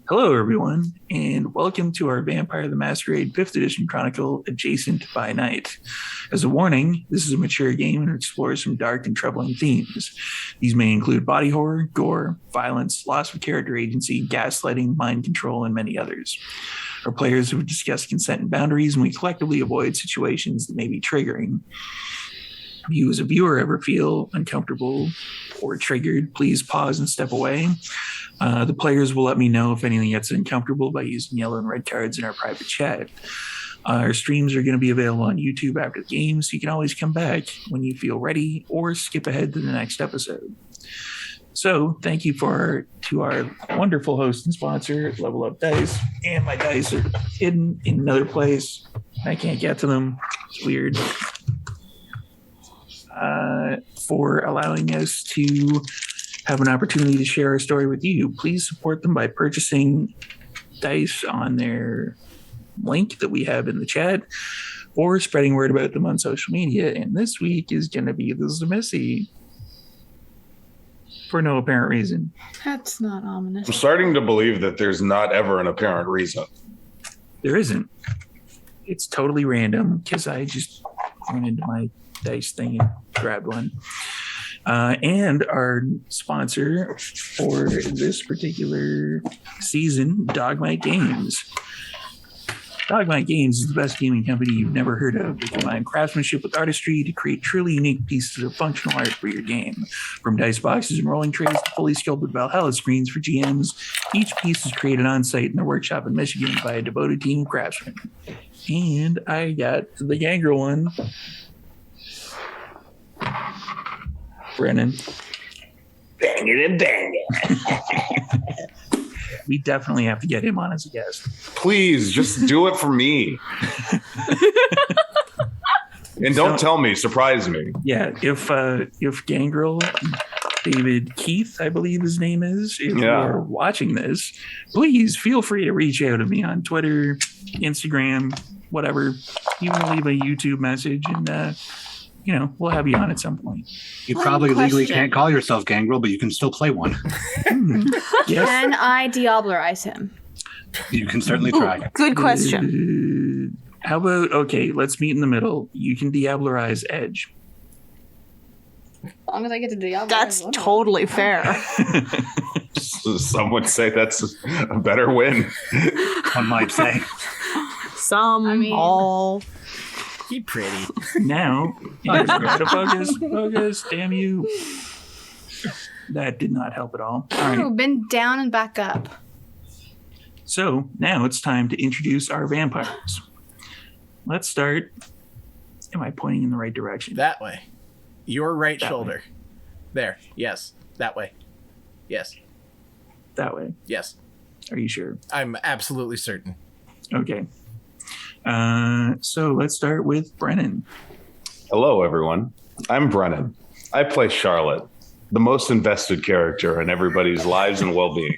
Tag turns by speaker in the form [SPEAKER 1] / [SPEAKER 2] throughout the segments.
[SPEAKER 1] Hello, everyone, and welcome to our Vampire the Masquerade 5th Edition Chronicle Adjacent by Night. As a warning, this is a mature game and explores some dark and troubling themes. These may include body horror, gore, violence, loss of character agency, gaslighting, mind control, and many others. Our players have discussed consent and boundaries, and we collectively avoid situations that may be triggering. If you as a viewer ever feel uncomfortable or triggered, please pause and step away. The players will let me know if anything gets uncomfortable by using yellow and red cards in our private chat. Our streams are going to be available on YouTube after the game, so you can always come back when you feel ready or skip ahead to the next episode. So thank you to our wonderful host and sponsor, Level Up Dice. And my dice are hidden in another place. I can't get to them. It's weird. For allowing us to have an opportunity to share our story with you. Please support them by purchasing dice on their link that we have in the chat or spreading word about them on social media. And this week is going to be the Zemissy for no apparent reason.
[SPEAKER 2] That's not ominous.
[SPEAKER 3] I'm starting to believe that there's not ever an apparent reason.
[SPEAKER 1] There isn't. It's totally random because I just went into my dice thing and grabbed one. And our sponsor for this particular season, Dogmite Games. Dogmite Games is the best gaming company you've never heard of. They combine craftsmanship with artistry to create truly unique pieces of functional art for your game. From dice boxes and rolling trays to fully sculpted Valhalla screens for GMs, each piece is created on site in their workshop in Michigan by a devoted team of craftsmen. And I got the Gangrel one. Brennan.
[SPEAKER 3] Bang it and bang it.
[SPEAKER 1] We definitely have to get him on as a guest.
[SPEAKER 3] Please, just do it for me. And don't tell me, surprise me.
[SPEAKER 1] Yeah, if Gangrel, David Keith, I believe his name is, if you're watching this, please feel free to reach out to me on Twitter, Instagram, whatever. Even leave a YouTube message and we'll have you on at some point.
[SPEAKER 4] You probably legally can't call yourself Gangrel, but you can still play one.
[SPEAKER 1] Yes.
[SPEAKER 2] Can I Diablerize him?
[SPEAKER 4] You can certainly try.
[SPEAKER 5] Good question.
[SPEAKER 1] How about, let's meet in the middle. You can Diablerize Edge.
[SPEAKER 2] As long as I get to Diablerize
[SPEAKER 5] That's
[SPEAKER 2] one.
[SPEAKER 5] totally fair.
[SPEAKER 3] Some would say that's a better win.
[SPEAKER 4] One might say.
[SPEAKER 5] All.
[SPEAKER 6] He pretty.
[SPEAKER 1] Now, focus, damn you. That did not help at all. All right.
[SPEAKER 2] Ooh, bend down and back up.
[SPEAKER 1] So now it's time to introduce our vampires. Let's start. Am I pointing in the right direction?
[SPEAKER 6] That way. Your right
[SPEAKER 1] That
[SPEAKER 6] shoulder. There. Yes. That way. Yes.
[SPEAKER 1] That way.
[SPEAKER 6] Yes.
[SPEAKER 1] Are you sure?
[SPEAKER 6] I'm absolutely certain.
[SPEAKER 1] Okay. So let's start with Brennan.
[SPEAKER 3] Hello, everyone. I'm Brennan. I play Charlotte, the most invested character in everybody's lives and well-being.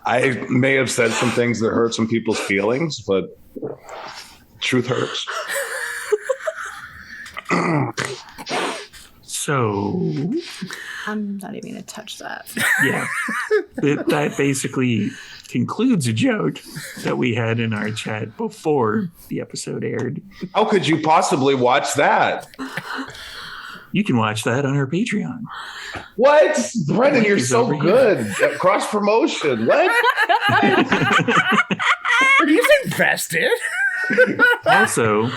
[SPEAKER 3] I may have said some things that hurt some people's feelings, but truth hurts.
[SPEAKER 1] So,
[SPEAKER 2] I'm not even going to touch that.
[SPEAKER 1] yeah, that basically concludes a joke that we had in our chat before the episode aired.
[SPEAKER 3] How could you possibly watch that?
[SPEAKER 1] You can watch that on our Patreon.
[SPEAKER 3] What? Brendan, you're
[SPEAKER 1] Is
[SPEAKER 3] so
[SPEAKER 1] over here.
[SPEAKER 3] good at cross promotion. What?
[SPEAKER 6] He's invested.
[SPEAKER 1] Also,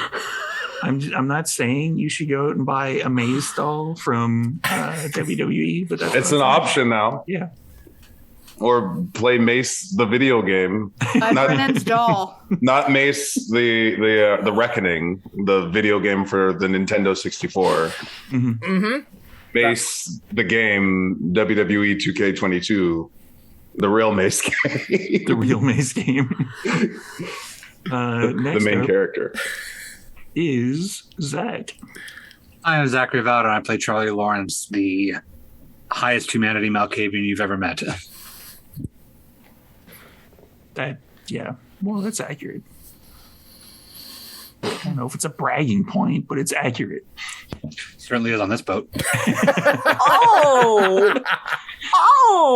[SPEAKER 1] I'm not saying you should go out and buy a maze doll from WWE, but that's
[SPEAKER 3] It's an option now.
[SPEAKER 1] Yeah.
[SPEAKER 3] Or play Mace the video game.
[SPEAKER 2] By Brennan's doll.
[SPEAKER 3] Not Mace the Reckoning, the video game for the Nintendo 64.
[SPEAKER 6] Mm-hmm.
[SPEAKER 3] Mace the game, WWE 2K22, the real Mace game.
[SPEAKER 1] The real maze game.
[SPEAKER 3] the
[SPEAKER 1] Next
[SPEAKER 3] main
[SPEAKER 1] up
[SPEAKER 3] character.
[SPEAKER 1] is Zach.
[SPEAKER 4] I am Zachary Vowd, and I play Charlie Lawrence, the highest humanity Malkavian you've ever met.
[SPEAKER 1] Well, that's accurate. I don't know if it's a bragging point, but it's accurate.
[SPEAKER 4] Certainly is on this boat.
[SPEAKER 5] Oh!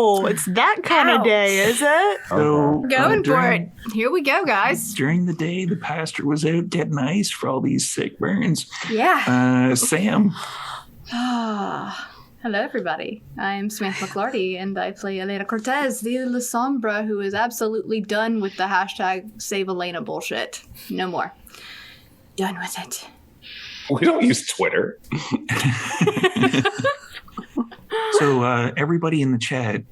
[SPEAKER 5] Oh, it's that kind of
[SPEAKER 2] Ouch.
[SPEAKER 5] day, is it?
[SPEAKER 1] So
[SPEAKER 2] Going for
[SPEAKER 1] during,
[SPEAKER 2] it. Here we go, guys.
[SPEAKER 1] During the day, the pastor was out getting ice for all these sick burns.
[SPEAKER 2] Yeah.
[SPEAKER 1] Sam,
[SPEAKER 2] Hello, everybody. I'm Samantha McClarty, and I play Elena Cortez, the La Sombra, who is absolutely done with the hashtag Save Elena bullshit. No more. Done with it.
[SPEAKER 3] We don't use Twitter.
[SPEAKER 1] so everybody in the chat,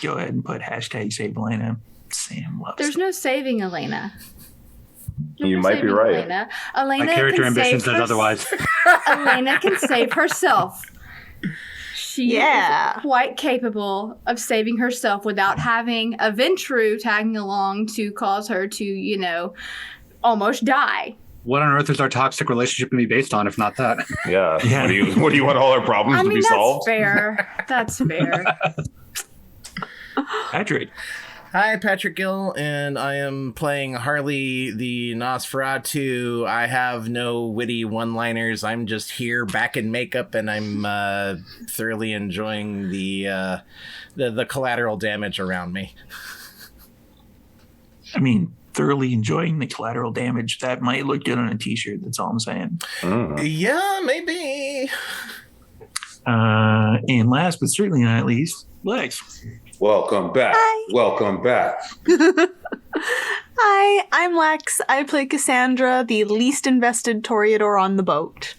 [SPEAKER 1] go ahead and put hashtag Save Elena. Sam loves
[SPEAKER 2] There's
[SPEAKER 1] it.
[SPEAKER 2] no saving Elena. There's
[SPEAKER 3] You
[SPEAKER 2] no
[SPEAKER 3] might be
[SPEAKER 2] saving
[SPEAKER 3] right.
[SPEAKER 2] Elena. Elena
[SPEAKER 4] My character
[SPEAKER 2] can
[SPEAKER 4] ambition
[SPEAKER 2] save
[SPEAKER 4] says otherwise.
[SPEAKER 2] Elena can save herself. She
[SPEAKER 5] Yeah.
[SPEAKER 2] is quite capable of saving herself without having a Ventru tagging along to cause her to, almost die.
[SPEAKER 4] What on earth is our toxic relationship going to be based on, if not that?
[SPEAKER 3] Yeah.
[SPEAKER 1] Yeah.
[SPEAKER 3] What do you want all our problems
[SPEAKER 2] I
[SPEAKER 3] to
[SPEAKER 2] mean,
[SPEAKER 3] be
[SPEAKER 2] that's
[SPEAKER 3] solved?
[SPEAKER 2] fair. That's fair.
[SPEAKER 1] Patrick.
[SPEAKER 6] Hi, Patrick Gill, and I am playing Harley the Nosferatu. I have no witty one-liners. I'm just here back in makeup, and I'm thoroughly enjoying the collateral damage around me.
[SPEAKER 1] I mean, thoroughly enjoying the collateral damage. That might look good on a t-shirt. That's all I'm saying.
[SPEAKER 6] Yeah, maybe.
[SPEAKER 1] And last but certainly not least, Lex.
[SPEAKER 3] Welcome back.
[SPEAKER 5] Hi.
[SPEAKER 3] Welcome back.
[SPEAKER 5] Hi, I'm Lex. I play Cassandra, the least invested Toreador on the boat.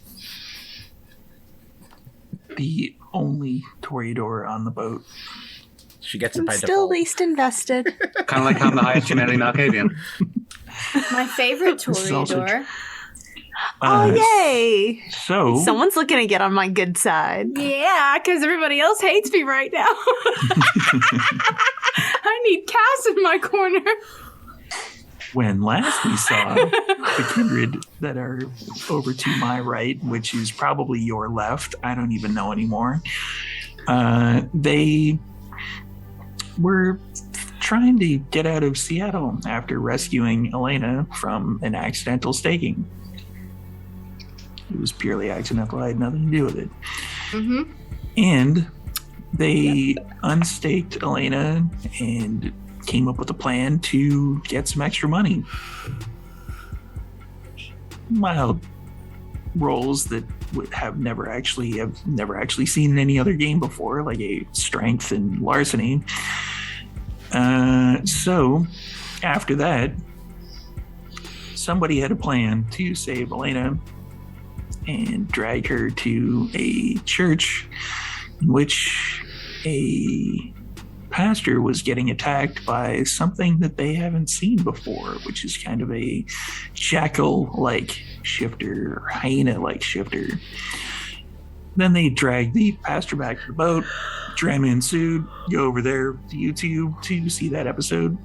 [SPEAKER 1] The only Toreador on the boat.
[SPEAKER 6] She gets it
[SPEAKER 5] I'm
[SPEAKER 6] by
[SPEAKER 5] still
[SPEAKER 6] default.
[SPEAKER 5] least invested.
[SPEAKER 4] Kind of like I'm the highest humanity Malkavian.
[SPEAKER 2] My favorite
[SPEAKER 1] This is also
[SPEAKER 2] Toreador.
[SPEAKER 5] Oh, yay!
[SPEAKER 1] So,
[SPEAKER 5] Someone's looking to get on my good side.
[SPEAKER 2] Yeah, because everybody else hates me right now. I need Cass in my corner.
[SPEAKER 1] when last we saw the kindred that are over to my right, which is probably your left, I don't even know anymore, they were trying to get out of Seattle after rescuing Elena from an accidental staking. It was purely accidental. I had nothing to do with it.
[SPEAKER 2] Mm-hmm.
[SPEAKER 1] And they unstaked Elena and came up with a plan to get some extra money. Mild roles that have never actually seen in any other game before, like a strength and larceny. So after that, somebody had a plan to save Elena and drag her to a church in which a pastor was getting attacked by something that they haven't seen before, which is kind of a jackal-like shifter or hyena-like shifter. Then they drag the pastor back to the boat. Drama ensued. Go over there to YouTube to see that episode.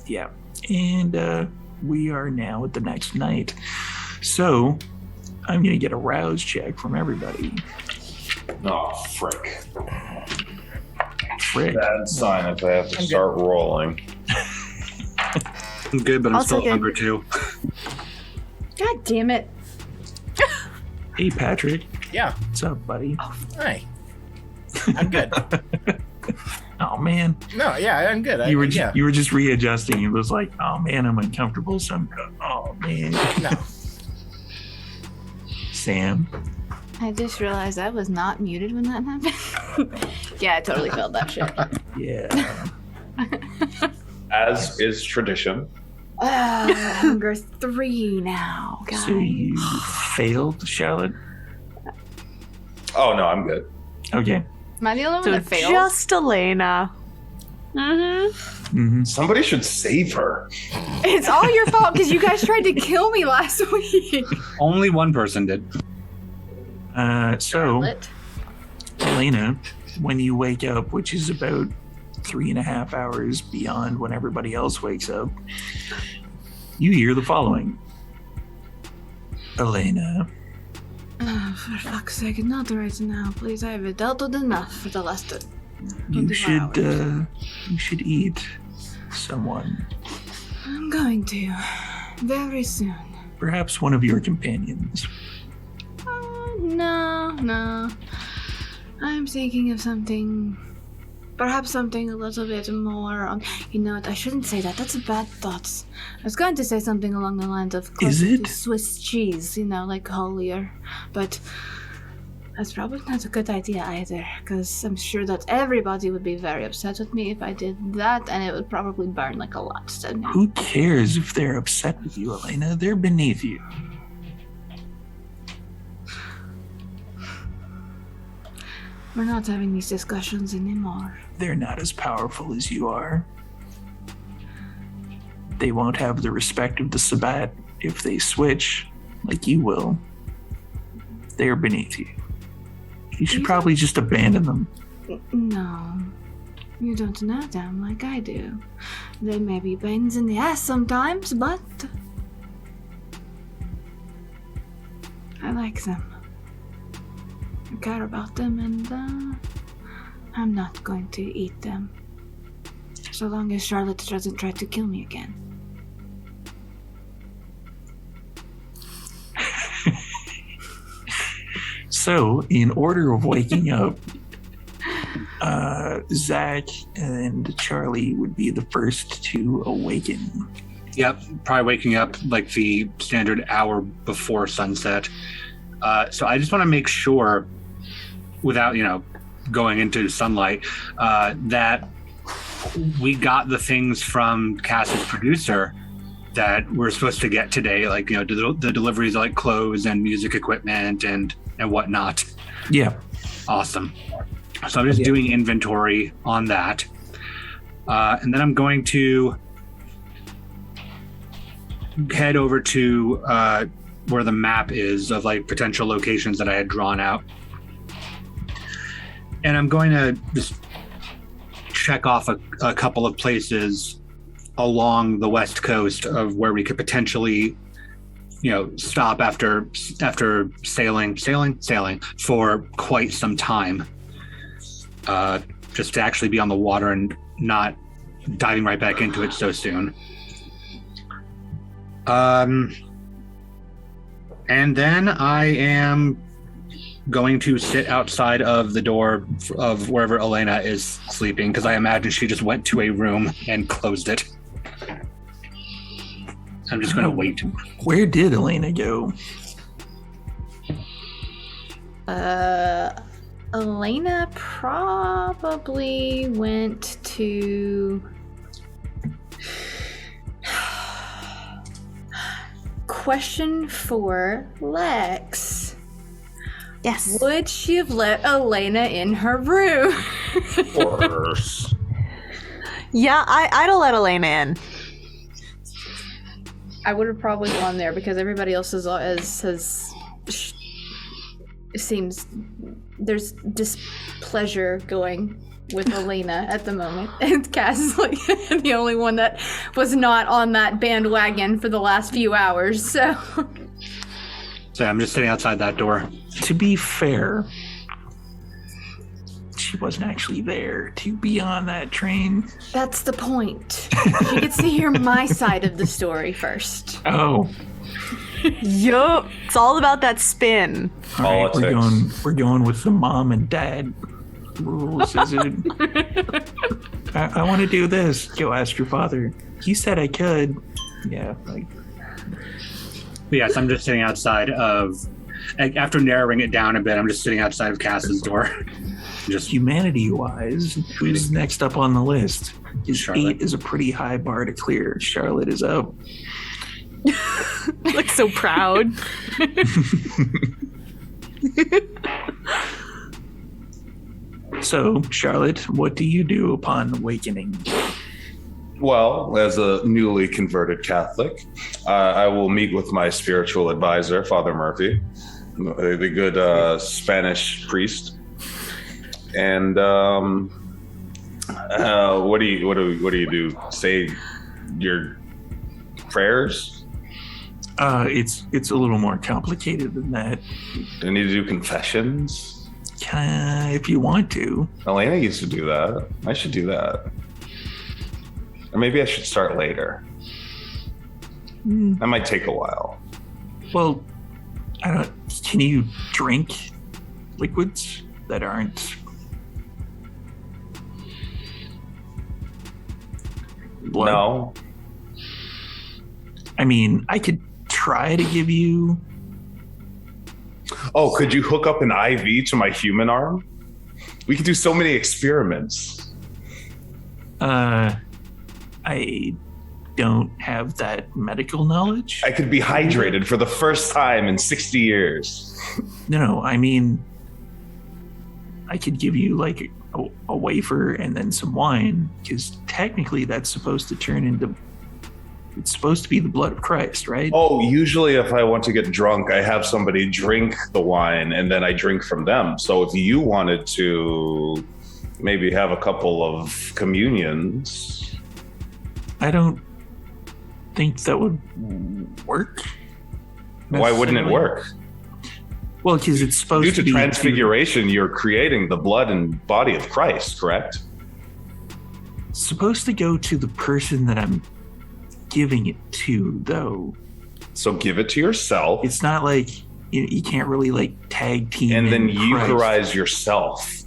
[SPEAKER 1] Yeah. And we are now at the next night. So I'm going to get a rouse check from everybody.
[SPEAKER 3] Oh, frick.
[SPEAKER 1] Frick.
[SPEAKER 3] Bad sign if I have to start rolling.
[SPEAKER 4] I'm good, but I'm
[SPEAKER 5] I'll
[SPEAKER 4] still
[SPEAKER 5] take it.
[SPEAKER 4] number 2.
[SPEAKER 2] God damn it.
[SPEAKER 1] Hey, Patrick.
[SPEAKER 6] Yeah.
[SPEAKER 1] What's up, buddy?
[SPEAKER 6] Hi. I'm good.
[SPEAKER 1] Oh, man.
[SPEAKER 6] No, yeah, I'm good.
[SPEAKER 1] You were
[SPEAKER 6] yeah.
[SPEAKER 1] you were just readjusting. It was like, oh, man, I'm uncomfortable. So oh, man.
[SPEAKER 6] No.
[SPEAKER 1] Sam.
[SPEAKER 2] I just realized I was not muted when that happened. Yeah, I totally felt that shit.
[SPEAKER 1] Yeah.
[SPEAKER 3] As is tradition.
[SPEAKER 2] Hunger 3 now, guys.
[SPEAKER 1] So you failed, Charlotte?
[SPEAKER 3] Oh, no, I'm good.
[SPEAKER 1] Okay.
[SPEAKER 2] Am I the only one
[SPEAKER 5] So
[SPEAKER 2] that failed?
[SPEAKER 5] just Elena. Mm-hmm.
[SPEAKER 1] Mm-hmm.
[SPEAKER 3] Somebody should save her.
[SPEAKER 2] It's all your fault because you guys tried to kill me last week.
[SPEAKER 4] Only one person did.
[SPEAKER 1] So,
[SPEAKER 2] Charlotte.
[SPEAKER 1] Elena, when you wake up, which is about 3.5 hours beyond when everybody else wakes up, you hear the following. Elena,
[SPEAKER 2] Oh, for fuck's sake, not right now, please. I have adulted enough for the last
[SPEAKER 1] you
[SPEAKER 2] 24
[SPEAKER 1] should
[SPEAKER 2] hours.
[SPEAKER 1] you should eat someone,
[SPEAKER 2] I'm going to. Very soon.
[SPEAKER 1] perhaps one of your companions.
[SPEAKER 2] No. I'm thinking of something Perhaps something a little bit more you know what, I shouldn't say that. That's a bad thought. I was going to say something along the lines of
[SPEAKER 1] Is it?
[SPEAKER 2] Swiss cheese, you know, like holier. But that's probably not a good idea either, because I'm sure that everybody would be very upset with me if I did that, and it would probably burn like a lot. So no.
[SPEAKER 1] Who cares if they're upset with you, Elena? They're beneath you.
[SPEAKER 2] We're not having these discussions anymore.
[SPEAKER 1] They're not as powerful as you are. They won't have the respect of the Sabbat if they switch, like you will. They are beneath you. You should probably just abandon them.
[SPEAKER 2] No. You don't know them like I do. They may be pains in the ass sometimes, but I like them. I care about them, and I'm not going to eat them. So long as Charlotte doesn't try to kill me again.
[SPEAKER 1] So, in order of waking up, Zach and Charlie would be the first to awaken.
[SPEAKER 4] Yep, probably waking up like the standard hour before sunset. So I just want to make sure, without, going into sunlight, that we got the things from Cass's producer that we're supposed to get today, like, the deliveries like clothes and music equipment and whatnot.
[SPEAKER 1] Yeah.
[SPEAKER 4] Awesome. So I'm just doing inventory on that. And then I'm going to head over to where the map is of like potential locations that I had drawn out. And I'm going to just check off a couple of places along the west coast of where we could potentially, stop after sailing for quite some time. Just to actually be on the water and not diving right back into it so soon. And then I am going to sit outside of the door of wherever Elena is sleeping, because I imagine she just went to a room and closed it. I'm just going to wait.
[SPEAKER 1] Where did Elena go?
[SPEAKER 2] Elena probably went to... Question for Lex.
[SPEAKER 5] Yes.
[SPEAKER 2] Would she have let Elena in her room?
[SPEAKER 3] Of course.
[SPEAKER 5] Yeah, I'd have let Elena in.
[SPEAKER 2] I would have probably gone there because everybody else seems there's displeasure going with Elena at the moment, and Cass is like the only one that was not on that bandwagon for the last few hours. So
[SPEAKER 4] I'm just sitting outside that door.
[SPEAKER 1] To be fair, she wasn't actually there to be on that train.
[SPEAKER 2] that's the point. She gets to hear my side of the story first.
[SPEAKER 1] Oh,
[SPEAKER 5] Yup. It's all about that spin.
[SPEAKER 1] all right,
[SPEAKER 3] Politics.
[SPEAKER 1] we're going with the mom and dad rules. Is it? I want to do this. Go ask your father. He said I could. Yeah. Like,
[SPEAKER 4] But yes, I'm just sitting outside of... After narrowing it down a bit, I'm just sitting outside of Cass's door. Just
[SPEAKER 1] humanity-wise, who's next up on the list? His
[SPEAKER 4] Charlotte.
[SPEAKER 1] 8 is a pretty high bar to clear. Charlotte is up.
[SPEAKER 5] Looks so proud.
[SPEAKER 1] So, Charlotte, what do you do upon awakening?
[SPEAKER 3] Well, as a newly converted Catholic, I will meet with my spiritual advisor, Father Murphy, the good Spanish priest. And what do you do? Say your prayers?
[SPEAKER 1] It's a little more complicated than that.
[SPEAKER 3] Do I need to do confessions?
[SPEAKER 1] If you want to.
[SPEAKER 3] Elena used to do that. I should do that. Or maybe I should start later. That might take a while.
[SPEAKER 1] Well, I don't. Can you drink liquids that aren't blood?
[SPEAKER 3] No.
[SPEAKER 1] I mean, I could try to give you.
[SPEAKER 3] Oh, could you hook up an IV to my human arm? We could do so many experiments.
[SPEAKER 1] I don't have that medical knowledge.
[SPEAKER 3] I could be hydrated for the first time in 60 years.
[SPEAKER 1] No, I mean, I could give you like a wafer and then some wine, because technically that's supposed to turn into. It's supposed to be the blood of Christ, right?
[SPEAKER 3] Oh, usually if I want to get drunk, I have somebody drink the wine and then I drink from them. So if you wanted to maybe have a couple of communions.
[SPEAKER 1] I don't think that would work.
[SPEAKER 3] Why wouldn't it
[SPEAKER 1] necessarily.
[SPEAKER 3] work?
[SPEAKER 1] Well, because it's supposed
[SPEAKER 3] Due
[SPEAKER 1] to
[SPEAKER 3] to
[SPEAKER 1] be
[SPEAKER 3] transfiguration, you're creating the blood and body of Christ, correct?
[SPEAKER 1] supposed to go to the person that I'm giving it to, though.
[SPEAKER 3] So give it to yourself.
[SPEAKER 1] It's not like you can't really like tag team
[SPEAKER 3] And then
[SPEAKER 1] in
[SPEAKER 3] eucharize
[SPEAKER 1] Christ.
[SPEAKER 3] yourself.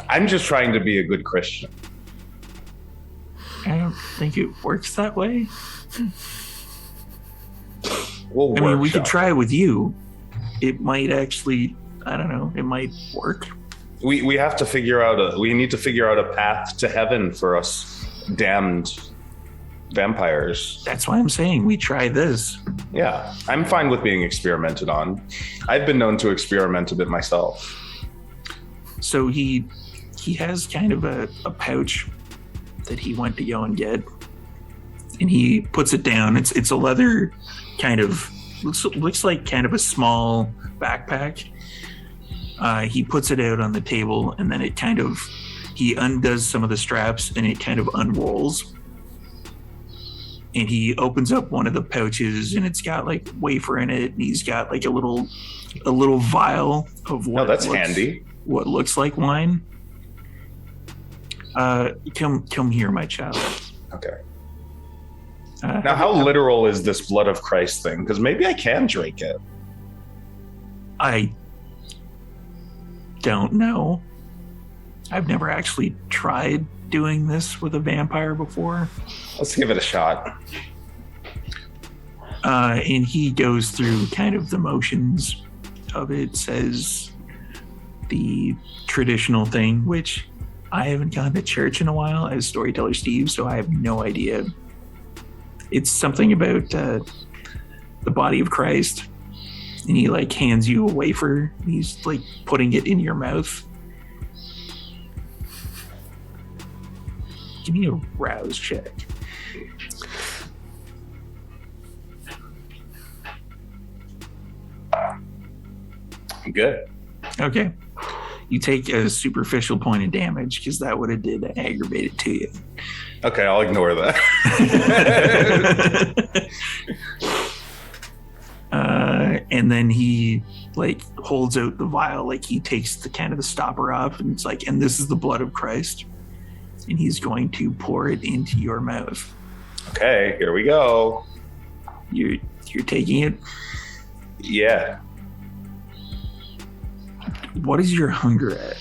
[SPEAKER 3] I'm just trying to be a good Christian.
[SPEAKER 1] I don't think it works that way.
[SPEAKER 3] We'll
[SPEAKER 1] I mean, we could
[SPEAKER 3] workshop.
[SPEAKER 1] try it with you. It might actually, I don't know, it might work.
[SPEAKER 3] We have to figure out we need to figure out a path to heaven for us damned vampires.
[SPEAKER 1] That's why I'm saying we try this.
[SPEAKER 3] Yeah, I'm fine with being experimented on. I've been known to experiment a bit myself.
[SPEAKER 1] So he has kind of a pouch that he went to go and get, and he puts it down. It's a leather kind of looks like kind of a small backpack. He puts it out on the table, and then he undoes some of the straps, and it kind of unrolls. And he opens up one of the pouches, and it's got like wafer in it, and he's got like a little vial of what
[SPEAKER 3] that's handy.
[SPEAKER 1] What looks like wine. Come here, my child.
[SPEAKER 3] Okay. Now, how literal is this blood of Christ thing? Because maybe I can drink it.
[SPEAKER 1] I don't know. I've never actually tried doing this with a vampire before.
[SPEAKER 3] Let's give it a shot.
[SPEAKER 1] And he goes through kind of the motions of it, says the traditional thing, which I haven't gone to church in a while as Storyteller Steve, so I have no idea. It's something about the body of Christ, and he like hands you a wafer. He's like putting it in your mouth. Give me a rouse check.
[SPEAKER 3] Good.
[SPEAKER 1] Okay. You take a superficial point of damage because that would have did aggravate it to you.
[SPEAKER 3] Okay, I'll ignore that.
[SPEAKER 1] And then he like holds out the vial, like he takes the kind of the stopper off, and it's like, and this is the blood of Christ, and he's going to pour it into your mouth.
[SPEAKER 3] Okay, here we go.
[SPEAKER 1] You're taking it.
[SPEAKER 3] Yeah.
[SPEAKER 1] What is your hunger at?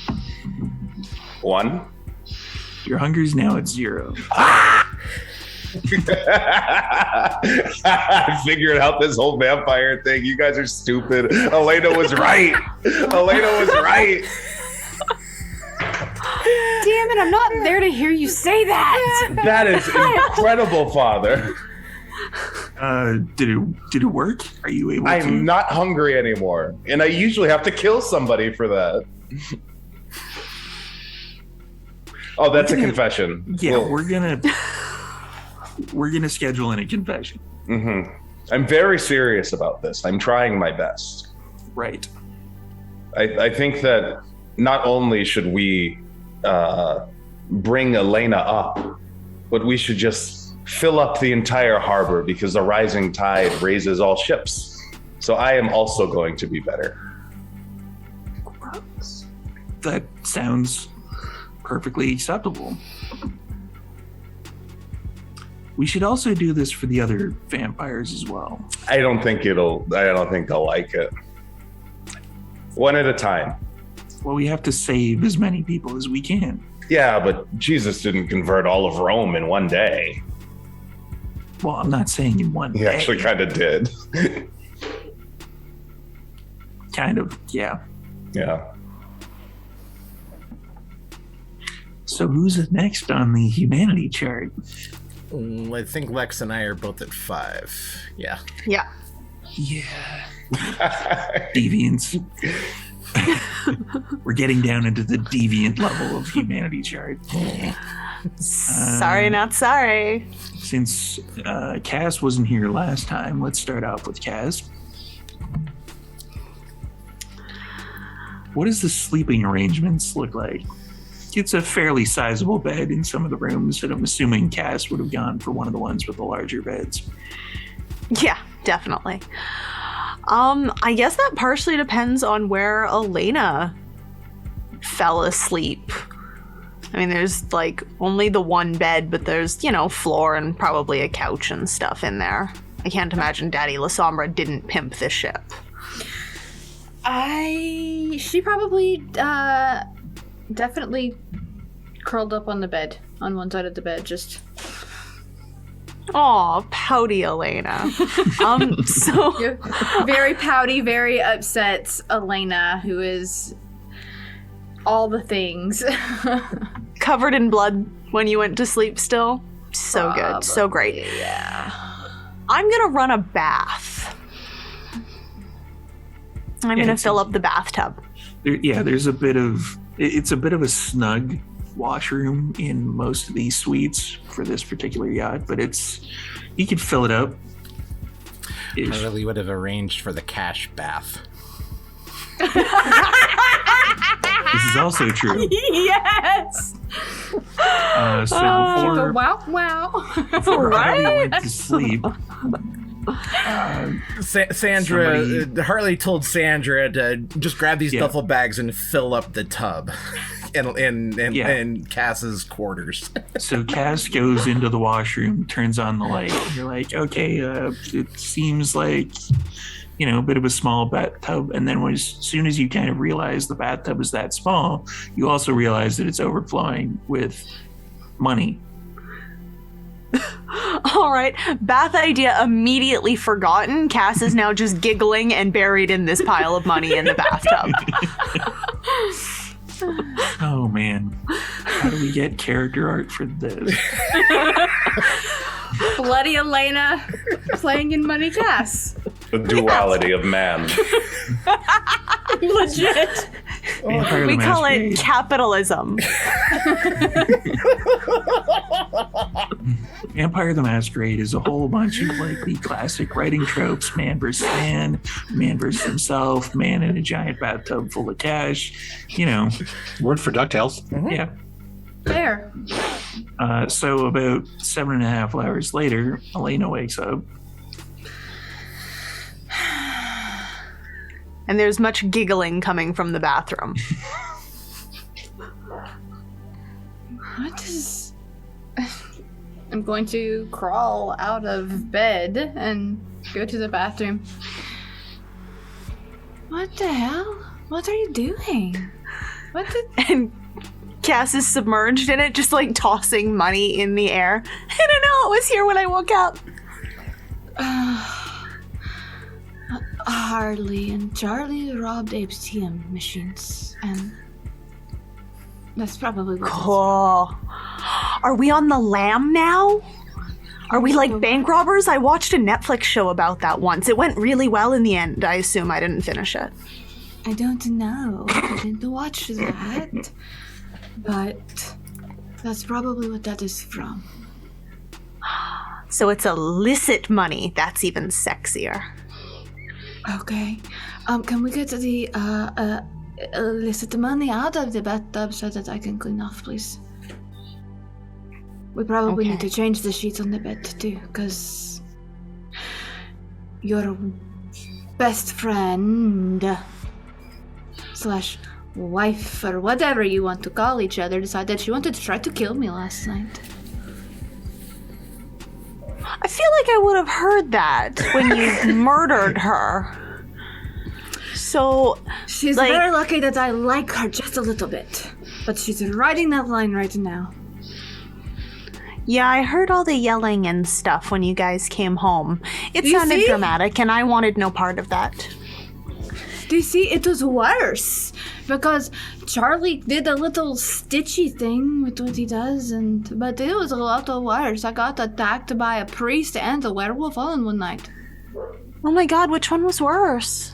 [SPEAKER 3] 1.
[SPEAKER 1] Your hunger is now at 0.
[SPEAKER 3] I figured out this whole vampire thing. You guys are stupid. Elena was right. Elena was right.
[SPEAKER 2] Damn it, I'm not there to hear you say that.
[SPEAKER 3] That is incredible, Father.
[SPEAKER 1] Did it work? Are you able to?
[SPEAKER 3] I'm not hungry anymore, and I usually have to kill somebody for that. Oh, that's a confession.
[SPEAKER 1] Yeah,
[SPEAKER 3] Well,
[SPEAKER 1] we're gonna schedule in a confession.
[SPEAKER 3] mm-hmm. I'm very serious about this. I'm trying my best.
[SPEAKER 1] Right.
[SPEAKER 3] I think that not only should we bring Elena up, but we should just fill up the entire harbor, because the rising tide raises all ships. So I am also going to be better.
[SPEAKER 1] That sounds perfectly acceptable. We should also do this for the other vampires as well.
[SPEAKER 3] I don't think they'll like it. One at a time.
[SPEAKER 1] Well, we have to save as many people as we can.
[SPEAKER 3] Yeah, but Jesus didn't convert all of Rome in one day.
[SPEAKER 1] Well, I'm not saying in one
[SPEAKER 3] He
[SPEAKER 1] day.
[SPEAKER 3] actually kind of did.
[SPEAKER 1] Kind of, yeah.
[SPEAKER 3] Yeah.
[SPEAKER 1] So who's next on the humanity chart?
[SPEAKER 6] I think Lex and I are both at 5. Yeah.
[SPEAKER 5] Yeah.
[SPEAKER 1] Yeah. Deviants. We're getting down into the deviant level of humanity chart.
[SPEAKER 5] Sorry, not sorry.
[SPEAKER 1] Since Cass wasn't here last time, let's start off with Cass. What does the sleeping arrangements look like? It's a fairly sizable bed in some of the rooms, and I'm assuming Cass would have gone for one of the ones with the larger beds.
[SPEAKER 5] Yeah, definitely. I guess that partially depends on where Elena fell asleep. I mean, there's like only the one bed, but there's, floor and probably a couch and stuff in there. I can't imagine Daddy La Sombra didn't pimp the ship.
[SPEAKER 2] She probably definitely curled up on the bed, on one side of the bed, just.
[SPEAKER 5] Aw, pouty Elena. So
[SPEAKER 2] Very pouty, very upset Elena, who is all the things.
[SPEAKER 5] covered in blood when you went to sleep still. So good. So great.
[SPEAKER 2] Yeah.
[SPEAKER 5] I'm gonna run a bath. I'm gonna fill up the bathtub.
[SPEAKER 1] There's a bit of it's a bit of a snug washroom in most of these suites for this particular yacht, but you could fill it up.
[SPEAKER 6] I really would have arranged for the cash bath.
[SPEAKER 1] This is also true.
[SPEAKER 2] Yes.
[SPEAKER 1] So
[SPEAKER 2] wow.
[SPEAKER 1] before Harley went to sleep,
[SPEAKER 6] Sandra, Harley told Sandra to just grab these duffel bags and fill up the tub in Cass's quarters.
[SPEAKER 1] So Cass goes into the washroom, turns on the light. You're like, okay, it seems like, a bit of a small bathtub. And then as soon as you kind of realize the bathtub is that small, you also realize that it's overflowing with money.
[SPEAKER 5] All right, bath idea immediately forgotten. Cass is now just giggling and buried in this pile of money in the bathtub.
[SPEAKER 1] Oh man, how do we get character art for this?
[SPEAKER 2] Bloody Elena playing in Money Cass.
[SPEAKER 3] The duality of man.
[SPEAKER 2] Legit.
[SPEAKER 5] We call it capitalism.
[SPEAKER 1] Vampire the Masquerade is a whole bunch of like the classic writing tropes: man versus man versus himself, man in a giant bathtub full of cash.
[SPEAKER 4] Word for DuckTales.
[SPEAKER 1] Mm-hmm. Yeah.
[SPEAKER 2] There.
[SPEAKER 1] So about 7.5 hours later, Elena wakes up.
[SPEAKER 5] And there's much giggling coming from the bathroom.
[SPEAKER 2] What is... I'm going to crawl out of bed and go to the bathroom. What the hell? What are you doing? What the...
[SPEAKER 5] And Cass is submerged in it, just like tossing money in the air. I don't know, it was here when I woke up.
[SPEAKER 2] Harley and Charlie robbed ATM machines, and that's probably what
[SPEAKER 5] Cool. Are we on the lam now? Are we like bank robbers? I watched a Netflix show about that once. It went really well in the end. I assume I didn't finish it.
[SPEAKER 2] I don't know. I didn't watch that, but that's probably what that is from.
[SPEAKER 5] So it's illicit money. That's even sexier.
[SPEAKER 2] Okay. Can we get the illicit money out of the bathtub so that I can clean off, please? We probably need to change the sheets on the bed too, because your best friend / wife or whatever you want to call each other decided she wanted to try to kill me last night.
[SPEAKER 5] I feel like I would have heard that when you murdered her. So
[SPEAKER 2] she's very lucky that I like her just a little bit. But she's riding that line right now.
[SPEAKER 5] Yeah, I heard all the yelling and stuff when you guys came home. It
[SPEAKER 2] You
[SPEAKER 5] sounded
[SPEAKER 2] see?
[SPEAKER 5] dramatic, and I wanted no part of that.
[SPEAKER 2] Do you see? It was worse. Because Charlie did a little stitchy thing with what he does, but it was a lot worse. I got attacked by a priest and a werewolf all in one night.
[SPEAKER 5] Oh my god, which one was worse?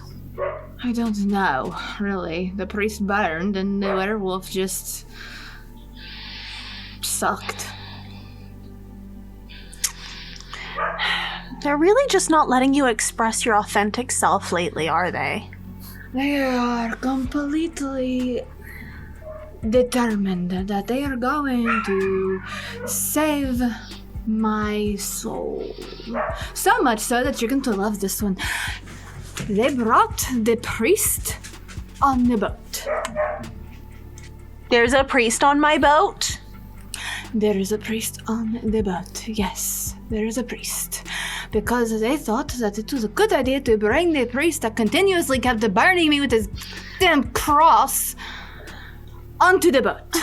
[SPEAKER 2] I don't know, really. The priest burned and the werewolf just sucked.
[SPEAKER 5] They're really just not letting you express your authentic self lately, are they?
[SPEAKER 2] They are completely determined that they are going to save my soul. So much so that you're going to love this one. They brought the priest on the boat.
[SPEAKER 5] There's a priest on my boat?
[SPEAKER 2] There is a priest on the boat. Yes, there is a priest. Because they thought that it was a good idea to bring the priest that continuously kept burning me with his damn cross onto the boat.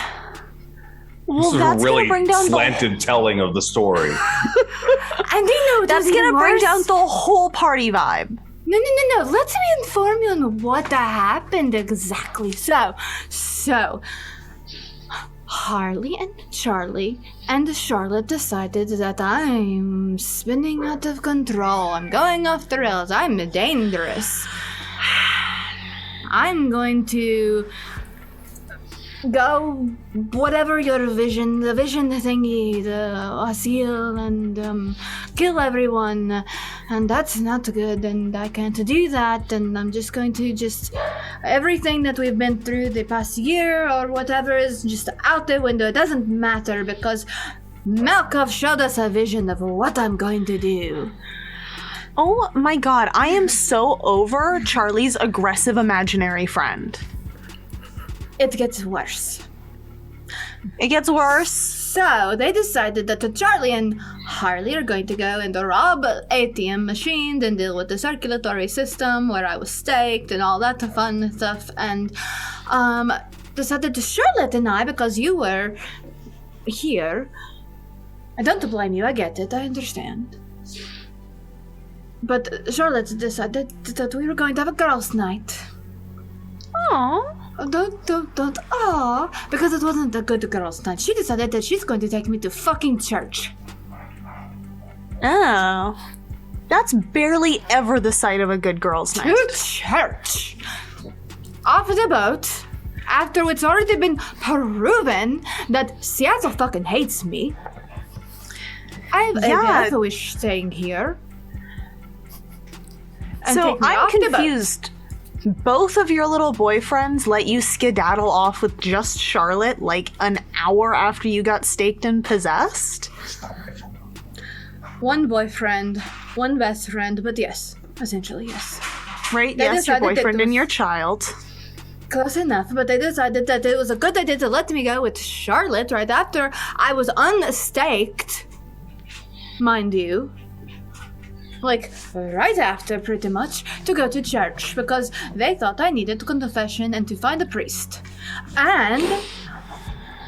[SPEAKER 5] Well,
[SPEAKER 3] This is
[SPEAKER 5] that's
[SPEAKER 3] a really
[SPEAKER 5] gonna bring down
[SPEAKER 3] slanted telling of the story.
[SPEAKER 2] And you know
[SPEAKER 5] that's gonna bring down the whole party vibe.
[SPEAKER 2] No. Let me inform you on what happened exactly. So, Harley and Charlie and Charlotte decided that I'm spinning out of control. I'm going off the rails. I'm dangerous. I'm going to go whatever your vision, the vision thingy, the seal, and kill everyone. And that's not good, and I can't do that, and I'm just going to everything that we've been through the past year or whatever is just out the window. It doesn't matter because Malkov showed us a vision of what I'm going to do.
[SPEAKER 5] Oh my god, I am so over Charlie's aggressive imaginary friend.
[SPEAKER 2] It gets worse.
[SPEAKER 5] It gets worse.
[SPEAKER 2] So they decided that Charlie and Harley are going to go and rob ATM machines and deal with the circulatory system where I was staked and all that fun stuff. And decided to Charlotte and I, because you were here. I don't blame you. I get it. I understand. But Charlotte decided that we were going to have a girls' night.
[SPEAKER 5] Aww.
[SPEAKER 2] Don't, because it wasn't a good girls' night. She decided that she's going to take me to fucking church.
[SPEAKER 5] Oh. That's barely ever the sight of a good girl's night.
[SPEAKER 2] To church! Off the boat, after it's already been proven that Seattle fucking hates me. I wish staying here. And
[SPEAKER 5] So
[SPEAKER 2] take me
[SPEAKER 5] I'm
[SPEAKER 2] off the boat.
[SPEAKER 5] confused. Both of your little boyfriends let you skedaddle off with just Charlotte like an hour after you got staked and possessed?
[SPEAKER 2] One boyfriend, one best friend, but yes, essentially yes.
[SPEAKER 5] Right?
[SPEAKER 2] They
[SPEAKER 5] Yes, your
[SPEAKER 2] decided that
[SPEAKER 5] boyfriend
[SPEAKER 2] it
[SPEAKER 5] and
[SPEAKER 2] was-
[SPEAKER 5] your child.
[SPEAKER 2] Close enough, but they decided that it was a good idea to let me go with Charlotte right after I was unstaked. Mind you. Like, right after, pretty much, to go to church, because they thought I needed a confession and to find a priest. And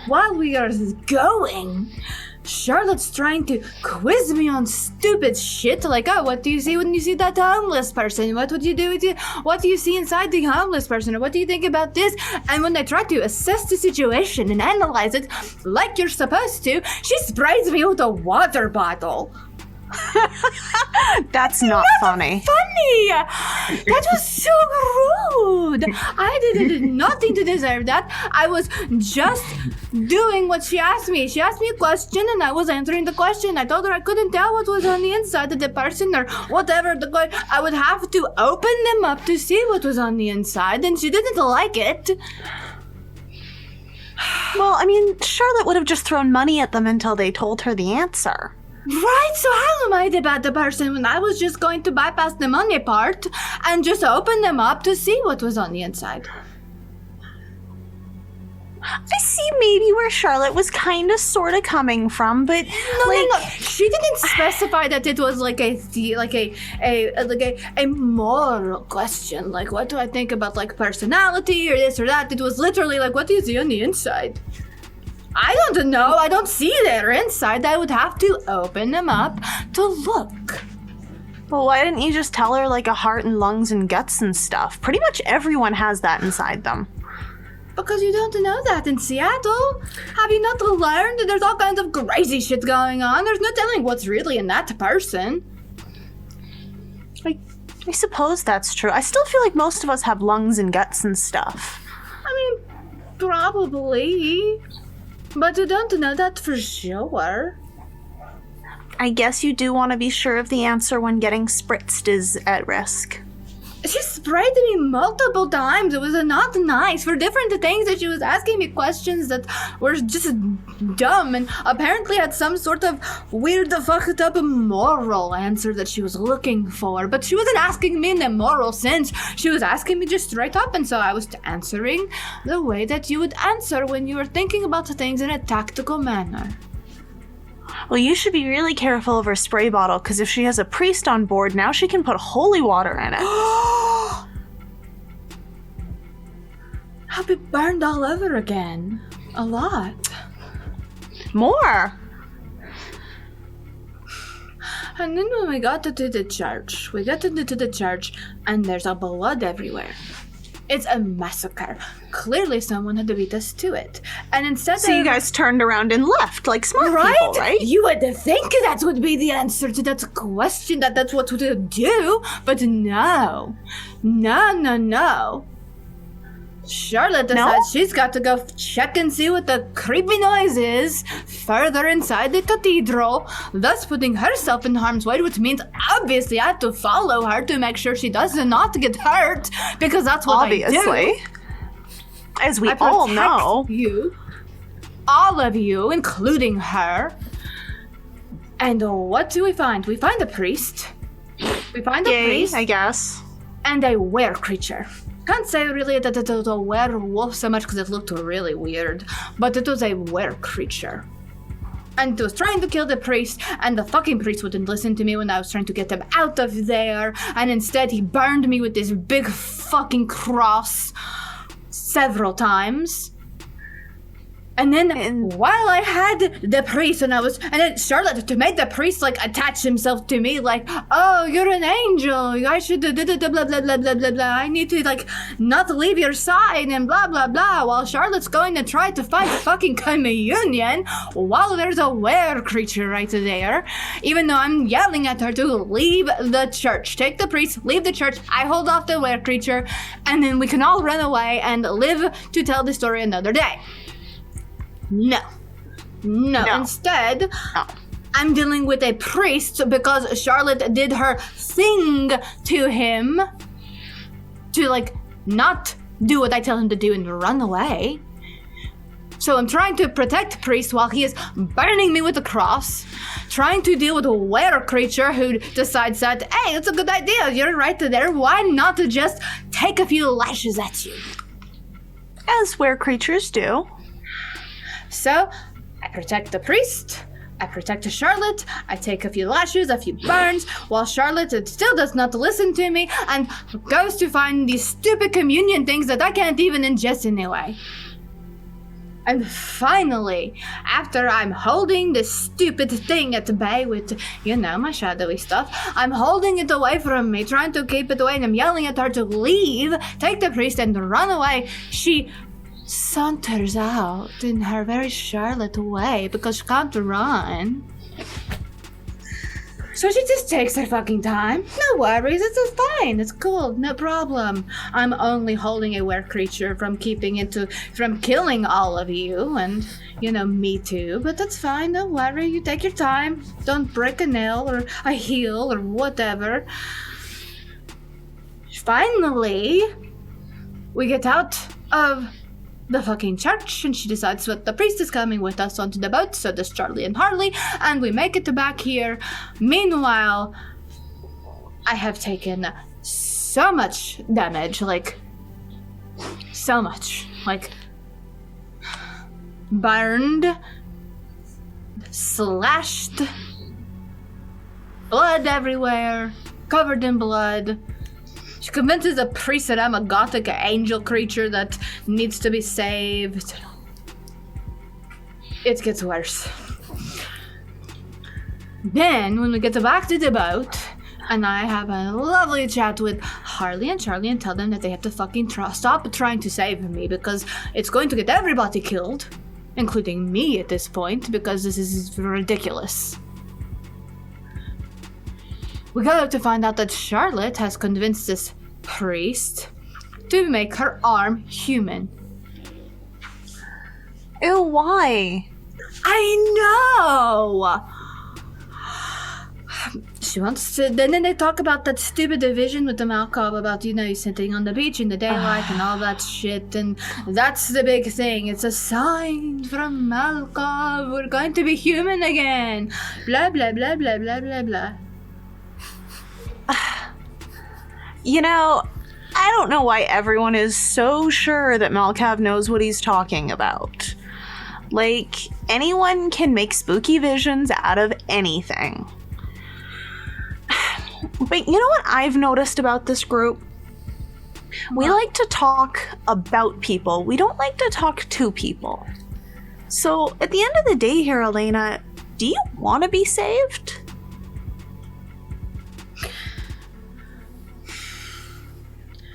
[SPEAKER 2] while we are going, Charlotte's trying to quiz me on stupid shit, like, oh, what do you see when you see that homeless person? What would you do with you? What do you see inside the homeless person? Or what do you think about this? And when I try to assess the situation and analyze it like you're supposed to, she sprays me with a water bottle.
[SPEAKER 5] That's not funny.
[SPEAKER 2] Funny! That was so rude! I did nothing to deserve that. I was just doing what she asked me. She asked me a question and I was answering the question. I told her I couldn't tell what was on the inside of the person or whatever. I would have to open them up to see what was on the inside, and she didn't like it.
[SPEAKER 5] Well, I mean, Charlotte would have just thrown money at them until they told her the answer.
[SPEAKER 2] Right, so how am I the bad person when I was just going to bypass the money part and just open them up to see what was on the inside?
[SPEAKER 5] I see maybe where Charlotte was kind of sort of coming from, but
[SPEAKER 2] No. She didn't specify that it was like a moral question. Like, what do I think about like personality or this or that? It was literally like, what do you see on the inside? I don't know. I don't see their inside. I would have to open them up to look.
[SPEAKER 5] Well, why didn't you just tell her like a heart and lungs and guts and stuff? Pretty much everyone has that inside them.
[SPEAKER 2] Because you don't know that in Seattle. Have you not learned that there's all kinds of crazy shit going on? There's no telling what's really in that person.
[SPEAKER 5] I suppose that's true. I still feel like most of us have lungs and guts and stuff.
[SPEAKER 2] I mean, probably. But you don't know that for sure.
[SPEAKER 5] I guess you do want to be sure of the answer when getting spritzed is at risk.
[SPEAKER 2] She sprayed me multiple times. It was not nice for different things that she was asking me questions that were just dumb and apparently had some sort of weird fucked up moral answer that she was looking for. But she wasn't asking me in a moral sense. She was asking me just straight up, and so I was answering the way that you would answer when you were thinking about things in a tactical manner.
[SPEAKER 5] Well, you should be really careful of her spray bottle, because if she has a priest on board, now she can put holy water in it.
[SPEAKER 2] I'll be burned all over again. A lot.
[SPEAKER 5] More!
[SPEAKER 2] And then when we got into the church, and there's a blood everywhere. It's a massacre. Clearly someone had to beat us to it. And instead
[SPEAKER 5] So you guys turned around and left like smart people, right?
[SPEAKER 2] You would think that would be the answer to that question, that's what to do. But no. No. Charlotte decides she's got to go check and see what the creepy noise is further inside the cathedral, thus putting herself in harm's way, which means obviously I have to follow her to make sure she does not get hurt, because that's what I do.
[SPEAKER 5] As we
[SPEAKER 2] I
[SPEAKER 5] all
[SPEAKER 2] protect
[SPEAKER 5] know.
[SPEAKER 2] you, all of you, including her. And what do we find? We find a priest.
[SPEAKER 5] I guess.
[SPEAKER 2] And a were creature. Can't say really that it was a werewolf so much because it looked really weird, but it was a were creature. And it was trying to kill the priest, and the fucking priest wouldn't listen to me when I was trying to get him out of there, and instead he burned me with this big fucking cross several times. And then while I had the priest and then Charlotte to make the priest like attach himself to me like, oh, you're an angel, I should blah blah blah blah blah blah blah, I need to like not leave your side and blah blah blah, while Charlotte's going to try to fight fucking communion while there's a were creature right there, even though I'm yelling at her to leave the church, take the priest, leave the church, I hold off the were creature, and then we can all run away and live to tell the story another day. No. Instead, I'm dealing with a priest because Charlotte did her thing to him to, like, not do what I tell him to do and run away. So I'm trying to protect priest while he is burning me with a cross, trying to deal with a were creature who decides that, hey, it's a good idea, you're right there, why not just take a few lashes at you?
[SPEAKER 5] As were creatures do.
[SPEAKER 2] So, I protect the priest, I protect Charlotte, I take a few lashes, a few burns, while Charlotte still does not listen to me and goes to find these stupid communion things that I can't even ingest anyway. And finally, after I'm holding this stupid thing at bay with, my shadowy stuff, I'm holding it away from me, trying to keep it away, and I'm yelling at her to leave, take the priest, and run away. She saunters out in her very Charlotte way because she can't run. So she just takes her fucking time. No worries, it's fine, it's cool, no problem. I'm only holding a were creature from killing all of you and, me too, but that's fine, don't worry, you take your time. Don't break a nail or a heel or whatever. Finally, we get out of the fucking church, and she decides that the priest is coming with us onto the boat, so does Charlie and Harley, and we make it back here. Meanwhile, I have taken so much damage, so much. burned, slashed, blood everywhere, covered in blood. She convinces the priest that I'm a gothic angel creature that needs to be saved. It gets worse. Then, when we get back to the boat, and I have a lovely chat with Harley and Charlie and tell them that they have to fucking stop trying to save me because it's going to get everybody killed, including me at this point, because this is ridiculous. We go to find out that Charlotte has convinced this priest to make her arm human.
[SPEAKER 5] Ew, why?
[SPEAKER 2] I know! She wants to. Then they talk about that stupid division with the Malcolm about, you sitting on the beach in the daylight and all that shit. And that's the big thing. It's a sign from Malcolm. We're going to be human again. Blah, blah, blah, blah, blah, blah, blah.
[SPEAKER 5] I don't know why everyone is so sure that Malkav knows what he's talking about. Like, anyone can make spooky visions out of anything. But you know what I've noticed about this group? We like to talk about people. We don't like to talk to people. So, at the end of the day here, Elena, do you want to be saved?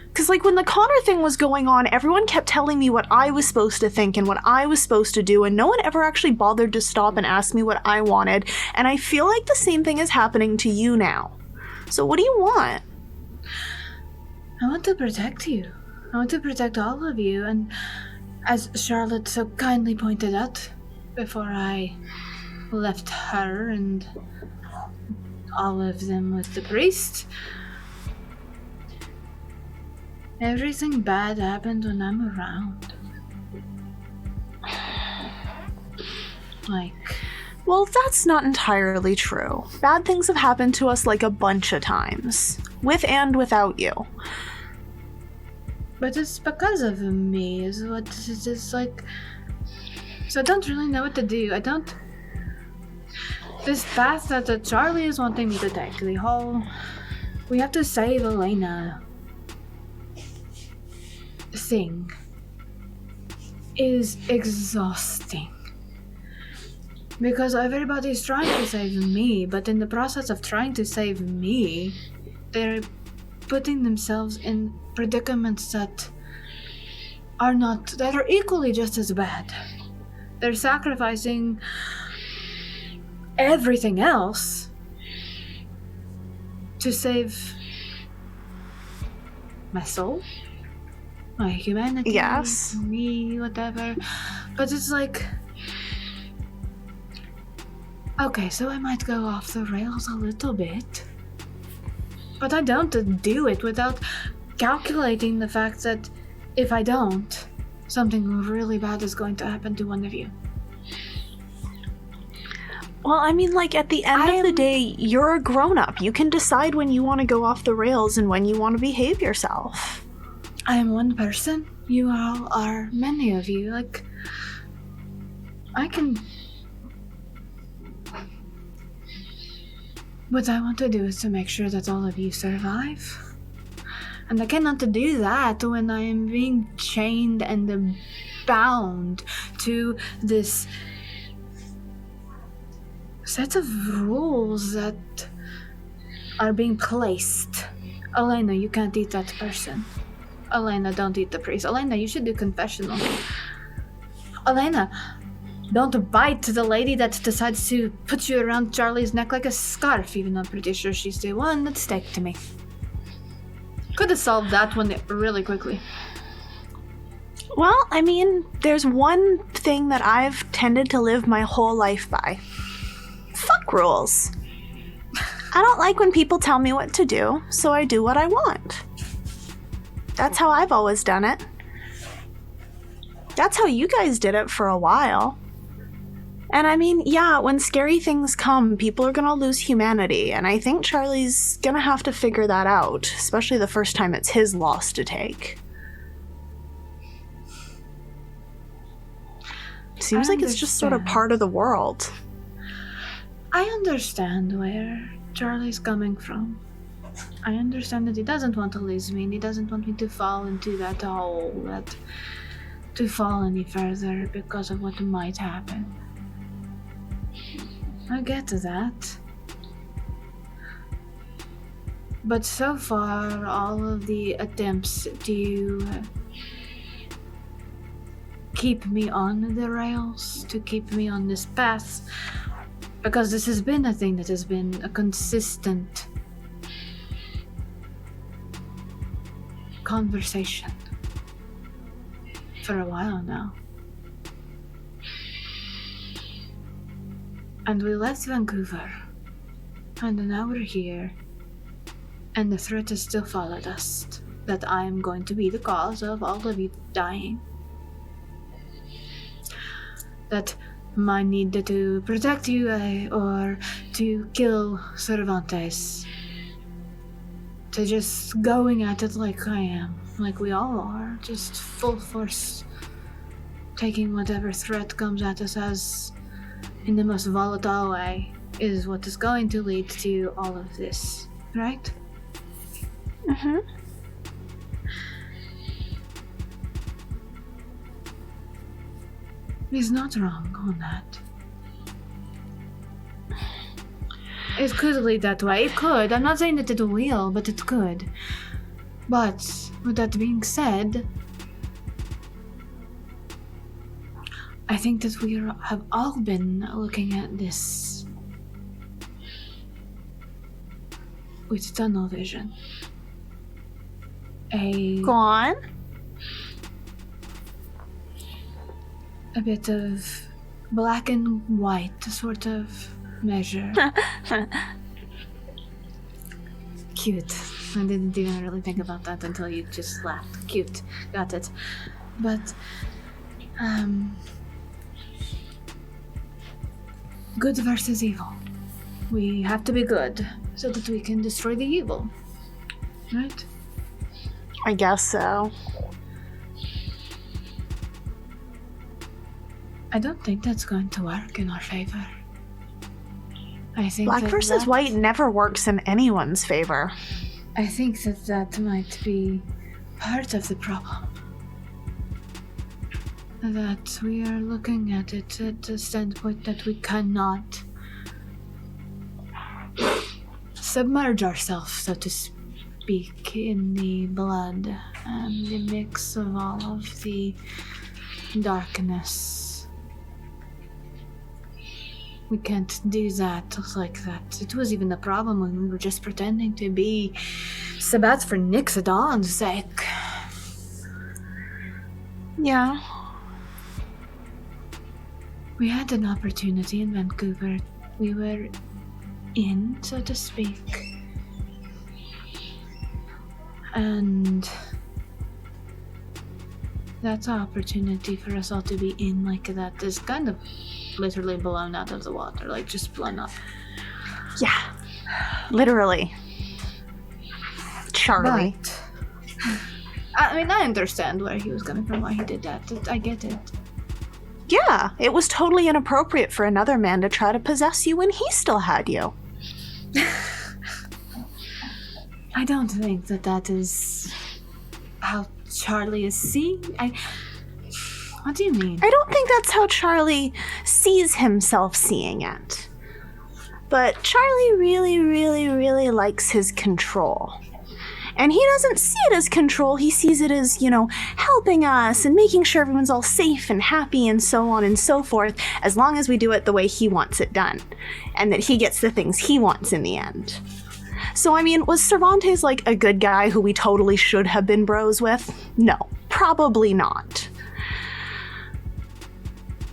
[SPEAKER 5] Because, when the Connor thing was going on, everyone kept telling me what I was supposed to think and what I was supposed to do, and no one ever actually bothered to stop and ask me what I wanted, and I feel like the same thing is happening to you now. So what do you want?
[SPEAKER 2] I want to protect you. I want to protect all of you, and as Charlotte so kindly pointed out before I left her and all of them with the priest, everything bad happened when I'm around.
[SPEAKER 5] Well, that's not entirely true. Bad things have happened to us a bunch of times. With and without you.
[SPEAKER 2] But it's because of me, is what it is So I don't really know what to do. This path that Charlie is wanting me to take, the whole... We have to save Elena thing is exhausting. Because everybody's trying to save me, but in the process of trying to save me, they're putting themselves in predicaments that are equally just as bad. They're sacrificing everything else to save my soul, my humanity,
[SPEAKER 5] yes,
[SPEAKER 2] me, whatever. But it's okay, so I might go off the rails a little bit, but I don't do it without calculating the fact that if I don't, something really bad is going to happen to one of you.
[SPEAKER 5] Well, at the end of the day, you're a grown-up. You can decide when you want to go off the rails and when you want to behave yourself.
[SPEAKER 2] I am one person. You all are many of you. I can... What I want to do is to make sure that all of you survive. And I cannot do that when I am being chained and bound to this set of rules that are being placed. Elena, you can't eat that person. Elena, don't eat the priest. Elena, you should do confessional. Elena, don't bite the lady that decides to put you around Charlie's neck like a scarf, even though I'm pretty sure she's the one that's stuck to me. Could have solved that one really quickly.
[SPEAKER 5] Well, there's one thing that I've tended to live my whole life by. Fuck rules. I don't like when people tell me what to do, so I do what I want. That's how I've always done it. That's how you guys did it for a while. And yeah, when scary things come, people are gonna lose humanity, and I think Charlie's gonna have to figure that out, especially the first time it's his loss to take. Seems like it's just sort of part of the world.
[SPEAKER 2] I understand where Charlie's coming from. I understand that he doesn't want to lose me, and he doesn't want me to fall into that hole, to fall any further because of what might happen. I get that. But so far, all of the attempts to keep me on the rails, to keep me on this path, because this has been a thing that has been a consistent conversation for a while now. And we left Vancouver, and now we're here, and the threat has still followed us, that I am going to be the cause of all of you dying. That my need to protect you or to kill Cervantes, to just going at it like I am, like we all are, just full force, taking whatever threat comes at us as in the most volatile way, is what is going to lead to all of this, right?
[SPEAKER 5] Mm-hmm.
[SPEAKER 2] He's not wrong on that. It could lead that way. It could. I'm not saying that it will, but it could. But, with that being said, I think that we have all been looking at this with tunnel vision.
[SPEAKER 5] Go on.
[SPEAKER 2] A bit of black and white sort of measure. Cute. I didn't even really think about that until you just laughed. Cute. Got it. But, good versus evil. We have to be good so that we can destroy the evil. Right?
[SPEAKER 5] I guess so.
[SPEAKER 2] I don't think that's going to work in our favor. I think
[SPEAKER 5] Black versus white never works in anyone's favor.
[SPEAKER 2] I think that might be part of the problem. That we are looking at it at a standpoint that we cannot submerge ourselves, so to speak, in the blood and the mix of all of the darkness. We can't do that like that. It was even a problem when we were just pretending to be Sabbath for Nixodon's sake.
[SPEAKER 5] Yeah.
[SPEAKER 2] We had an opportunity in Vancouver. We were in, so to speak. And that opportunity for us all to be in like that is kind of literally blown out of the water, like just blown up.
[SPEAKER 5] Yeah. Literally. Charlie.
[SPEAKER 2] But, I mean, I understand where he was coming from, why he did that. I get it.
[SPEAKER 5] Yeah, it was totally inappropriate for another man to try to possess you when he still had you.
[SPEAKER 2] I don't think that is how Charlie is seeing. What do you mean?
[SPEAKER 5] I don't think that's how Charlie sees himself seeing it. But Charlie really, really, really likes his control. And he doesn't see it as control, he sees it as, helping us and making sure everyone's all safe and happy and so on and so forth, as long as we do it the way he wants it done. And that he gets the things he wants in the end. So, was Cervantes like a good guy who we totally should have been bros with? No, probably not.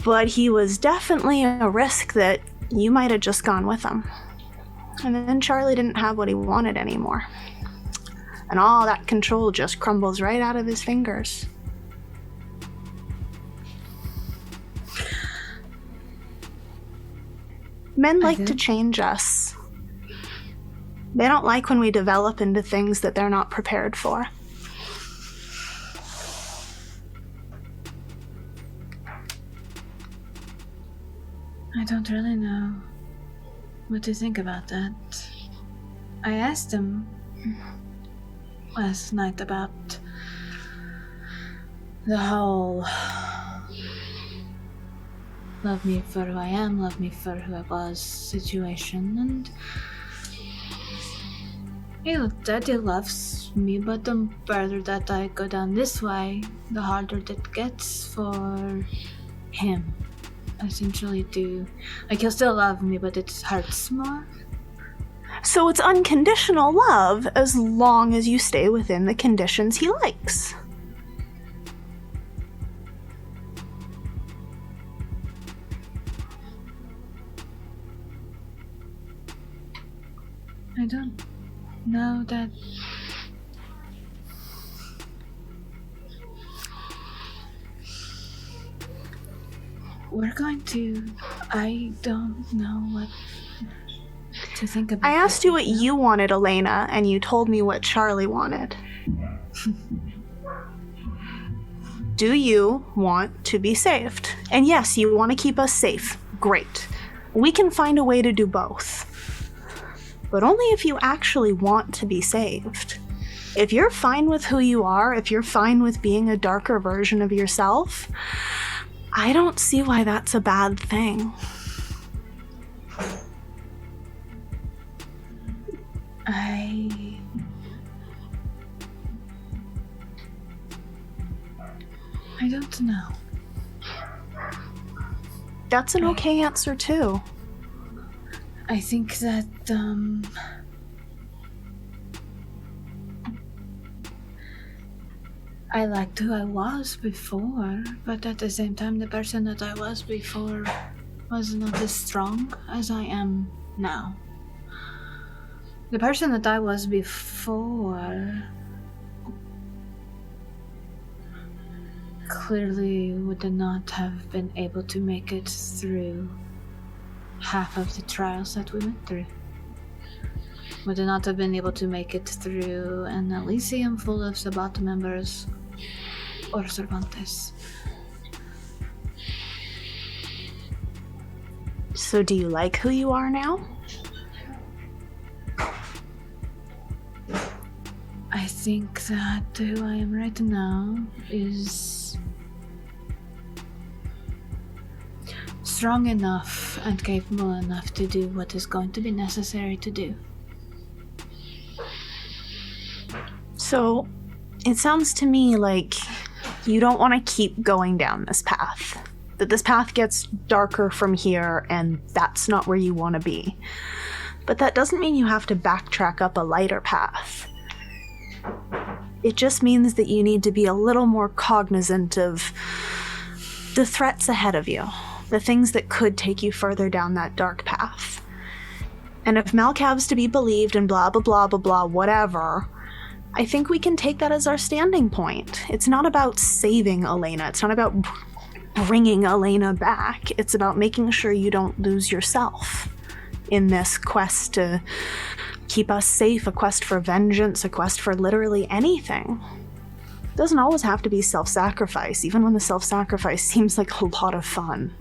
[SPEAKER 5] But he was definitely a risk that you might have just gone with him. And then Charlie didn't have what he wanted anymore. And all that control just crumbles right out of his fingers. Men like to change us. They don't like when we develop into things that they're not prepared for.
[SPEAKER 2] I don't really know what to think about that. I asked him last night about the whole love me for who I am, love me for who I was situation, and he looked at he loves me, but the further that I go down this way, the harder it gets for him. Essentially, like he'll still love me, but it hurts more.
[SPEAKER 5] So it's unconditional love as long as you stay within the conditions he likes.
[SPEAKER 2] I don't know that. We're going to. I don't know what to think about.
[SPEAKER 5] I asked you what you wanted, Elena, and you told me what Charlie wanted. Do you want to be saved? And yes, you want to keep us safe. Great. We can find a way to do both. But only if you actually want to be saved. If you're fine with who you are, if you're fine with being a darker version of yourself, I don't see why that's a bad thing.
[SPEAKER 2] I don't know.
[SPEAKER 5] That's an okay answer too.
[SPEAKER 2] I think that, I liked who I was before, but at the same time, the person that I was before was not as strong as I am now. The person that I was before clearly would not have been able to make it through half of the trials that we went through. Would not have been able to make it through an Elysium full of Sabbat members or Cervantes.
[SPEAKER 5] So do you like who you are now?
[SPEAKER 2] I think that who I am right now is strong enough and capable enough to do what is going to be necessary to do.
[SPEAKER 5] So, it sounds to me like you don't want to keep going down this path. That this path gets darker from here, and that's not where you want to be. But that doesn't mean you have to backtrack up a lighter path. It just means that you need to be a little more cognizant of the threats ahead of you, the things that could take you further down that dark path. And if Malcav's to be believed and blah blah blah blah blah whatever, I think we can take that as our standing point. It's not about saving Elena. It's not about bringing Elena back. It's about making sure you don't lose yourself in this quest to keep us safe, a quest for vengeance, a quest for literally anything. It doesn't always have to be self-sacrifice, even when the self-sacrifice seems like a lot of fun.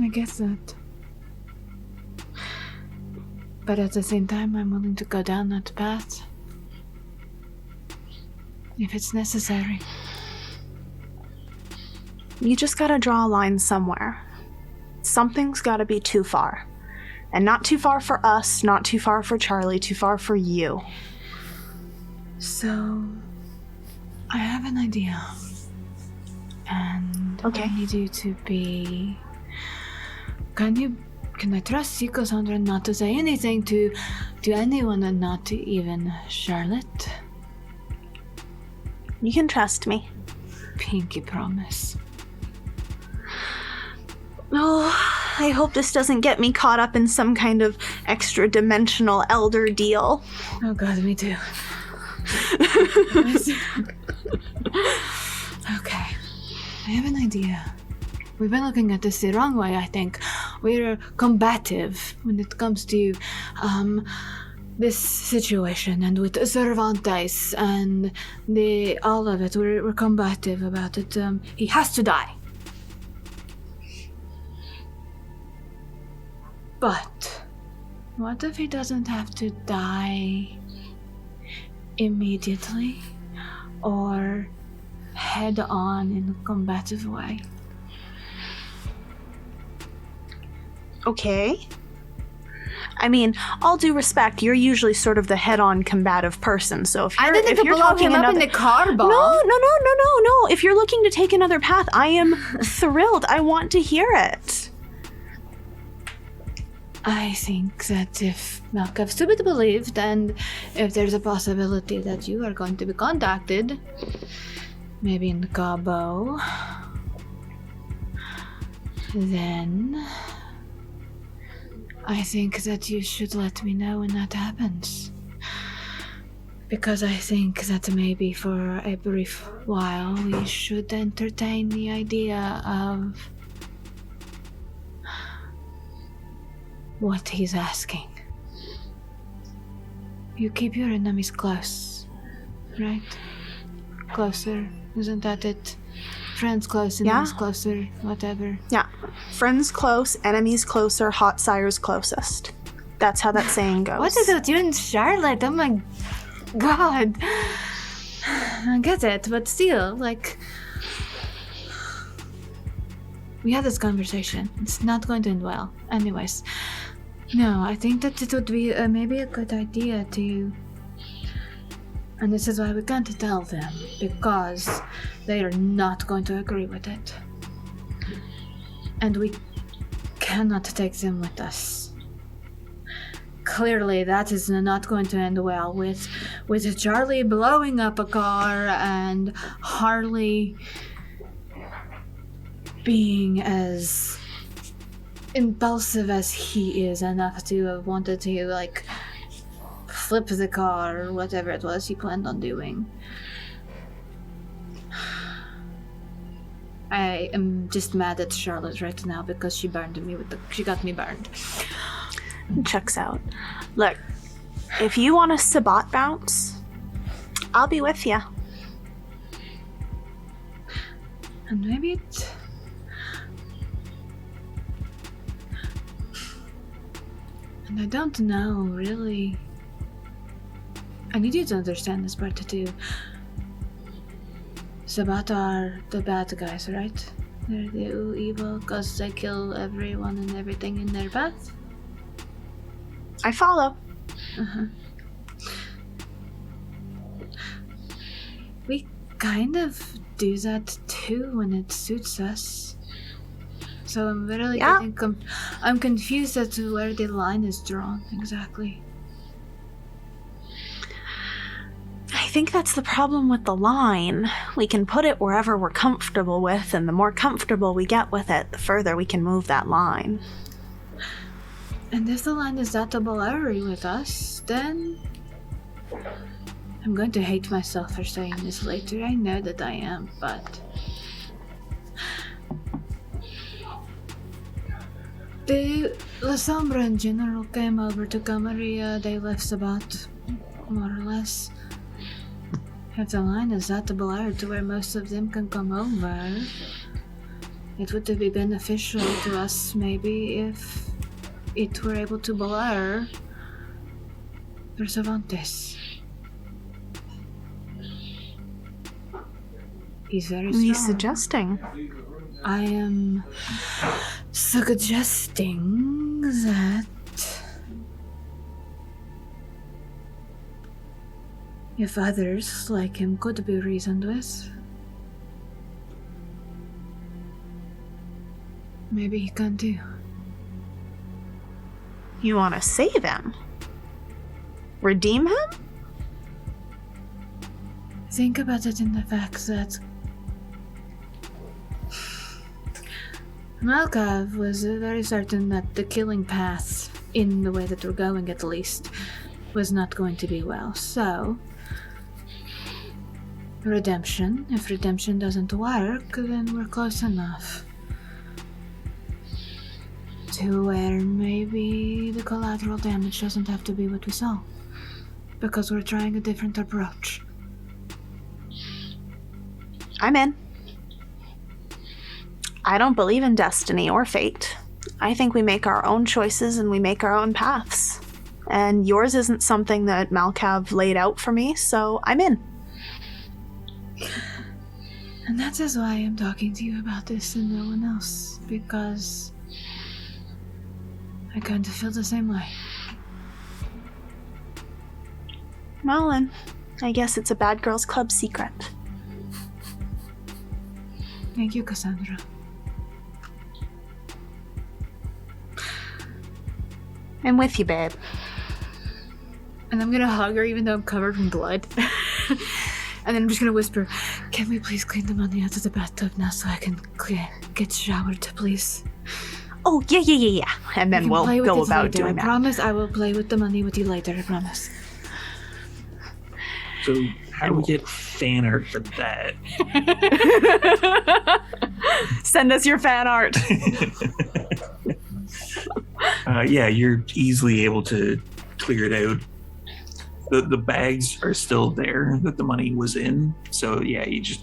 [SPEAKER 2] I guess that. But at the same time, I'm willing to go down that path if it's necessary.
[SPEAKER 5] You just gotta draw a line somewhere. Something's gotta be too far. And not too far for us, not too far for Charlie, too far for you.
[SPEAKER 2] So, I have an idea. And
[SPEAKER 5] Okay.
[SPEAKER 2] I need you to be... Can I trust you, Cassandra, not to say anything to anyone and not to even Charlotte?
[SPEAKER 5] You can trust me.
[SPEAKER 2] Pinky promise.
[SPEAKER 5] Oh, I hope this doesn't get me caught up in some kind of extra-dimensional elder deal.
[SPEAKER 2] Oh god, me too. Okay, I have an idea. We've been looking at this the wrong way, I think. We're combative when it comes to this situation, and with Cervantes and all of it, we're combative about it. He has to die. But what if he doesn't have to die immediately or head on in a combative way?
[SPEAKER 5] Okay. I mean, all due respect, you're usually sort of the head-on combative person. So if you're,
[SPEAKER 2] I didn't
[SPEAKER 5] if you're
[SPEAKER 2] blow
[SPEAKER 5] talking
[SPEAKER 2] him up
[SPEAKER 5] another,
[SPEAKER 2] in the car bomb.
[SPEAKER 5] No. If you're looking to take another path, I am thrilled. I want to hear it.
[SPEAKER 2] I think that if Malkov's to be believed, and if there's a possibility that you are going to be contacted, maybe in Cabo, then I think that you should let me know when that happens. Because I think that maybe for a brief while we should entertain the idea of what he's asking. You keep your enemies close, right? Closer, isn't that it? Friends close, enemies closer, whatever.
[SPEAKER 5] Yeah. Friends close, enemies closer, hot sire's closest. That's how that saying goes.
[SPEAKER 2] What is it with you and Charlotte? Oh my god. I get it, but still, like... We had this conversation. It's not going to end well. Anyways. No, I think that it would be maybe a good idea to... And this is why we can't tell them, because they are not going to agree with it. And we cannot take them with us. Clearly, that is not going to end well with Charlie blowing up a car and Harley being as impulsive as he is enough to have wanted to, like, flip the car or whatever it was he planned on doing. I am just mad at Charlotte right now because she burned me she got me burned.
[SPEAKER 5] Checks out. Look, if you want a Sabat bounce, I'll be with you.
[SPEAKER 2] And maybe it... And I don't know, really. I need you to understand this part too. Sabat are the bad guys, right? They're the evil because they kill everyone and everything in their path.
[SPEAKER 5] I follow.
[SPEAKER 2] Uh-huh. We kind of do that too when it suits us. So I'm really getting I'm confused as to where the line is drawn exactly.
[SPEAKER 5] I think that's the problem with the line. We can put it wherever we're comfortable with, and the more comfortable we get with it, the further we can move that line.
[SPEAKER 2] And if the line is that blurry with us, then I'm going to hate myself for saying this later. I know that I am, but La Sombra in general came over to Camarilla. They left Sabat, more or less. If the line is that blurred to where most of them can come over, it would be beneficial to us maybe if it were able to blur for Cervantes. He's very strong.
[SPEAKER 5] What are you suggesting?
[SPEAKER 2] I am suggesting that if others like him could be reasoned with, maybe he can too.
[SPEAKER 5] You want to save him? Redeem him?
[SPEAKER 2] Think about it in the fact that Malkav was very certain that the killing path, in the way that we're going at least, was not going to be well. So, redemption. If redemption doesn't work, then we're close enough to where maybe the collateral damage doesn't have to be what we saw. because we're trying a different approach.
[SPEAKER 5] I'm in. I don't believe in destiny or fate. I think we make our own choices and we make our own paths. And yours isn't something that Malkav laid out for me, so I'm in.
[SPEAKER 2] And that is why I'm talking to you about this and no one else, because I kind of feel the same way.
[SPEAKER 5] Well, then, I guess it's a bad girls club secret.
[SPEAKER 2] Thank you, Cassandra.
[SPEAKER 5] I'm with you, babe.
[SPEAKER 2] And I'm gonna hug her even though I'm covered in blood. And then I'm just gonna whisper, can we please clean the money out of the bathtub now so I can get showered, please?
[SPEAKER 5] Oh, yeah. And then we'll go about
[SPEAKER 2] later.
[SPEAKER 5] doing that.
[SPEAKER 2] I promise I will play with the money with you later, I promise.
[SPEAKER 1] So how do we get fan art for that?
[SPEAKER 5] Send us your fan art.
[SPEAKER 1] Yeah, you're easily able to clear it out. The bags are still there that the money was in. So yeah, you just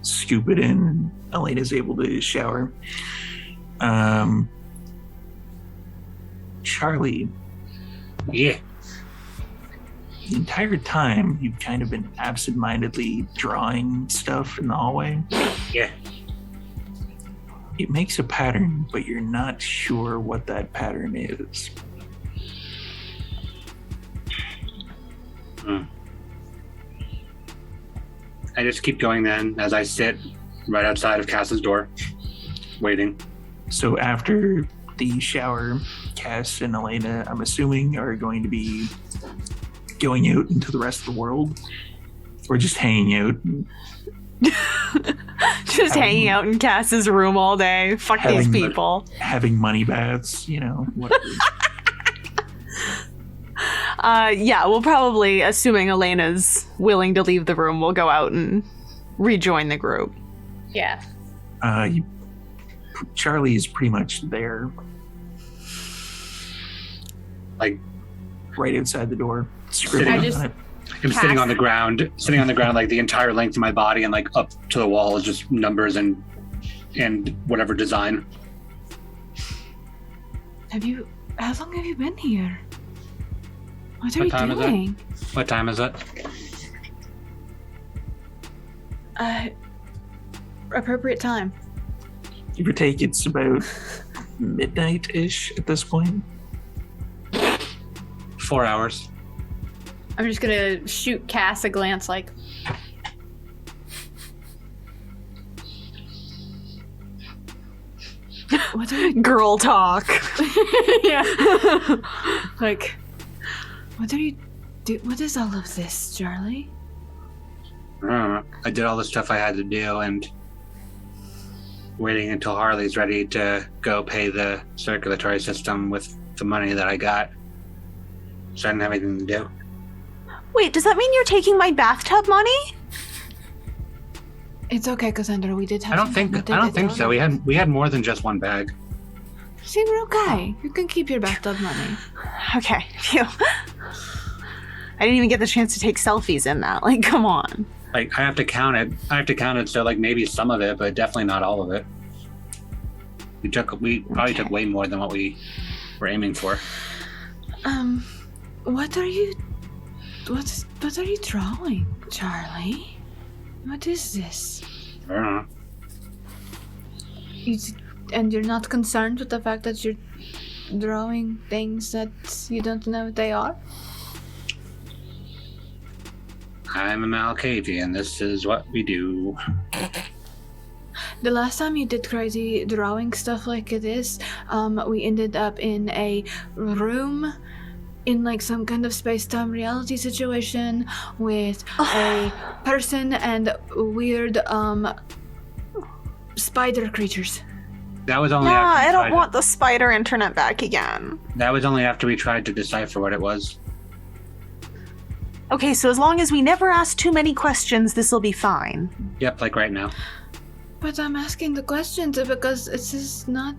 [SPEAKER 1] scoop it in and Elena's able to shower. Charlie.
[SPEAKER 4] Yeah.
[SPEAKER 1] The entire time you've kind of been absentmindedly drawing stuff in the hallway.
[SPEAKER 4] Yeah.
[SPEAKER 1] It makes a pattern, but you're not sure what that pattern is.
[SPEAKER 4] I just keep going then as I sit right outside of Cass's door, waiting.
[SPEAKER 1] So after the shower, Cass and Elena, I'm assuming, are going to be going out into the rest of the world, or just hanging out.
[SPEAKER 5] Just hanging out in Cass's room all day. Fuck these people.
[SPEAKER 1] Having money baths, whatever.
[SPEAKER 5] Yeah, we'll probably, assuming Elena's willing to leave the room, we'll go out and rejoin the group.
[SPEAKER 2] Yeah.
[SPEAKER 1] Charlie is pretty much there.
[SPEAKER 4] Like,
[SPEAKER 1] right outside the door. Scribbling on it.
[SPEAKER 4] I'm sitting on the ground like the entire length of my body, and like up to the wall is just numbers and whatever design.
[SPEAKER 2] How long have you been here? What are you doing?
[SPEAKER 4] What time is it?
[SPEAKER 2] Appropriate time.
[SPEAKER 1] Give or take, it's about midnight-ish at this point.
[SPEAKER 4] 4 hours.
[SPEAKER 2] I'm just gonna shoot Cass a glance like... What are you...
[SPEAKER 5] Girl talk.
[SPEAKER 2] Yeah. Like, what are you... What is all of this, Charlie?
[SPEAKER 4] I did all the stuff I had to do, and waiting until Harley's ready to go pay the circulatory system with the money that I got. So I didn't have anything to do.
[SPEAKER 5] Wait, does that mean you're taking my bathtub money?
[SPEAKER 2] It's okay, Cassandra. We did have.
[SPEAKER 4] I don't think so. We had more than just one bag.
[SPEAKER 2] See, we're okay. You can keep your bathtub money.
[SPEAKER 5] Okay. Phew. I didn't even get the chance to take selfies in that. Like, come on.
[SPEAKER 4] Like, I have to count it. So like maybe some of it, but definitely not all of it. We probably took way more than what we were aiming for.
[SPEAKER 2] What are you drawing, Charlie? What is this?
[SPEAKER 4] I don't know.
[SPEAKER 2] And you're not concerned with the fact that you're drawing things that you don't know what they are?
[SPEAKER 4] I'm a Malkavian. This is what we do.
[SPEAKER 2] The last time you did crazy drawing stuff like this, we ended up in a room in like some kind of space-time reality situation with a person and weird spider creatures.
[SPEAKER 4] That was only
[SPEAKER 5] I don't want the spider internet back again.
[SPEAKER 4] That was only after we tried to decipher what it was.
[SPEAKER 5] Okay, so as long as we never ask too many questions, this'll be fine.
[SPEAKER 4] Yep, like right now.
[SPEAKER 2] But I'm asking the questions because this is not...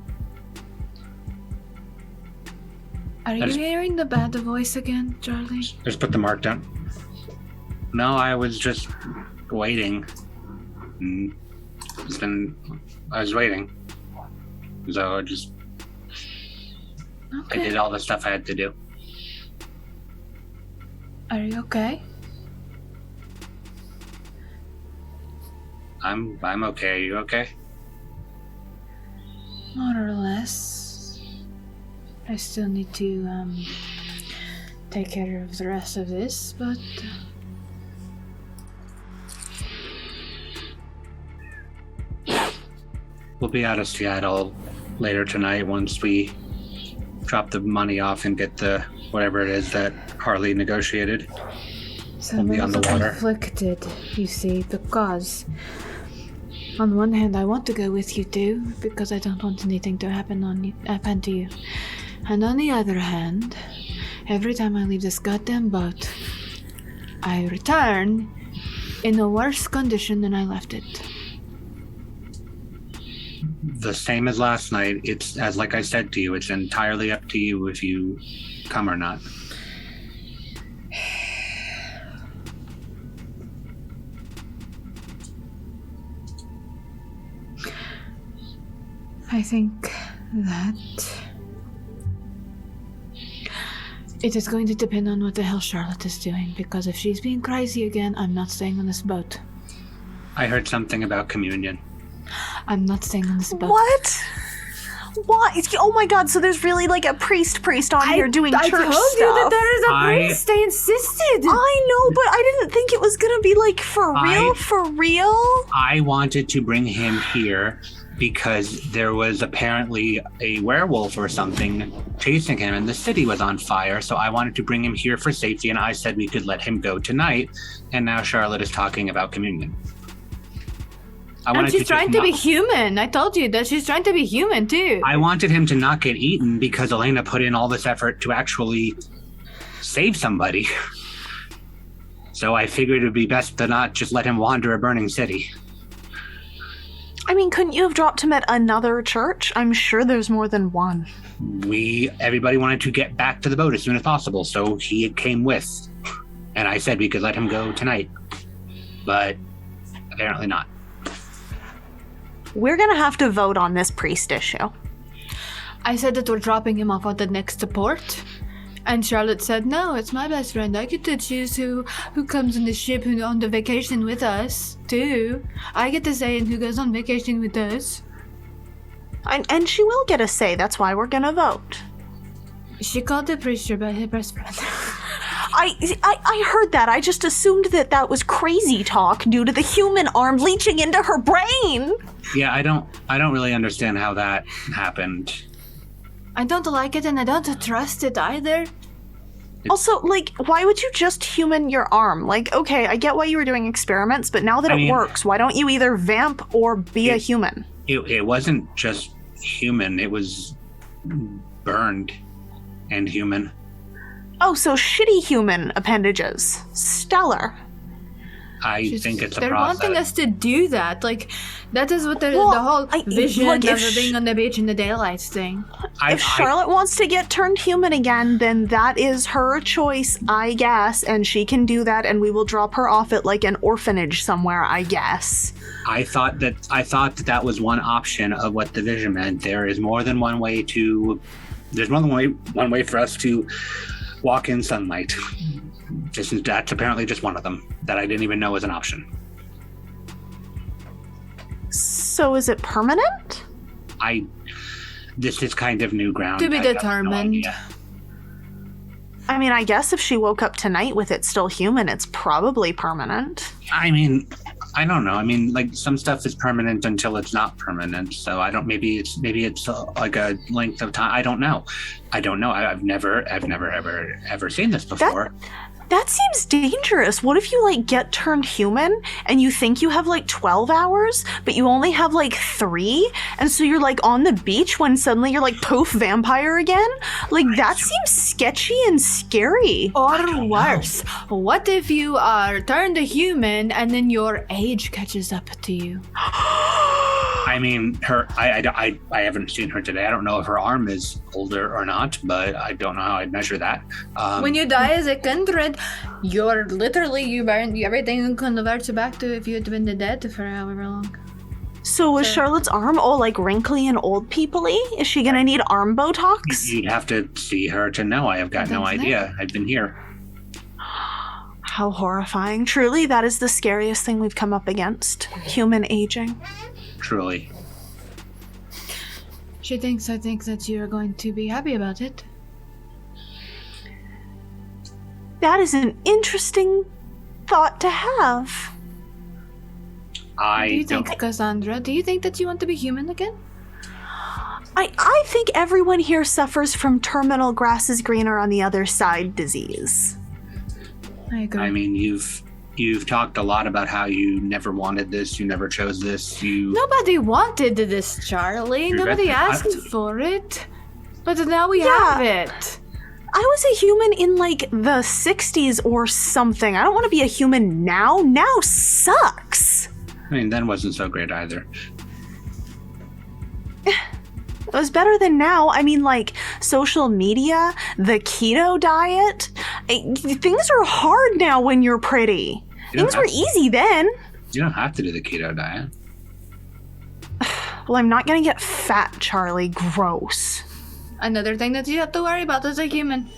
[SPEAKER 2] Are you hearing the bad voice again, Charlie?
[SPEAKER 4] Just put the mark down. No, I was just waiting. I was waiting. So I did all the stuff I had to do.
[SPEAKER 2] Are you okay?
[SPEAKER 4] I'm okay. Are you okay?
[SPEAKER 2] More or less. I still need to take care of the rest of this, but
[SPEAKER 4] We'll be out of Seattle later tonight once we drop the money off and get the whatever it is that Harley negotiated.
[SPEAKER 2] so
[SPEAKER 4] We'll be
[SPEAKER 2] I'm
[SPEAKER 4] on the water.
[SPEAKER 2] conflicted, you see, because on one hand I want to go with you too, because I don't want anything to happen to you. And on the other hand, every time I leave this goddamn boat, I return in a worse condition than I left it.
[SPEAKER 4] The same as last night. It's as like I said to you, it's entirely up to you if you come or not.
[SPEAKER 2] I think that it is going to depend on what the hell Charlotte is doing, because if she's being crazy again, I'm not staying on this boat.
[SPEAKER 4] I heard something about communion.
[SPEAKER 2] I'm not staying on this boat.
[SPEAKER 5] What? Why? Oh my god, so there's really like a priest on here doing church stuff.
[SPEAKER 2] I told you that there is a priest. They insisted.
[SPEAKER 5] I know, but I didn't think it was gonna be like for real.
[SPEAKER 4] I wanted to bring him here because there was apparently a werewolf or something chasing him and the city was on fire, so I wanted to bring him here for safety, and I said we could let him go tonight, and now Charlotte is talking about communion.
[SPEAKER 2] And she's trying to be human. I told you that she's trying to be human too.
[SPEAKER 4] I wanted him to not get eaten because Elena put in all this effort to actually save somebody. So I figured it would be best to not just let him wander a burning city.
[SPEAKER 5] I mean, couldn't you have dropped him at another church? I'm sure there's more than one.
[SPEAKER 4] Everybody wanted to get back to the boat as soon as possible, so he came with. And I said we could let him go tonight. But apparently not.
[SPEAKER 5] We're gonna have to vote on this priest issue.
[SPEAKER 2] I said that we're dropping him off at the next port. And Charlotte said, no, it's my best friend. I get to choose who comes on the ship, who on the vacation with us, too. I get to say who goes on vacation with us.
[SPEAKER 5] And she will get a say. That's why we're gonna vote.
[SPEAKER 2] She called the priest her best friend.
[SPEAKER 5] I heard that. I just assumed that was crazy talk due to the human arm leaching into her brain.
[SPEAKER 4] Yeah, I don't really understand how that happened.
[SPEAKER 2] I don't like it, and I don't trust it either.
[SPEAKER 5] Also, like, why would you just human your arm? Like, okay, I get why you were doing experiments, but now that it works, why don't you either vamp or be a human?
[SPEAKER 4] It wasn't just human. It was burned and human.
[SPEAKER 5] Oh, so shitty human appendages. Stellar.
[SPEAKER 4] I think it's a
[SPEAKER 2] they're
[SPEAKER 4] process.
[SPEAKER 2] wanting us to do that. Like, that is what the whole vision of being on the beach in the daylight thing.
[SPEAKER 5] If Charlotte wants to get turned human again, then that is her choice, I guess, and she can do that, and we will drop her off at like an orphanage somewhere, I guess.
[SPEAKER 4] I thought that was one option of what the vision meant. There is more than one way to. There's more than one way for us to walk in sunlight. That's apparently just one of them that I didn't even know was an option.
[SPEAKER 5] So is it permanent?
[SPEAKER 4] This is kind of new ground.
[SPEAKER 2] To be determined.
[SPEAKER 5] I mean, I guess if she woke up tonight with it still human, it's probably permanent.
[SPEAKER 4] I mean, I don't know. I mean, like, some stuff is permanent until it's not permanent. So I don't. Maybe it's like a length of time. I don't know. I've never ever seen this before.
[SPEAKER 5] That seems dangerous. What if you like get turned human and you think you have like 12 hours, but you only have like 3, and so you're like on the beach when suddenly you're like poof vampire again? Like, that seems sketchy and scary.
[SPEAKER 2] Or worse, what if you are turned a human and then your age catches up to you?
[SPEAKER 4] I mean, I haven't seen her today. I don't know if her arm is older or not, but I don't know how I'd measure that.
[SPEAKER 2] When you die as a kindred, you're literally, everything converts back to if you had been dead for however long.
[SPEAKER 5] So was Charlotte's arm all like wrinkly and old people-y? Is she gonna need arm Botox?
[SPEAKER 4] You'd have to see her to know. I have got no idea. I've been here.
[SPEAKER 5] How horrifying. Truly, that is the scariest thing we've come up against. Human aging.
[SPEAKER 4] Truly.
[SPEAKER 2] I think that you're going to be happy about it.
[SPEAKER 5] That is an interesting thought to have.
[SPEAKER 2] Do you think, Cassandra, do you think that you want to be human again?
[SPEAKER 5] I think everyone here suffers from terminal grass is greener on the other side disease.
[SPEAKER 2] I agree.
[SPEAKER 4] I mean, you've talked a lot about how you never wanted this, you never chose this,
[SPEAKER 2] Nobody wanted this, Charlie. Nobody asked for it. But now we have it.
[SPEAKER 5] I was a human in like the 60s or something. I don't want to be a human now. Now sucks.
[SPEAKER 4] I mean, then wasn't so great either.
[SPEAKER 5] It was better than now. I mean, like, social media, the keto diet. Things are hard now when you're pretty. Things were easy then.
[SPEAKER 4] You don't have to do the keto diet.
[SPEAKER 5] Well, I'm not gonna get fat, Charlie. Gross.
[SPEAKER 2] Another thing that you have to worry about as a human.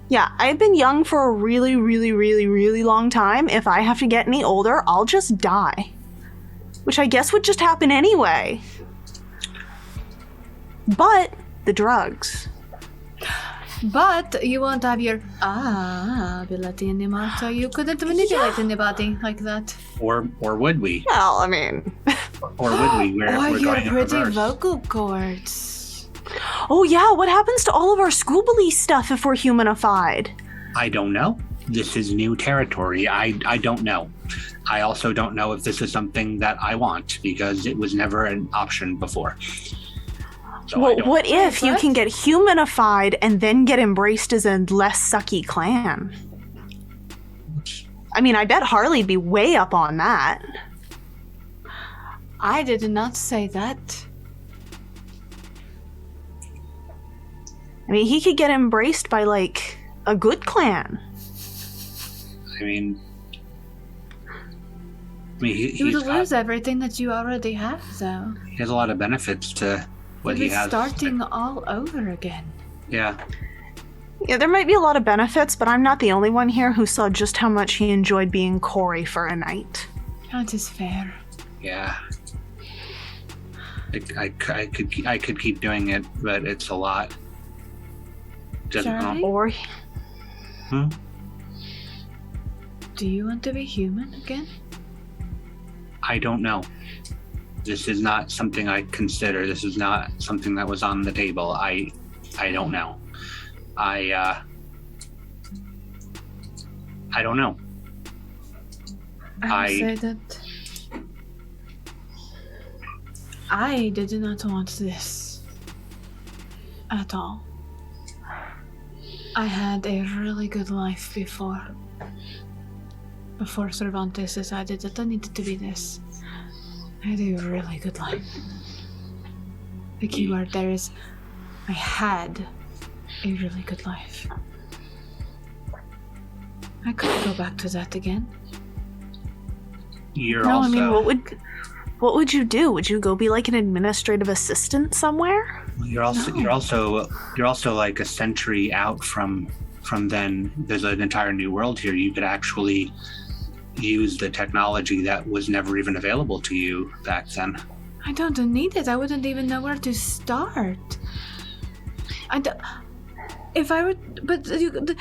[SPEAKER 5] Yeah, I've been young for a really, really, really, really long time. If I have to get any older, I'll just die. Which I guess would just happen anyway. But the drugs.
[SPEAKER 2] But you won't have your ability anymore, so you couldn't manipulate anybody like that.
[SPEAKER 4] Or would we?
[SPEAKER 5] Well, I mean...
[SPEAKER 4] Or would we? We're
[SPEAKER 2] your
[SPEAKER 4] going in
[SPEAKER 2] pretty
[SPEAKER 4] reverse.
[SPEAKER 2] vocal cords.
[SPEAKER 5] Oh yeah, what happens to all of our scoobly stuff if we're humanified?
[SPEAKER 4] I don't know. This is new territory. I don't know. I also don't know if this is something that I want, because it was never an option before. So
[SPEAKER 5] Well, what if you can get humanified and then get embraced as a less sucky clan? I mean, I bet Harley'd be way up on that.
[SPEAKER 2] I did not say that.
[SPEAKER 5] I mean, he could get embraced by, like, a good clan.
[SPEAKER 4] I mean,
[SPEAKER 2] You would lose everything that you already have, though.
[SPEAKER 4] He has a lot of benefits to what he
[SPEAKER 2] You'd be
[SPEAKER 4] has.
[SPEAKER 2] starting all over again.
[SPEAKER 4] Yeah.
[SPEAKER 5] Yeah, there might be a lot of benefits, but I'm not the only one here who saw just how much he enjoyed being Corey for a night.
[SPEAKER 2] That is fair.
[SPEAKER 4] Yeah. I could keep doing it, but it's a lot.
[SPEAKER 2] Charlie?
[SPEAKER 5] Or...
[SPEAKER 2] Do you want to be human again?
[SPEAKER 4] I don't know. This is not something I consider. This is not something that was on the table. I don't know. I don't know.
[SPEAKER 2] I would say that I did not want this at all. I had a really good life before Cervantes decided that I needed to be this. I had a really good life. The key word there is I had a really good life. I could go back to that again.
[SPEAKER 5] I mean, what would you do? Would you go be like an administrative assistant somewhere?
[SPEAKER 4] You're also like a century out from then. There's an entire new world here. You could actually use the technology that was never even available to you back then.
[SPEAKER 2] I don't need it. I wouldn't even know where to start. If I would, but the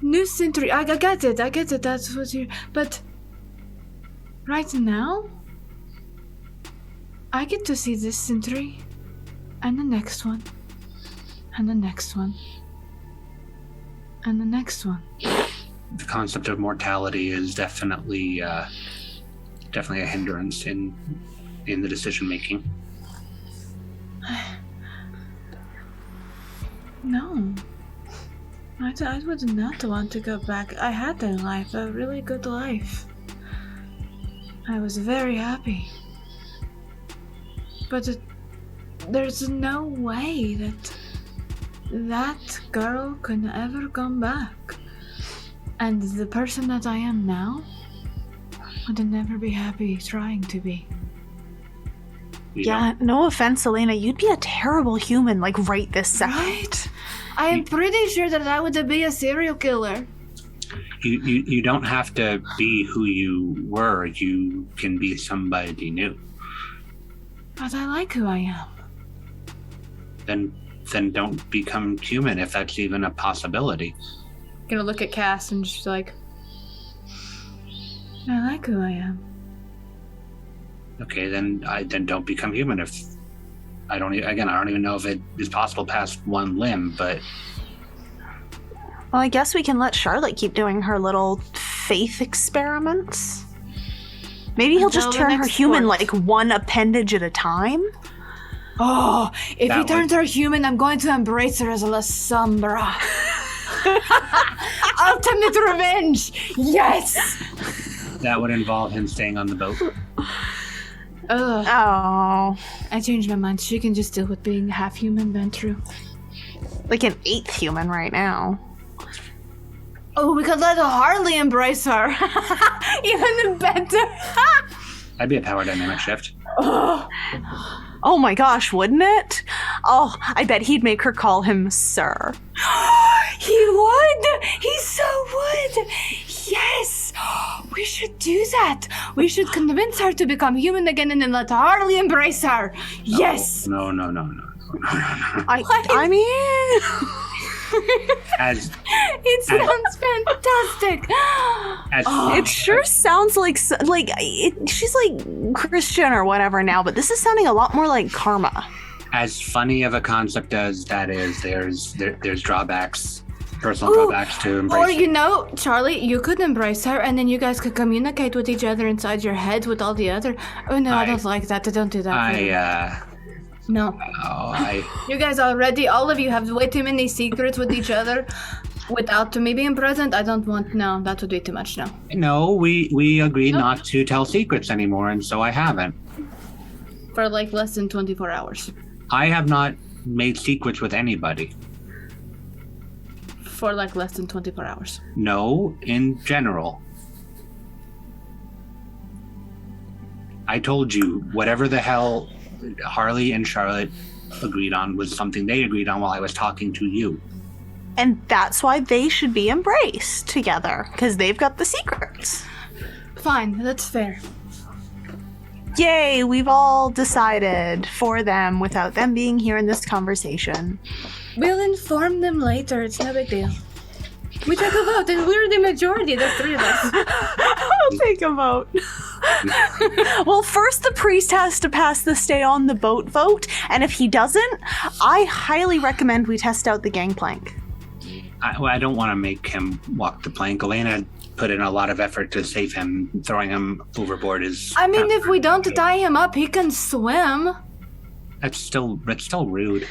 [SPEAKER 2] new century. I get it. That's what you. But right now, I get to see this century, and the next one, and the next one, and the next one.
[SPEAKER 4] The concept of mortality is definitely a hindrance in the decision making.
[SPEAKER 2] No, I would not want to go back. I had a life, a really good life. I was very happy. But there's no way that girl could ever come back. And the person that I am now would never be happy trying to be.
[SPEAKER 5] Yeah, no offense, Elena, you'd be a terrible human, like, right this second.
[SPEAKER 2] Right? I am pretty sure that I would be a serial killer.
[SPEAKER 4] You don't have to be who you were. You can be somebody new.
[SPEAKER 2] But I like who I am.
[SPEAKER 4] Then don't become human if that's even a possibility.
[SPEAKER 2] Gonna look at Cass and just like, I like who I am.
[SPEAKER 4] Okay, then don't become human. If I don't even know if it is possible past one limb, but
[SPEAKER 5] Well, I guess we can let Charlotte keep doing her little faith experiments. Maybe he'll just
[SPEAKER 2] Until the
[SPEAKER 5] turn her
[SPEAKER 2] next
[SPEAKER 5] human
[SPEAKER 2] port.
[SPEAKER 5] like one appendage at a time.
[SPEAKER 2] Oh, if
[SPEAKER 4] That
[SPEAKER 2] he turns her human, I'm going to embrace her as a La Sombra. Ultimate revenge! Yes!
[SPEAKER 4] that would involve him staying on the boat.
[SPEAKER 2] Ugh.
[SPEAKER 5] Oh,
[SPEAKER 2] I changed my mind. She can just deal with being half human, then true.
[SPEAKER 5] like an 8th human right now.
[SPEAKER 2] Oh, we could let Harley embrace her. Even better.
[SPEAKER 4] That'd be a power dynamic shift.
[SPEAKER 5] Oh my gosh, wouldn't it? Oh, I bet he'd make her call him sir.
[SPEAKER 2] He would. He so would. Yes. We should do that. We should convince her to become human again and then let Harley embrace her. Yes.
[SPEAKER 4] No.
[SPEAKER 5] I mean...
[SPEAKER 4] As
[SPEAKER 2] It sounds fantastic.
[SPEAKER 5] It sure sounds like she's like Christian or whatever now, but this is sounding a lot more like karma.
[SPEAKER 4] as funny of a concept as that is, there's drawbacks, personal
[SPEAKER 2] Ooh,
[SPEAKER 4] drawbacks to embrace.
[SPEAKER 2] Or, you know, Charlie, you could embrace her and then you guys could communicate with each other inside your head with all the other... Oh, no, I don't like that. Don't do that. No. You guys already, all of you have way too many secrets with each other. Without me being present, I don't want... No, that would be too much, no.
[SPEAKER 4] No, we agreed not to tell secrets anymore, and so I haven't.
[SPEAKER 2] For like less than 24 hours.
[SPEAKER 4] I have not made secrets with anybody.
[SPEAKER 2] For like less than 24 hours.
[SPEAKER 4] No, in general. I told you, whatever the hell Harley and Charlotte agreed on was something they agreed on while I was talking to you.
[SPEAKER 5] And that's why they should be embraced together, because they've got the secrets.
[SPEAKER 2] Fine, that's fair.
[SPEAKER 5] Yay, we've all decided for them without them being here in this conversation.
[SPEAKER 2] We'll inform them later, it's no big deal. We take a vote, and we're the majority, there's 3 of us.
[SPEAKER 5] I'll take a vote. Well, first the priest has to pass the stay on the boat vote, and if he doesn't, I highly recommend we test out the gangplank.
[SPEAKER 4] I don't want to make him walk the plank. Elena put in a lot of effort to save him. Throwing him overboard is...
[SPEAKER 2] I mean, if we don't tie him up, he can swim.
[SPEAKER 4] That's still rude.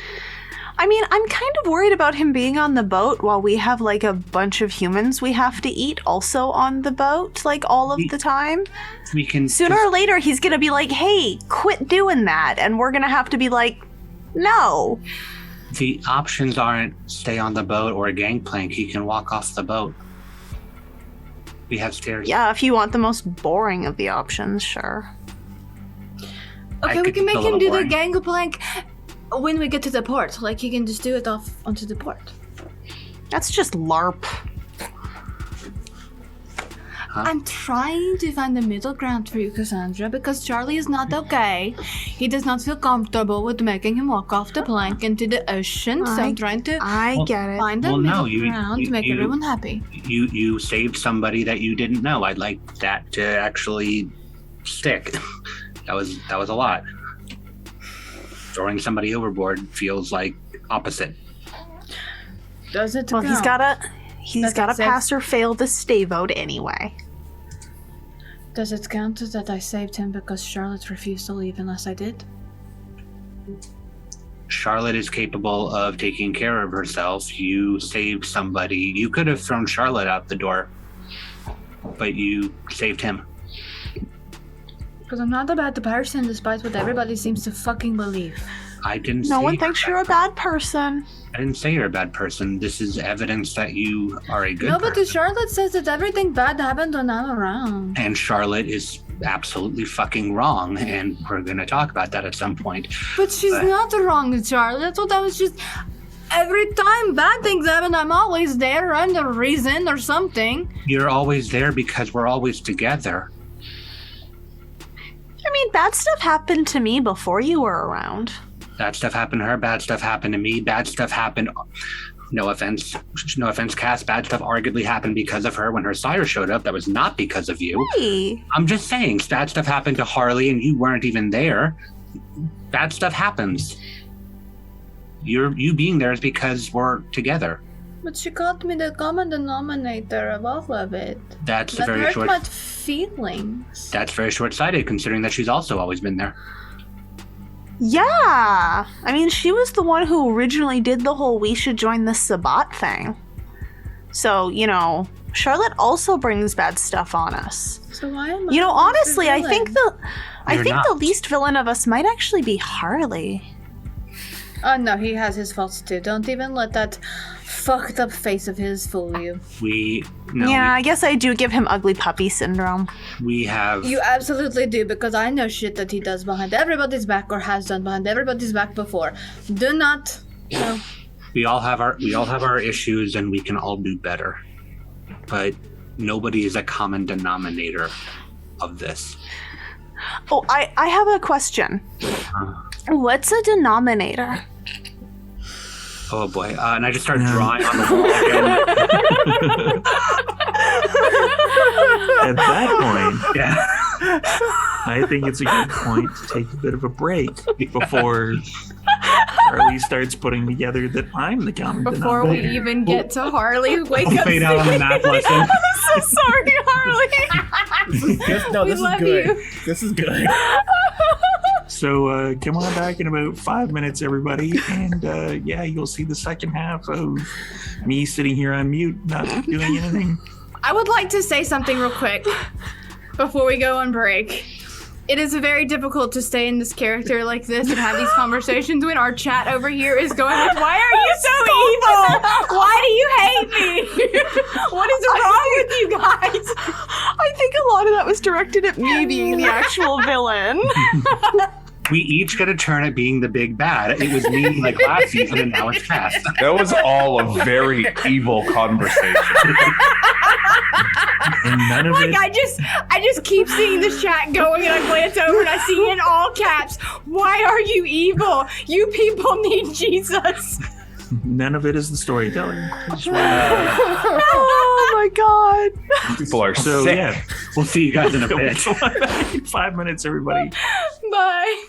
[SPEAKER 5] I mean, I'm kind of worried about him being on the boat while we have, like, a bunch of humans we have to eat also on the boat, like, all of the time.
[SPEAKER 4] We can...
[SPEAKER 5] Sooner or later, he's gonna be like, hey, quit doing that, and we're gonna have to be like, no.
[SPEAKER 4] The options aren't stay on the boat or a gangplank. He can walk off the boat. We have stairs.
[SPEAKER 5] Yeah, if you want the most boring of the options, sure.
[SPEAKER 2] Okay, we
[SPEAKER 4] could
[SPEAKER 2] can make
[SPEAKER 4] feel a
[SPEAKER 2] him
[SPEAKER 4] little
[SPEAKER 2] do the
[SPEAKER 4] boring.
[SPEAKER 2] gangplank when we get to the port. Like, he can just do it off onto the port.
[SPEAKER 5] That's just LARP.
[SPEAKER 4] Huh?
[SPEAKER 2] I'm trying to find the middle ground for you, Cassandra, because Charlie is not okay. He does not feel comfortable with making him walk off the plank into the ocean, so I'm trying to
[SPEAKER 5] I get it.
[SPEAKER 2] find the
[SPEAKER 4] Well, no,
[SPEAKER 2] middle ground to make everyone happy.
[SPEAKER 4] You saved somebody that you didn't know. I'd like that to actually stick. That was a lot. Throwing somebody overboard feels like opposite.
[SPEAKER 2] Does it
[SPEAKER 5] Well, he's gotta
[SPEAKER 2] Does it say-
[SPEAKER 5] pass or fail the stay vote anyway.
[SPEAKER 2] Does it count that I saved him because Charlotte refused to leave unless I did?
[SPEAKER 4] Charlotte is capable of taking care of herself. You saved somebody. You could have thrown Charlotte out the door, but you saved him.
[SPEAKER 2] Because I'm not a bad person, despite what everybody seems to fucking believe.
[SPEAKER 4] I didn't
[SPEAKER 5] No
[SPEAKER 4] say
[SPEAKER 5] one thinks you're a bad person.
[SPEAKER 4] I didn't say you're a bad person. This is evidence that you are a good
[SPEAKER 2] No, but
[SPEAKER 4] person.
[SPEAKER 2] Charlotte says that everything bad happened when I'm around.
[SPEAKER 4] And Charlotte is absolutely fucking wrong, and we're gonna talk about that at some point.
[SPEAKER 2] But she's not wrong, Charlotte. That's what I was just... Every time bad things happen, I'm always there. I'm the reason or something.
[SPEAKER 4] You're always there because we're always together.
[SPEAKER 5] I mean, bad stuff happened to me before you were around.
[SPEAKER 4] Bad stuff happened to her, bad stuff happened to me, bad stuff happened... No offense, Cass. Bad stuff arguably happened because of her when her sire showed up. That was not because of you.
[SPEAKER 5] Hey.
[SPEAKER 4] I'm just saying, bad stuff happened to Harley and you weren't even there. Bad stuff happens. You being there is because we're together.
[SPEAKER 2] But she called me the common denominator of all of it.
[SPEAKER 4] That's
[SPEAKER 2] That
[SPEAKER 4] very
[SPEAKER 2] hurt
[SPEAKER 4] short.
[SPEAKER 2] my feelings.
[SPEAKER 4] That's very short-sighted, considering that she's also always been there.
[SPEAKER 5] Yeah. I mean, she was the one who originally did the whole we should join the Sabbat thing. So, Charlotte also brings bad stuff on us.
[SPEAKER 2] So why am I?
[SPEAKER 5] Honestly, I think the
[SPEAKER 4] You're not.
[SPEAKER 5] the least villain of us might actually be Harley.
[SPEAKER 2] Oh no, he has his faults too. Don't even let that fucked up face of his fool you.
[SPEAKER 5] I guess I do give him ugly puppy syndrome.
[SPEAKER 4] We have...
[SPEAKER 2] You absolutely do, because I know shit that he does behind everybody's back or has done behind everybody's back before. Do not. No.
[SPEAKER 4] We all have our issues, and we can all do better. But nobody is a common denominator of this.
[SPEAKER 5] Oh, I have a question. What's a denominator?
[SPEAKER 4] Oh boy! And I just started drawing on the wall again.
[SPEAKER 1] At that point,
[SPEAKER 4] Yeah.
[SPEAKER 1] I think it's a good point to take a bit of a break before Harley starts putting together that I'm the common
[SPEAKER 2] Before we
[SPEAKER 1] denominator.
[SPEAKER 2] even get to Harley, wake
[SPEAKER 4] I'll
[SPEAKER 2] up.
[SPEAKER 4] fade out on the math lesson.
[SPEAKER 5] I'm so sorry, Harley.
[SPEAKER 6] This
[SPEAKER 2] We
[SPEAKER 6] is
[SPEAKER 2] love
[SPEAKER 6] good.
[SPEAKER 2] you.
[SPEAKER 6] This is good.
[SPEAKER 1] So come on back in about 5 minutes, everybody, and you'll see the second half of me sitting here on mute, not doing anything.
[SPEAKER 2] I would like to say something real quick before we go on break. It is very difficult to stay in this character like this and have these conversations when our chat over here is going like, why are you so evil? Why do you hate me? What is wrong with you guys?
[SPEAKER 5] I think a lot of that was directed at me being the actual villain.
[SPEAKER 4] We each get a turn at being the big bad. It was me like last season, and now it's Cass.
[SPEAKER 3] That was all a very evil conversation.
[SPEAKER 1] And none of it,
[SPEAKER 2] I just keep seeing the chat going, and I glance over and I see in all caps, why are you evil? You people need Jesus.
[SPEAKER 1] none of it is the storytelling. I just wanna-
[SPEAKER 5] Oh my god.
[SPEAKER 3] People are
[SPEAKER 1] So
[SPEAKER 3] sick.
[SPEAKER 1] yeah,
[SPEAKER 4] We'll see you guys in a bit.
[SPEAKER 1] 5 minutes, everybody.
[SPEAKER 2] Bye.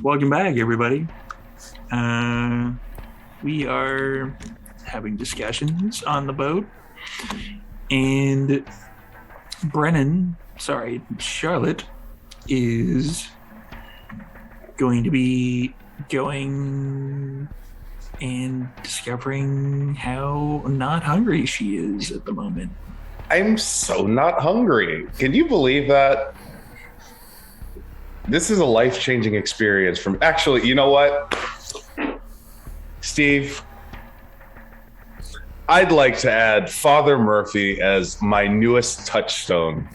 [SPEAKER 1] Welcome back, everybody. We are having discussions on the boat, and Charlotte is going to be going and discovering how not hungry she is at the moment.
[SPEAKER 3] I'm so not hungry. Can you believe that? This is a life-changing experience from actually, you know what? Steve, I'd like to add Father Murphy as my newest touchstone.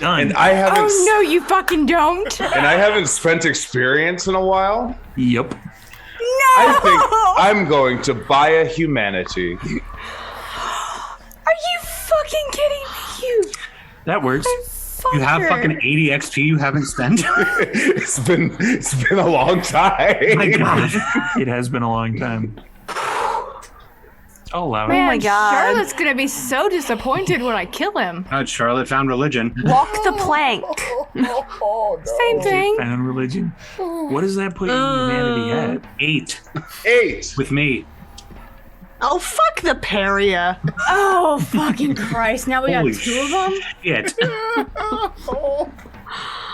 [SPEAKER 1] Done.
[SPEAKER 3] And I haven't
[SPEAKER 2] Oh no, you fucking don't.
[SPEAKER 3] and I haven't spent experience in a while.
[SPEAKER 1] Yep.
[SPEAKER 2] No.
[SPEAKER 3] I think I'm going to buy a humanity.
[SPEAKER 2] Are you fucking kidding me? You.
[SPEAKER 1] That works.
[SPEAKER 4] You have fucking 80 XP you haven't spent.
[SPEAKER 3] It's been a long time.
[SPEAKER 4] My God.
[SPEAKER 1] It has been a long time. I'll allow it.
[SPEAKER 2] Man,
[SPEAKER 5] my God.
[SPEAKER 2] Charlotte's gonna be so disappointed when I kill him.
[SPEAKER 4] Charlotte found religion.
[SPEAKER 5] Walk the plank.
[SPEAKER 2] Same thing.
[SPEAKER 1] Found religion. What does that put humanity at?
[SPEAKER 4] 8
[SPEAKER 3] 8.
[SPEAKER 4] with me.
[SPEAKER 5] Oh, fuck the paria.
[SPEAKER 2] Oh fucking Christ! Now we got
[SPEAKER 4] Holy
[SPEAKER 2] 2 of them.
[SPEAKER 4] Shit.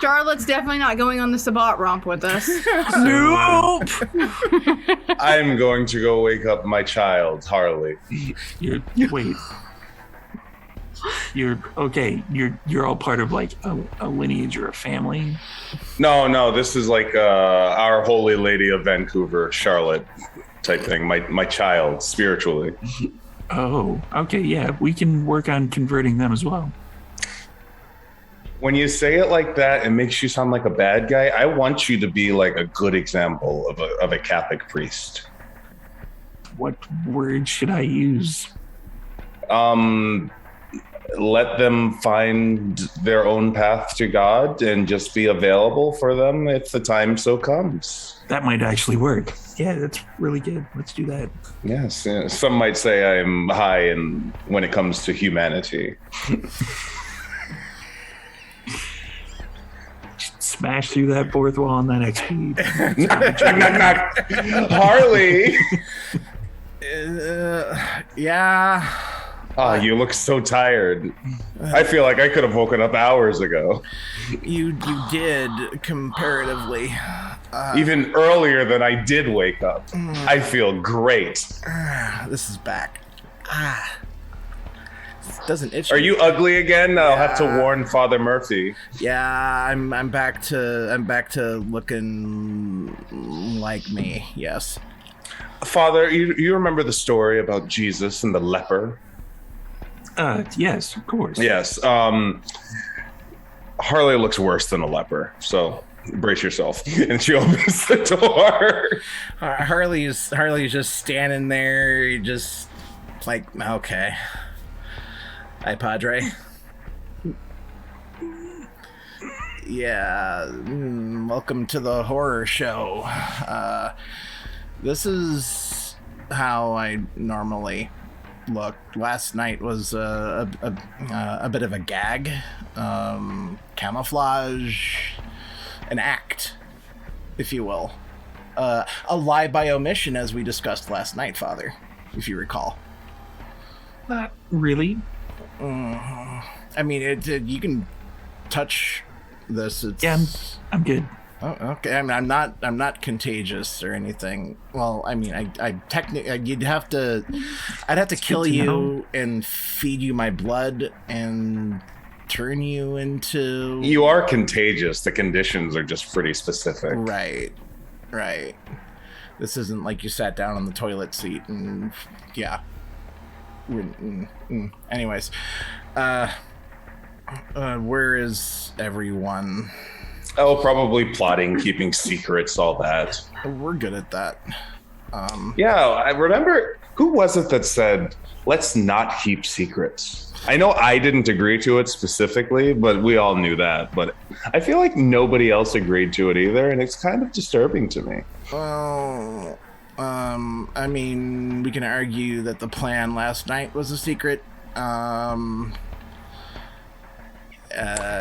[SPEAKER 2] Charlotte's definitely not going on the Sabat romp with us.
[SPEAKER 1] Nope.
[SPEAKER 3] I'm going to go wake up my child, Harley.
[SPEAKER 1] You're all part of like a lineage or a family.
[SPEAKER 3] No, this is like Our Holy Lady of Vancouver, Charlotte type thing. My child, spiritually.
[SPEAKER 1] Oh, okay, yeah. We can work on converting them as well.
[SPEAKER 3] When you say it like that, it makes you sound like a bad guy. I want you to be like a good example of a Catholic priest.
[SPEAKER 1] What word should I use?
[SPEAKER 3] Let them find their own path to God and just be available for them if the time so comes.
[SPEAKER 1] That might actually work. Yeah, that's really good. Let's do that.
[SPEAKER 3] Yes, some might say I'm high when it comes to humanity.
[SPEAKER 1] Smash through that fourth wall on that XP.
[SPEAKER 3] Harley!
[SPEAKER 6] Yeah.
[SPEAKER 3] Oh, you look so tired. I feel like I could have woken up hours ago.
[SPEAKER 6] You did comparatively.
[SPEAKER 3] Even earlier than I did wake up. I feel great.
[SPEAKER 6] This is back. Doesn't itch.
[SPEAKER 3] Are you ugly again? I'll have to warn Father Murphy.
[SPEAKER 6] Yeah, I'm back to looking like me. Yes.
[SPEAKER 3] Father, you remember the story about Jesus and the leper?
[SPEAKER 1] Yes, of course.
[SPEAKER 3] Yes. Harley looks worse than a leper, so brace yourself. And she opens the door.
[SPEAKER 6] Harley's just standing there, just like, okay. Hi, Padre. Yeah, welcome to the horror show. This is how I normally look. Last night was a bit of a gag, camouflage, an act, if you will. A lie by omission, as we discussed last night, Father, if you recall.
[SPEAKER 1] Not really.
[SPEAKER 6] I mean, you can touch this.
[SPEAKER 1] Yeah, I'm good.
[SPEAKER 6] Oh, okay. I mean, I'm not contagious or anything. Well, I mean, I technically, I'd have to kill you and feed you my blood and turn you into.
[SPEAKER 3] You are contagious. The conditions are just pretty specific.
[SPEAKER 6] Right. This isn't like you sat down on the toilet seat and yeah. Anyways, where is everyone?
[SPEAKER 3] Oh, probably plotting, keeping secrets, all that.
[SPEAKER 6] We're good at that.
[SPEAKER 3] Yeah, I remember, who was it that said, let's not keep secrets? I know I didn't agree to it specifically, but we all knew that. But I feel like nobody else agreed to it either, and it's kind of disturbing to me.
[SPEAKER 6] Well, I mean, we can argue that the plan last night was a secret.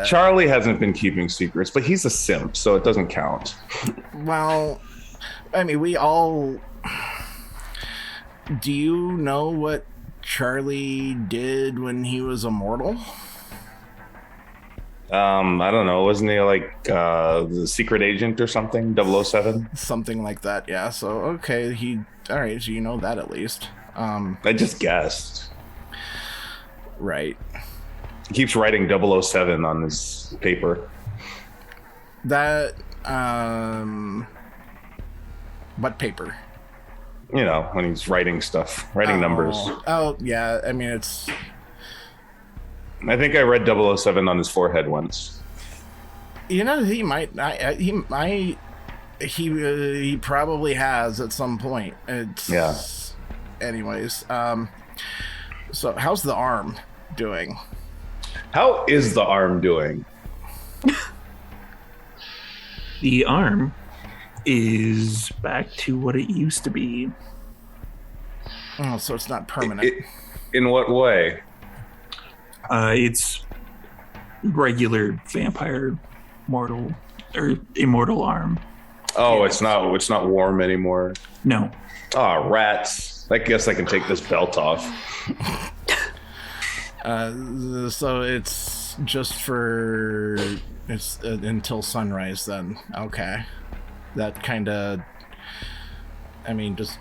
[SPEAKER 3] Charlie hasn't been keeping secrets, but he's a simp, so it doesn't count.
[SPEAKER 6] Well, I mean, we all... Do you know what Charlie did when he was immortal?
[SPEAKER 3] I don't know. Wasn't he like the secret agent or something? 007?
[SPEAKER 6] Something like that, yeah. So, okay, all right, so you know that at least.
[SPEAKER 3] I just guessed.
[SPEAKER 6] Right.
[SPEAKER 3] He keeps writing 007 on his paper.
[SPEAKER 6] That, what paper?
[SPEAKER 3] You know, when he's writing stuff, writing numbers.
[SPEAKER 6] Oh, yeah, I mean,
[SPEAKER 3] I think I read 007 on his forehead once.
[SPEAKER 6] You know, he might, he probably has at some point.
[SPEAKER 3] Yeah.
[SPEAKER 6] Anyways, so how's the arm doing?
[SPEAKER 3] How is the arm doing?
[SPEAKER 1] The arm is back to what it used to be.
[SPEAKER 6] Oh, so it's not permanent.
[SPEAKER 3] In what way?
[SPEAKER 1] It's regular vampire mortal or immortal arm.
[SPEAKER 3] Oh, it's not warm anymore.
[SPEAKER 1] No.
[SPEAKER 3] Ah, rats. I guess I can take this belt off.
[SPEAKER 6] So it's just for until sunrise then. Okay. That kind of, I mean, just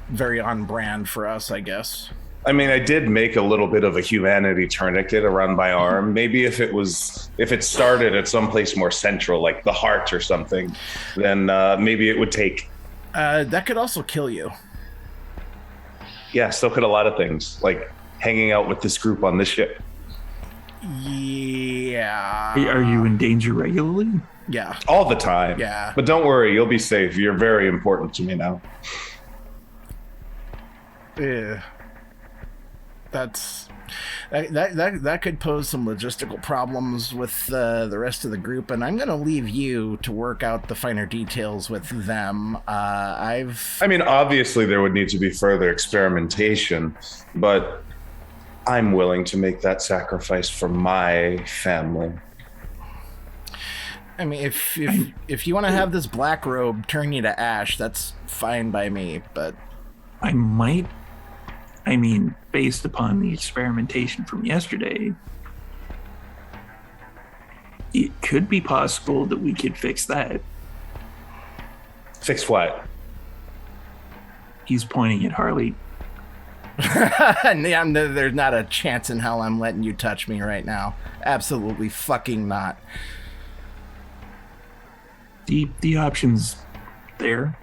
[SPEAKER 6] very on brand for us, I guess.
[SPEAKER 3] I mean, I did make a little bit of a humanity tourniquet around my arm. Maybe if it started at someplace more central, like the heart or something, then maybe it would take.
[SPEAKER 6] That could also kill you.
[SPEAKER 3] Yeah, so could a lot of things, like hanging out with this group on this ship.
[SPEAKER 6] Yeah.
[SPEAKER 1] Are you in danger regularly?
[SPEAKER 6] Yeah.
[SPEAKER 3] All the time.
[SPEAKER 6] Yeah.
[SPEAKER 3] But don't worry, you'll be safe. You're very important to me now.
[SPEAKER 6] Yeah. That could pose some logistical problems with the rest of the group, and I'm going to leave you to work out the finer details with them.
[SPEAKER 3] I mean, obviously there would need to be further experimentation, but I'm willing to make that sacrifice for my family.
[SPEAKER 6] I mean, if you want to have this black robe turn you to ash, that's fine by me, but
[SPEAKER 1] I mean, based upon the experimentation from yesterday, it could be possible that we could fix that.
[SPEAKER 3] Fix what?
[SPEAKER 1] He's pointing at Harley.
[SPEAKER 6] There's not a chance in hell I'm letting you touch me right now. Absolutely fucking not.
[SPEAKER 1] The option's there.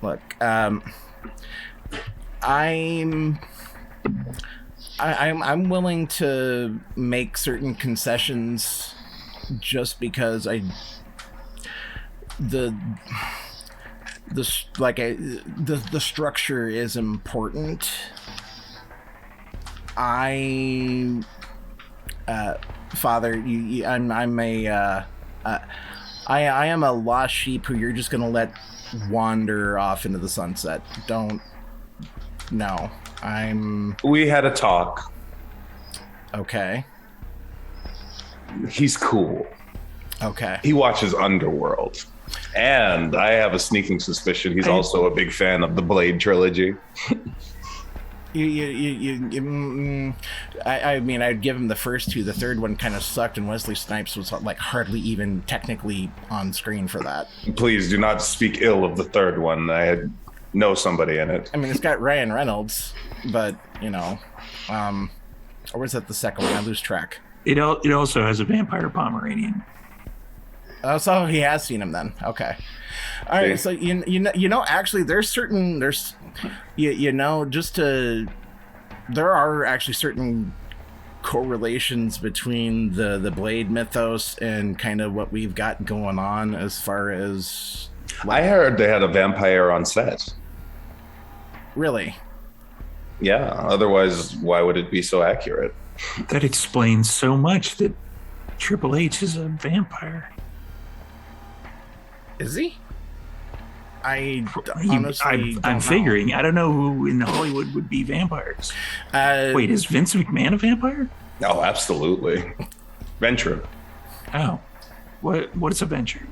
[SPEAKER 6] Look, I'm willing to make certain concessions just because the structure is important. Father, I am a lost sheep who you're just gonna let wander off into the sunset. No,
[SPEAKER 3] We had a talk.
[SPEAKER 6] Okay.
[SPEAKER 3] He's cool.
[SPEAKER 6] Okay.
[SPEAKER 3] He watches Underworld. And I have a sneaking suspicion he's also a big fan of the Blade trilogy.
[SPEAKER 6] I mean, I'd give him the first two. The third one kind of sucked, and Wesley Snipes was like hardly even technically on screen for that.
[SPEAKER 3] Please do not speak ill of the third one. I know somebody in it.
[SPEAKER 6] I mean, it's got Ryan Reynolds, but or was that the second one? I lose track.
[SPEAKER 1] It also has a vampire Pomeranian.
[SPEAKER 6] Oh, so he has seen him then. Okay. All right. So actually, there are actually certain correlations between the Blade mythos and kind of what we've got going on as far as.
[SPEAKER 3] I heard they had a vampire on set.
[SPEAKER 6] Really?
[SPEAKER 3] Yeah. Otherwise, why would it be so accurate?
[SPEAKER 1] That explains so much that Triple H is a vampire.
[SPEAKER 6] Is he? I'm
[SPEAKER 1] figuring. I don't know who in Hollywood would be vampires. Wait, is Vince McMahon a vampire?
[SPEAKER 3] Oh, absolutely. Venture.
[SPEAKER 1] Oh, what is a venture?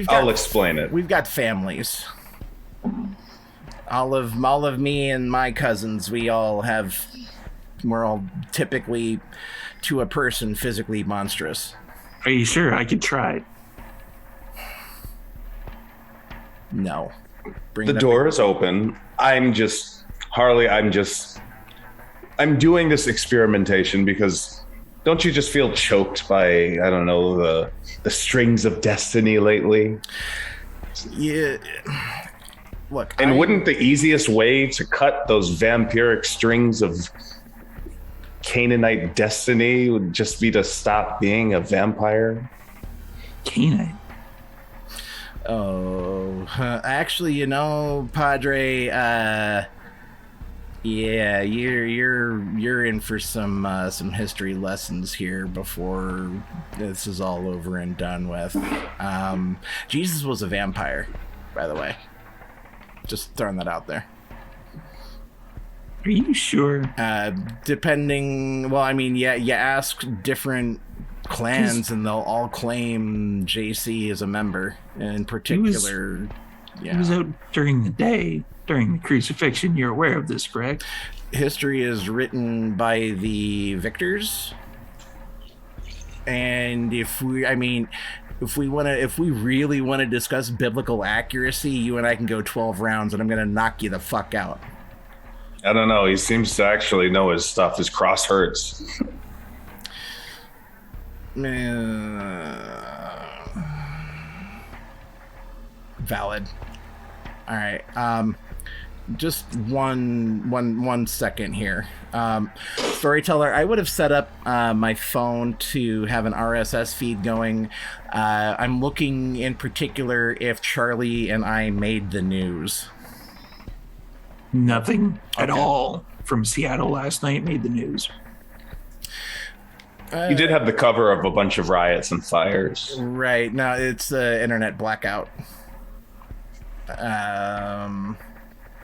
[SPEAKER 3] I'll explain it.
[SPEAKER 6] We've got families. All of me and my cousins, we're all typically, to a person, physically monstrous.
[SPEAKER 1] Are you sure? I could try.
[SPEAKER 6] No.
[SPEAKER 3] The door is open. I'm doing this experimentation because don't you just feel choked by, I don't know, the strings of destiny lately?
[SPEAKER 6] Yeah. Look,
[SPEAKER 3] and wouldn't the easiest way to cut those vampiric strings of Canaanite destiny would just be to stop being a vampire?
[SPEAKER 1] Canaanite?
[SPEAKER 6] Oh, actually, Padre, yeah, you're in for some history lessons here before this is all over and done with. Jesus was a vampire, by the way. Just throwing that out there.
[SPEAKER 1] Are you sure?
[SPEAKER 6] Depending, well, I mean, yeah, you ask different clans and they'll all claim JC as a member. In particular,
[SPEAKER 1] he was out during the day, during the crucifixion. You're aware of this, correct?
[SPEAKER 6] History is written by the victors. And if we really want to discuss biblical accuracy, you and I can go 12 rounds and I'm going to knock you the fuck out.
[SPEAKER 3] I don't know. He seems to actually know his stuff. His cross hurts.
[SPEAKER 6] Valid. All right. Just one second here. Storyteller, I would have set up my phone to have an RSS feed going. I'm looking in particular if Charlie and I made the news.
[SPEAKER 1] Nothing at all from Seattle last night made the news.
[SPEAKER 3] You did have the cover of a bunch of riots and fires.
[SPEAKER 6] Right. No, it's the internet blackout.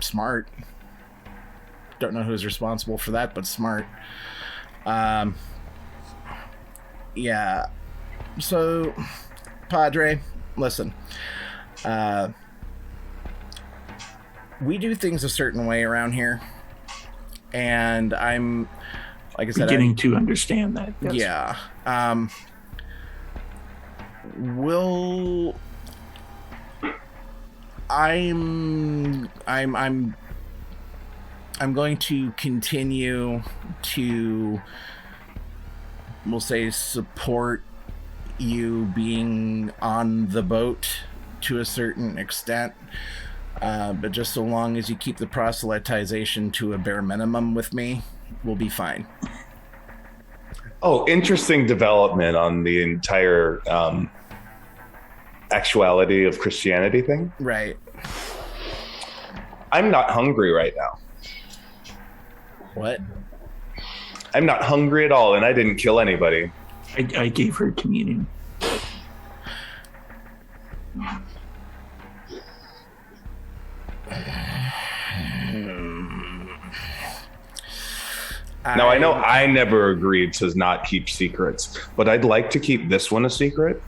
[SPEAKER 6] Smart. Don't know who's responsible for that, but smart. Yeah. So, Padre, listen. We do things a certain way around here. And I'm, like I said,
[SPEAKER 1] beginning to understand that. Yes.
[SPEAKER 6] Yeah. I'm going to continue to, we'll say, support you being on the boat to a certain extent. But just so long as you keep the proselytization to a bare minimum with me, we'll be fine.
[SPEAKER 3] Oh, interesting development on the entire actuality of Christianity thing.
[SPEAKER 6] Right.
[SPEAKER 3] I'm not hungry right now.
[SPEAKER 6] What?
[SPEAKER 3] I'm not hungry at all, and I didn't kill anybody.
[SPEAKER 1] I gave her communion.
[SPEAKER 3] Now, I know I never agreed to not keep secrets, but I'd like to keep this one a secret.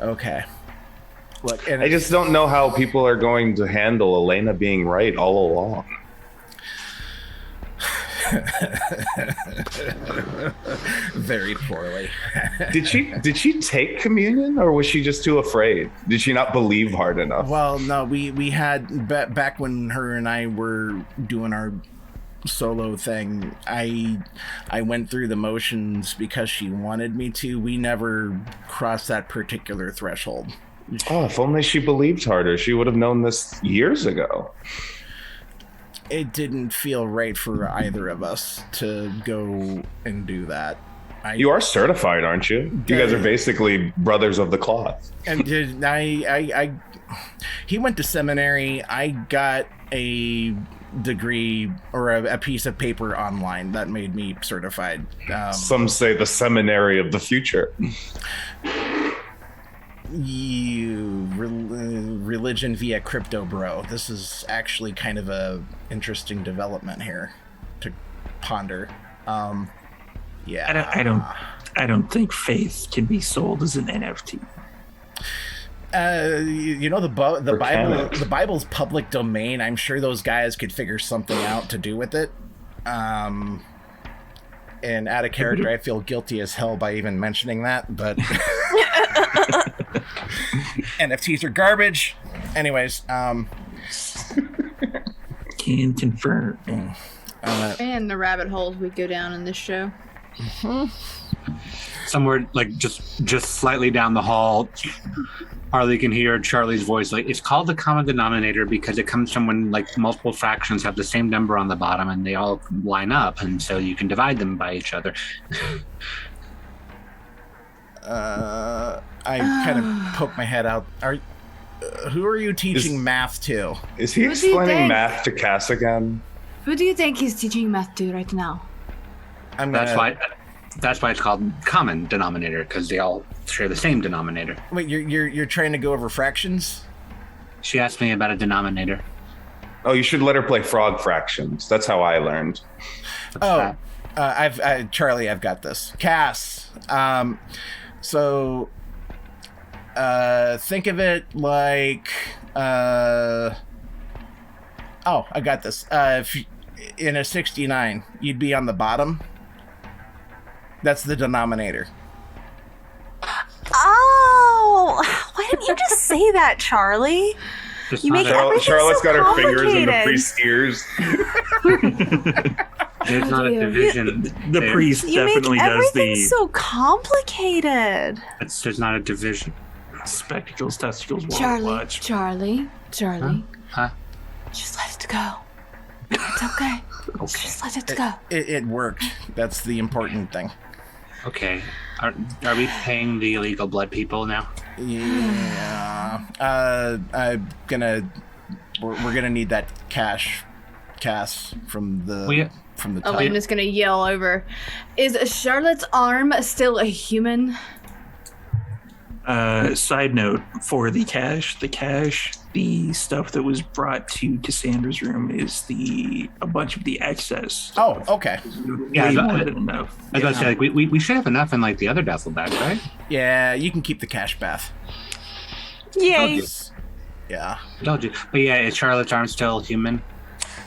[SPEAKER 6] Okay. Look, and
[SPEAKER 3] I just don't know how people are going to handle Elena being right all along.
[SPEAKER 6] Very poorly.
[SPEAKER 3] Did she take communion, or was she just too afraid? Did she not believe hard enough?
[SPEAKER 6] Well, no, we had back when her and I were doing our solo thing, I went through the motions because she wanted me to. We never crossed that particular threshold.
[SPEAKER 3] Oh, if only she believed harder, she would have known this years ago.
[SPEAKER 6] It didn't feel right for either of us to go and do that.
[SPEAKER 3] You are certified, aren't you? You guys are basically brothers of the cloth.
[SPEAKER 6] And he went to seminary. I got a degree or a piece of paper online that made me certified.
[SPEAKER 3] Some say the seminary of the future.
[SPEAKER 6] Religion via crypto, bro. This is actually kind of a interesting development here. to ponder. Yeah.
[SPEAKER 1] I don't think faith can be sold as an NFT.
[SPEAKER 6] You know, the Bible's public domain. I'm sure those guys could figure something out to do with it. And out of character, I feel guilty as hell by even mentioning that, but NFTs are garbage. Anyways,
[SPEAKER 1] Can confirm.
[SPEAKER 2] And the rabbit holes we go down in this show.
[SPEAKER 4] Somewhere like just slightly down the hall, Harley can hear Charlie's voice. Like, it's called the common denominator because it comes from when like multiple fractions have the same number on the bottom and they all line up, and so you can divide them by each other.
[SPEAKER 6] I kind of poke my head out. Who are you teaching math to?
[SPEAKER 3] Is he
[SPEAKER 2] What do you
[SPEAKER 3] explaining
[SPEAKER 2] think?
[SPEAKER 3] math to Cass again?
[SPEAKER 2] Who do you think he's teaching math to right now?
[SPEAKER 4] That's why it's called common denominator, because they all share the same denominator.
[SPEAKER 6] Wait, you're trying to go over fractions?
[SPEAKER 4] She asked me about a denominator.
[SPEAKER 3] Oh, you should let her play frog fractions. That's how I learned.
[SPEAKER 4] What's that?
[SPEAKER 6] Charlie, I've got this. Cass. So think of it like I got this. If in a 69, you'd be on the bottom. That's the denominator.
[SPEAKER 5] Oh, why didn't you just say that, Charlie?
[SPEAKER 4] It's
[SPEAKER 5] You
[SPEAKER 4] not
[SPEAKER 5] make
[SPEAKER 4] a-
[SPEAKER 5] everything
[SPEAKER 3] Charlotte's
[SPEAKER 5] so
[SPEAKER 3] got her fingers in the
[SPEAKER 5] complicated.
[SPEAKER 3] priest's ears.
[SPEAKER 4] There's not a division.
[SPEAKER 1] The
[SPEAKER 4] there.
[SPEAKER 1] priest
[SPEAKER 5] You make
[SPEAKER 1] definitely does
[SPEAKER 5] everything
[SPEAKER 1] the
[SPEAKER 5] so complicated.
[SPEAKER 4] There's not a division.
[SPEAKER 1] spectacles, testicles, wallet
[SPEAKER 2] Charlie,
[SPEAKER 1] watch.
[SPEAKER 2] Charlie.
[SPEAKER 4] Huh?
[SPEAKER 2] Just let it go. It's okay. Just let it go.
[SPEAKER 6] It worked. That's the important thing.
[SPEAKER 4] Okay. Are we paying the illegal blood people now?
[SPEAKER 6] Yeah. We're gonna need that cash from the top.
[SPEAKER 2] Elena's gonna yell over. Is Charlotte's arm still a human?
[SPEAKER 1] Side note for the cash, the stuff that was brought to Cassandra's room is a bunch of the excess.
[SPEAKER 6] Oh, okay.
[SPEAKER 4] Yeah,
[SPEAKER 1] Way more than enough.
[SPEAKER 4] I was about to say, like, we should have enough in like the other duffel bag, right?
[SPEAKER 6] Yeah, you can keep the cash bath.
[SPEAKER 5] Yay.
[SPEAKER 6] Yeah.
[SPEAKER 4] Told you. But yeah, is Charlotte's arm still human?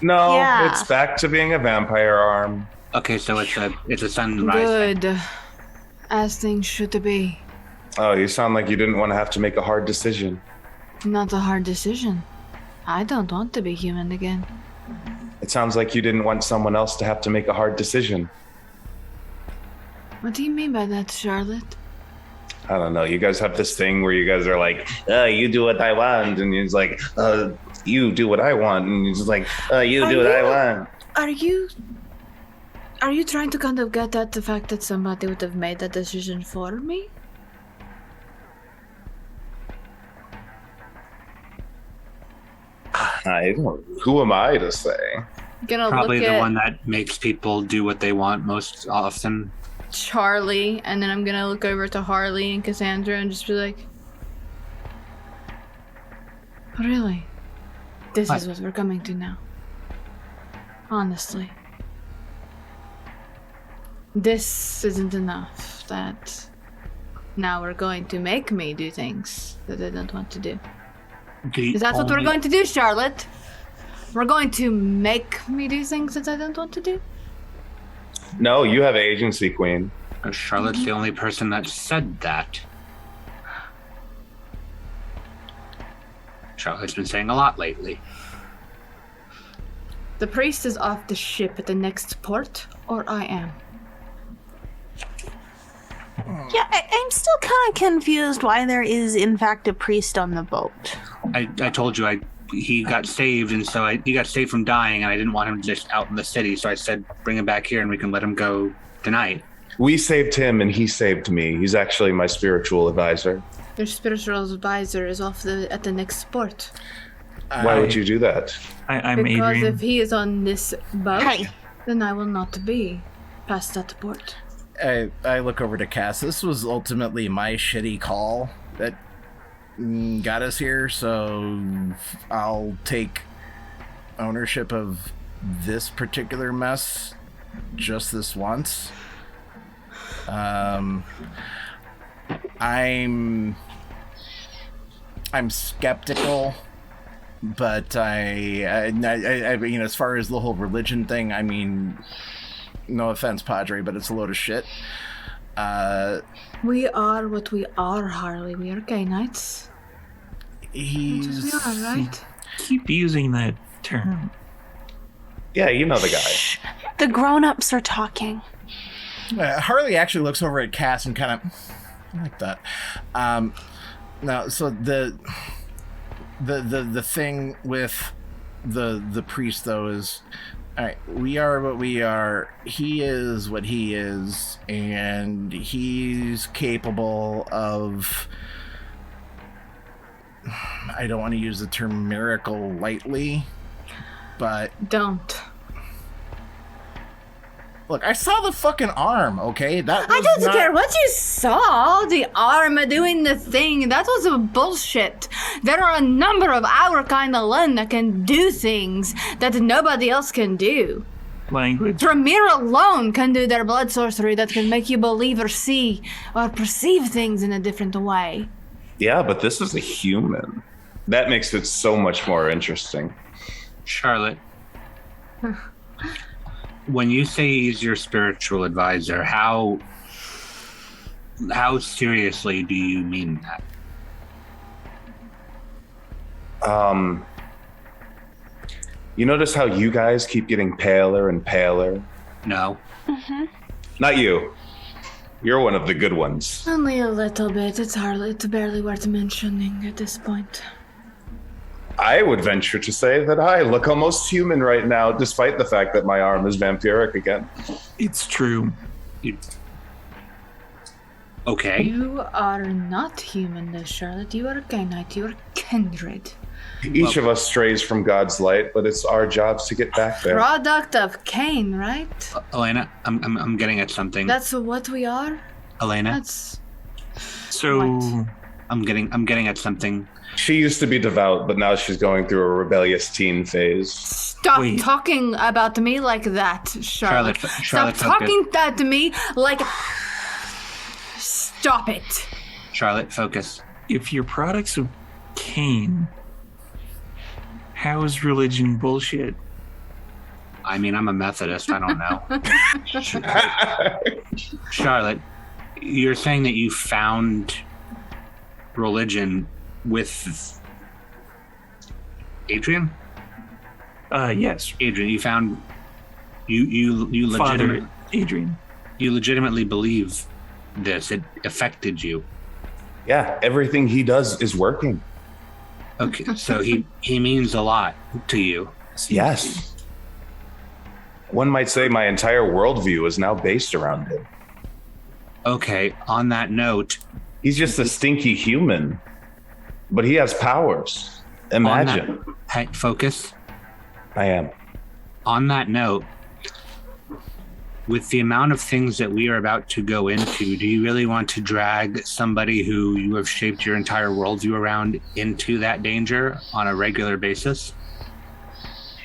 [SPEAKER 3] No,
[SPEAKER 5] Yeah.
[SPEAKER 3] it's back to being a vampire arm.
[SPEAKER 4] Okay, so it's a sunrise.
[SPEAKER 2] Good. As things should be.
[SPEAKER 3] Oh, you sound like you didn't want to have to make a hard decision.
[SPEAKER 2] Not a hard decision. I don't want to be human again.
[SPEAKER 3] It sounds like you didn't want someone else to have to make a hard decision.
[SPEAKER 2] What do you mean by that, Charlotte?
[SPEAKER 3] I don't know. You guys have this thing where you guys are like, you do what I want. And he's like, you do what I want. And he's like, you do what I want.
[SPEAKER 2] Are you trying to kind of get at the fact that somebody would have made that decision for me?
[SPEAKER 3] Who am I to say?
[SPEAKER 2] Gonna
[SPEAKER 4] Probably
[SPEAKER 2] look
[SPEAKER 4] the
[SPEAKER 2] at
[SPEAKER 4] one that makes people do what they want most often.
[SPEAKER 2] Charlie, and then I'm gonna look over to Harley and Cassandra and just be like, really? This is what we're coming to now. Honestly. This isn't enough. That now we're going to make me do things that I don't want to do. Is that what we're going to do, Charlotte? We're going to make me do things that I don't want to do?
[SPEAKER 3] No, you have agency, Queen.
[SPEAKER 4] Charlotte's the only person that said that. Charlotte's been saying a lot lately.
[SPEAKER 2] The priest is off the ship at the next port, or I am.
[SPEAKER 5] Yeah, I'm still kind of confused why there is, in fact, a priest on the boat.
[SPEAKER 4] I told you he got saved, and so he got saved from dying, and I didn't want him just out in the city, so I said bring him back here and we can let him go tonight.
[SPEAKER 3] We saved him and he saved me. He's actually my spiritual advisor.
[SPEAKER 2] Your spiritual advisor is off at the next port.
[SPEAKER 3] Why would you do that?
[SPEAKER 1] I'm
[SPEAKER 2] Because
[SPEAKER 1] Adrian.
[SPEAKER 2] if he is on this boat,
[SPEAKER 5] Hey.
[SPEAKER 2] then I will not be past that port.
[SPEAKER 6] I look over to Cass. This was ultimately my shitty call that got us here, so I'll take ownership of this particular mess just this once. I'm skeptical, but I as far as the whole religion thing, I mean, no offense, Padre, but it's a load of shit.
[SPEAKER 2] We are what we are, Harley. We are gay knights.
[SPEAKER 6] He's...
[SPEAKER 2] We are, right?
[SPEAKER 1] Keep using that term.
[SPEAKER 3] Yeah, you know the guy.
[SPEAKER 5] Shh. The grown-ups are talking.
[SPEAKER 6] Harley actually looks over at Cass and kind of like that. Now, so the thing with the priest though is, all right, we are what we are. He is what he is, and he's capable of. I don't want to use the term miracle lightly, but
[SPEAKER 2] Don't.
[SPEAKER 6] look, I saw the fucking arm, okay? That
[SPEAKER 2] I
[SPEAKER 6] was
[SPEAKER 2] don't
[SPEAKER 6] not-
[SPEAKER 2] care what you saw. The arm doing the thing. That was a bullshit. There are a number of our kind of Lun that can do things that nobody else can do.
[SPEAKER 1] Language.
[SPEAKER 2] Tremere alone can do their blood sorcery that can make you believe or see or perceive things in a different way.
[SPEAKER 3] Yeah, but this is a human. That makes it so much more interesting.
[SPEAKER 4] Charlotte, when you say he's your spiritual advisor, how seriously do you mean that?
[SPEAKER 3] You notice how you guys keep getting paler and paler?
[SPEAKER 4] No.
[SPEAKER 3] Not you. You're one of the good ones.
[SPEAKER 2] Only a little bit. It's barely worth mentioning at this point.
[SPEAKER 3] I would venture to say that I look almost human right now, despite the fact that my arm is vampiric again.
[SPEAKER 1] It's true.
[SPEAKER 4] Okay.
[SPEAKER 2] You are not human, though, Charlotte. You are a gay knight. You are kindred.
[SPEAKER 3] Each of us strays from God's light, but it's our jobs to get back there.
[SPEAKER 2] Product of Cain, right?
[SPEAKER 4] Elena, I'm getting at something.
[SPEAKER 2] That's what we are?
[SPEAKER 4] Elena,
[SPEAKER 2] That's...
[SPEAKER 1] So,
[SPEAKER 2] What?
[SPEAKER 4] I'm getting at something.
[SPEAKER 3] She used to be devout, but now she's going through a rebellious teen phase.
[SPEAKER 2] Stop
[SPEAKER 1] Wait.
[SPEAKER 2] talking about me like that, Charlotte.
[SPEAKER 4] Charlotte,
[SPEAKER 2] Stop
[SPEAKER 4] focus.
[SPEAKER 2] talking that to me like... Stop it.
[SPEAKER 4] Charlotte, focus.
[SPEAKER 1] if you're products of Cain, how is religion bullshit?
[SPEAKER 4] I mean, I'm a Methodist. I don't know. Charlotte, you're saying that you found religion with Adrian?
[SPEAKER 1] Yes.
[SPEAKER 4] Adrian, you found you
[SPEAKER 1] Father
[SPEAKER 4] legitimate
[SPEAKER 1] Adrian.
[SPEAKER 4] you legitimately believe this. It affected you.
[SPEAKER 3] Yeah, everything he does is working.
[SPEAKER 4] Okay, so he means a lot to you.
[SPEAKER 3] Yes. One might say my entire worldview is now based around him.
[SPEAKER 4] Okay, on that note,
[SPEAKER 3] He's just a stinky human, but he has powers. Imagine.
[SPEAKER 4] hey, focus.
[SPEAKER 3] I am.
[SPEAKER 4] On that note, with the amount of things that we are about to go into, do you really want to drag somebody who you have shaped your entire worldview around into that danger on a regular basis?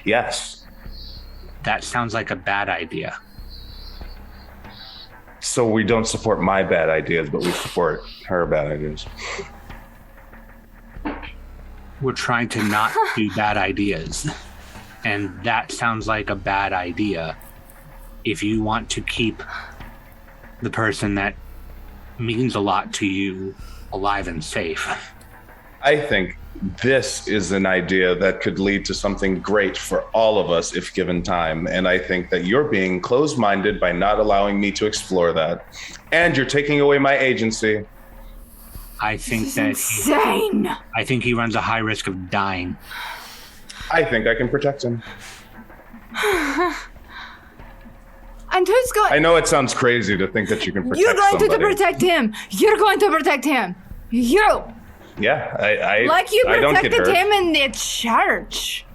[SPEAKER 3] Yes.
[SPEAKER 4] That sounds like a bad idea.
[SPEAKER 3] So we don't support my bad ideas, but we support her bad ideas.
[SPEAKER 4] We're trying to not do bad ideas. And that sounds like a bad idea if you want to keep the person that means a lot to you alive and safe.
[SPEAKER 3] I think this is an idea that could lead to something great for all of us if given time. And I think that you're being closed-minded by not allowing me to explore that. And you're taking away my agency.
[SPEAKER 4] I think
[SPEAKER 2] This is
[SPEAKER 4] that
[SPEAKER 2] insane.
[SPEAKER 4] I think he runs a high risk of dying.
[SPEAKER 3] I think I can protect him.
[SPEAKER 2] And who's going?
[SPEAKER 3] I know it sounds crazy to think that you can protect
[SPEAKER 2] You're going
[SPEAKER 3] somebody.
[SPEAKER 2] to protect him. You're going to protect him. You.
[SPEAKER 3] Yeah, I
[SPEAKER 2] Like you
[SPEAKER 3] I don't get
[SPEAKER 2] protected
[SPEAKER 3] hurt.
[SPEAKER 2] him in the church.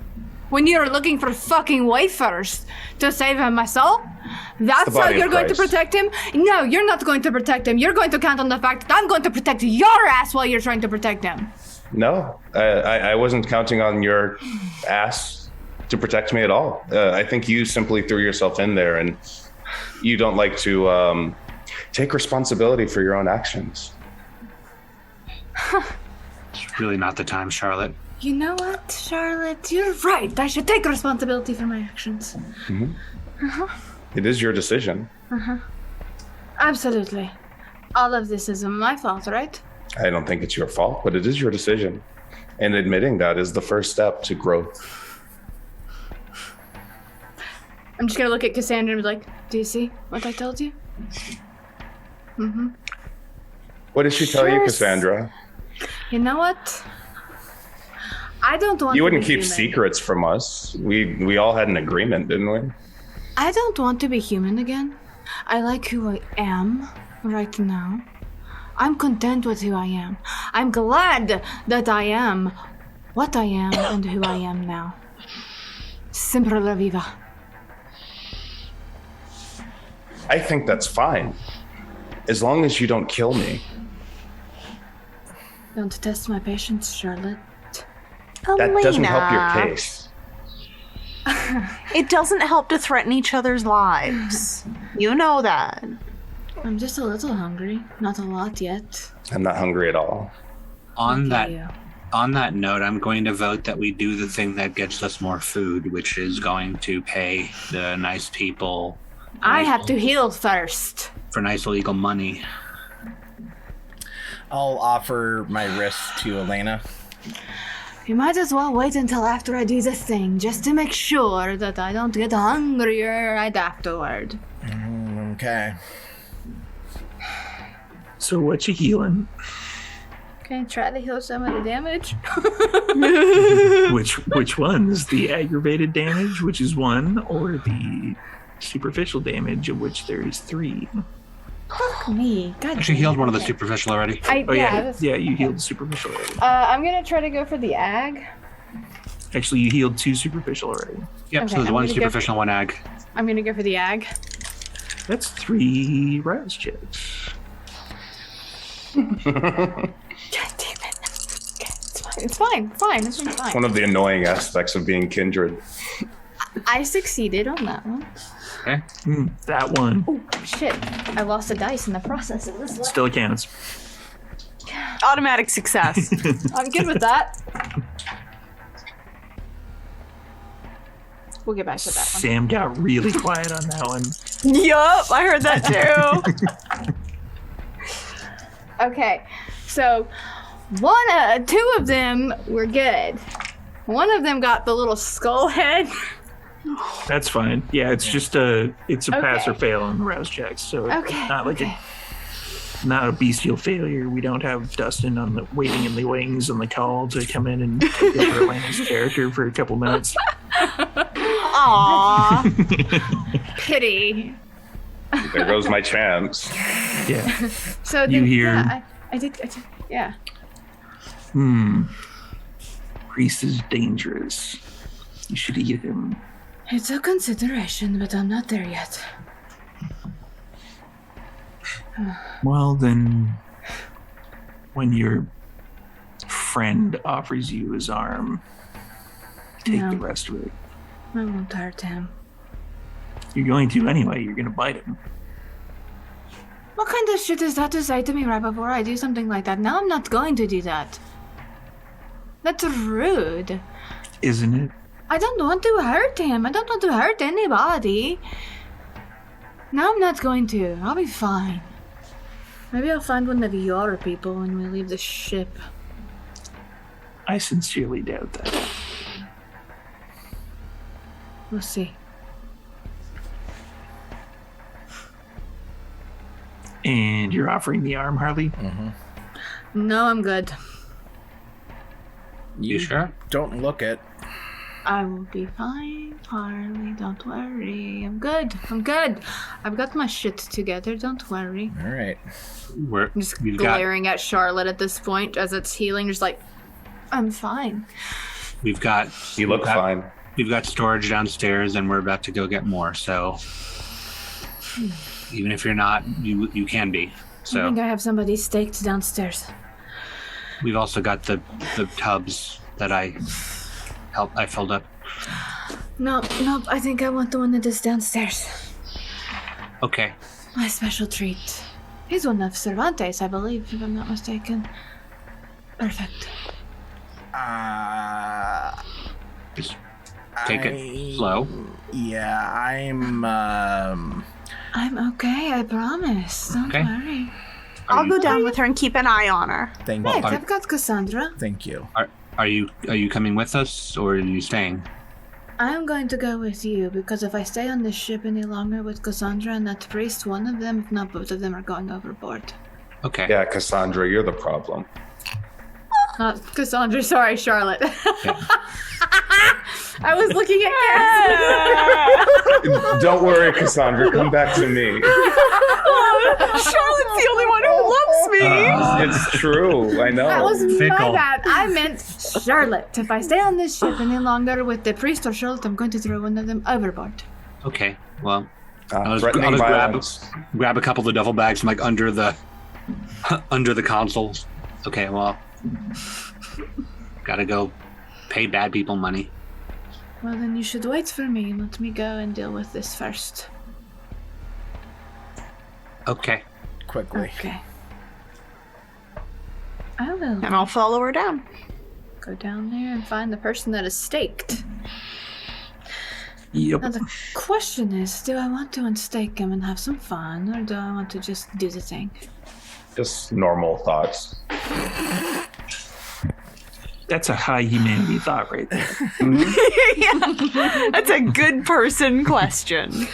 [SPEAKER 2] When you were looking for fucking wafers to save him, my soul. That's
[SPEAKER 3] the
[SPEAKER 2] how
[SPEAKER 3] body of
[SPEAKER 2] you're going to
[SPEAKER 3] Christ.
[SPEAKER 2] protect him? No, you're not going to protect him. You're going to count on the fact that I'm going to protect your ass while you're trying to protect him.
[SPEAKER 3] No, I wasn't counting on your ass. to protect me at all. I think you simply threw yourself in there, and you don't like to take responsibility for your own actions.
[SPEAKER 4] It's really not the time, Charlotte.
[SPEAKER 2] You know what, Charlotte? You're right. I should take responsibility for my actions.
[SPEAKER 3] It is your decision.
[SPEAKER 2] Absolutely. All of this is my fault, right?
[SPEAKER 3] I don't think it's your fault, but it is your decision. And admitting that is the first step to growth.
[SPEAKER 2] I'm just gonna look at Cassandra and be like, do you see what I told you?
[SPEAKER 3] What did she tell you,
[SPEAKER 2] Sure.
[SPEAKER 3] Cassandra?
[SPEAKER 2] You know what? I don't want
[SPEAKER 3] You
[SPEAKER 2] to
[SPEAKER 3] wouldn't
[SPEAKER 2] be
[SPEAKER 3] keep
[SPEAKER 2] human.
[SPEAKER 3] secrets from us. We all had an agreement, didn't we?
[SPEAKER 2] I don't want to be human again. I like who I am right now. I'm content with who I am. I'm glad that I am what I am and who I am now. Sempre la viva.
[SPEAKER 3] I think that's fine. As long as you don't kill me.
[SPEAKER 2] Don't test my patience, Charlotte.
[SPEAKER 3] That doesn't help your
[SPEAKER 5] Elena.
[SPEAKER 3] case.
[SPEAKER 5] It doesn't help to threaten each other's lives. You know that.
[SPEAKER 2] I'm just a little hungry. Not a lot yet.
[SPEAKER 3] I'm not hungry at all.
[SPEAKER 4] On
[SPEAKER 2] Lucky
[SPEAKER 4] that
[SPEAKER 2] you.
[SPEAKER 4] on that note, I'm going to vote that we do the thing that gets us more food, which is going to pay the nice people
[SPEAKER 2] I have to heal first.
[SPEAKER 4] for nice illegal money.
[SPEAKER 6] I'll offer my wrist to Elena.
[SPEAKER 2] You might as well wait until after I do this thing, just to make sure that I don't get hungrier right afterward.
[SPEAKER 6] Okay.
[SPEAKER 1] So what you healing?
[SPEAKER 2] Okay, try to heal some of the damage.
[SPEAKER 1] Which ones? The aggravated damage, which is 1, or the superficial damage, of which there is 3?
[SPEAKER 2] Fuck me. God
[SPEAKER 4] Actually healed one of the
[SPEAKER 2] okay.
[SPEAKER 4] superficial already.
[SPEAKER 1] Oh yeah,
[SPEAKER 2] that's-
[SPEAKER 1] yeah, you healed the superficial already.
[SPEAKER 2] I'm gonna try to go for the ag.
[SPEAKER 1] Actually, you healed 2 superficial already.
[SPEAKER 4] Yep,
[SPEAKER 2] Okay,
[SPEAKER 4] so there's
[SPEAKER 2] I'm
[SPEAKER 4] one
[SPEAKER 2] gonna go
[SPEAKER 4] superficial, one ag.
[SPEAKER 2] I'm gonna go for the ag.
[SPEAKER 1] That's 3 rouse checks.
[SPEAKER 2] God damn it. Okay, it's fine. It's fine. It's fine. This one's fine.
[SPEAKER 3] One of the annoying aspects of being kindred.
[SPEAKER 2] I succeeded on that one.
[SPEAKER 4] Okay.
[SPEAKER 1] That one
[SPEAKER 2] Oh shit! I lost a dice in the process of this one.
[SPEAKER 1] still counts.
[SPEAKER 5] Automatic success.
[SPEAKER 2] I'm good with that. We'll get back to that one.
[SPEAKER 1] Sam got really quiet on that one.
[SPEAKER 5] Yup, I heard that too.
[SPEAKER 2] Okay, so two of them were good. One of them got the little skull head.
[SPEAKER 1] That's fine. Yeah, it's just a pass or
[SPEAKER 2] Okay.
[SPEAKER 1] fail on the rouse checks. So it's
[SPEAKER 2] Okay,
[SPEAKER 1] not like
[SPEAKER 2] okay.
[SPEAKER 1] not a bestial failure. We don't have Dustin on the waiting in the wings on the call to come in and take over Elena's character for a couple minutes.
[SPEAKER 5] Aww.
[SPEAKER 2] Pity.
[SPEAKER 3] There goes my chance.
[SPEAKER 1] Yeah.
[SPEAKER 2] So
[SPEAKER 1] You
[SPEAKER 2] then,
[SPEAKER 1] hear-
[SPEAKER 2] yeah, I did. Yeah.
[SPEAKER 1] Priest is dangerous. You should eat him.
[SPEAKER 2] It's a consideration, but I'm not there yet.
[SPEAKER 1] Well, then, when your friend offers you his arm, take
[SPEAKER 2] No.
[SPEAKER 1] the rest of it.
[SPEAKER 2] I won't hurt him.
[SPEAKER 1] You're going to anyway. You're going to bite him.
[SPEAKER 2] What kind of shit is that to say to me right before I do something like that? Now I'm not going to do that. That's rude.
[SPEAKER 1] Isn't it?
[SPEAKER 2] I don't want to hurt him. I don't want to hurt anybody. Now I'm not going to. I'll be fine. Maybe I'll find one of your people when we leave the ship.
[SPEAKER 1] I sincerely doubt that.
[SPEAKER 2] We'll see.
[SPEAKER 1] And you're offering the arm, Harley?
[SPEAKER 2] No, I'm good.
[SPEAKER 4] You sure?
[SPEAKER 6] Don't look it.
[SPEAKER 2] I will be fine, Harley. Don't worry. I'm good. I'm good. I've got my shit together. Don't worry.
[SPEAKER 6] All right.
[SPEAKER 4] We're,
[SPEAKER 2] I'm just
[SPEAKER 4] we've got
[SPEAKER 2] glaring at Charlotte at this point as it's healing, just like, I'm fine.
[SPEAKER 4] we've got
[SPEAKER 3] You look fine.
[SPEAKER 4] We've got storage downstairs, and we're about to go get more. So even if you're not, you can be.
[SPEAKER 2] I
[SPEAKER 4] So
[SPEAKER 2] think I have somebody staked downstairs.
[SPEAKER 4] we've also got the tubs that I filled up.
[SPEAKER 2] Nope, I think I want the one that is downstairs.
[SPEAKER 4] Okay.
[SPEAKER 2] My special treat. He's one of Cervantes, I believe, if I'm not mistaken. Perfect.
[SPEAKER 4] Just take it slow.
[SPEAKER 6] Yeah, I'm
[SPEAKER 2] okay, I promise. Don't worry.
[SPEAKER 5] I'll go down with her and keep an eye on her.
[SPEAKER 6] Thank
[SPEAKER 2] Right,
[SPEAKER 6] you.
[SPEAKER 2] I've got Cassandra.
[SPEAKER 6] Thank you.
[SPEAKER 4] Are you coming with us, or are you staying?
[SPEAKER 2] I'm going to go with you, because if I stay on this ship any longer with Cassandra and that priest, one of them, if not both of them, are going overboard.
[SPEAKER 4] Okay.
[SPEAKER 3] Yeah, Cassandra, you're the problem.
[SPEAKER 2] Not Cassandra, sorry, Charlotte.
[SPEAKER 4] Yeah.
[SPEAKER 2] I was looking at Cass.
[SPEAKER 3] Don't worry, Cassandra. Come back to me.
[SPEAKER 5] Charlotte's the only one who loves me.
[SPEAKER 3] It's true. I know.
[SPEAKER 2] That was my
[SPEAKER 4] Fickle.
[SPEAKER 2] bad. I meant Charlotte. If I stay on this ship any longer with the priest or Charlotte, I'm going to throw one of them overboard.
[SPEAKER 4] Okay. Well, I'll just
[SPEAKER 3] threatening violence.
[SPEAKER 4] grab a couple of the duffel bags from like under the consoles. Okay. Well, gotta go pay bad people money.
[SPEAKER 2] Well, then you should wait for me. Let me go and deal with this first.
[SPEAKER 4] Okay.
[SPEAKER 6] Quickly.
[SPEAKER 2] Okay. I will
[SPEAKER 5] And I'll follow her down.
[SPEAKER 2] go down there and find the person that is staked.
[SPEAKER 1] Yep.
[SPEAKER 2] Now the question is, do I want to unstake him and have some fun, or do I want to just do the thing?
[SPEAKER 3] Just normal thoughts.
[SPEAKER 1] That's a high humanity thought right there.
[SPEAKER 5] Yeah. That's a good person question.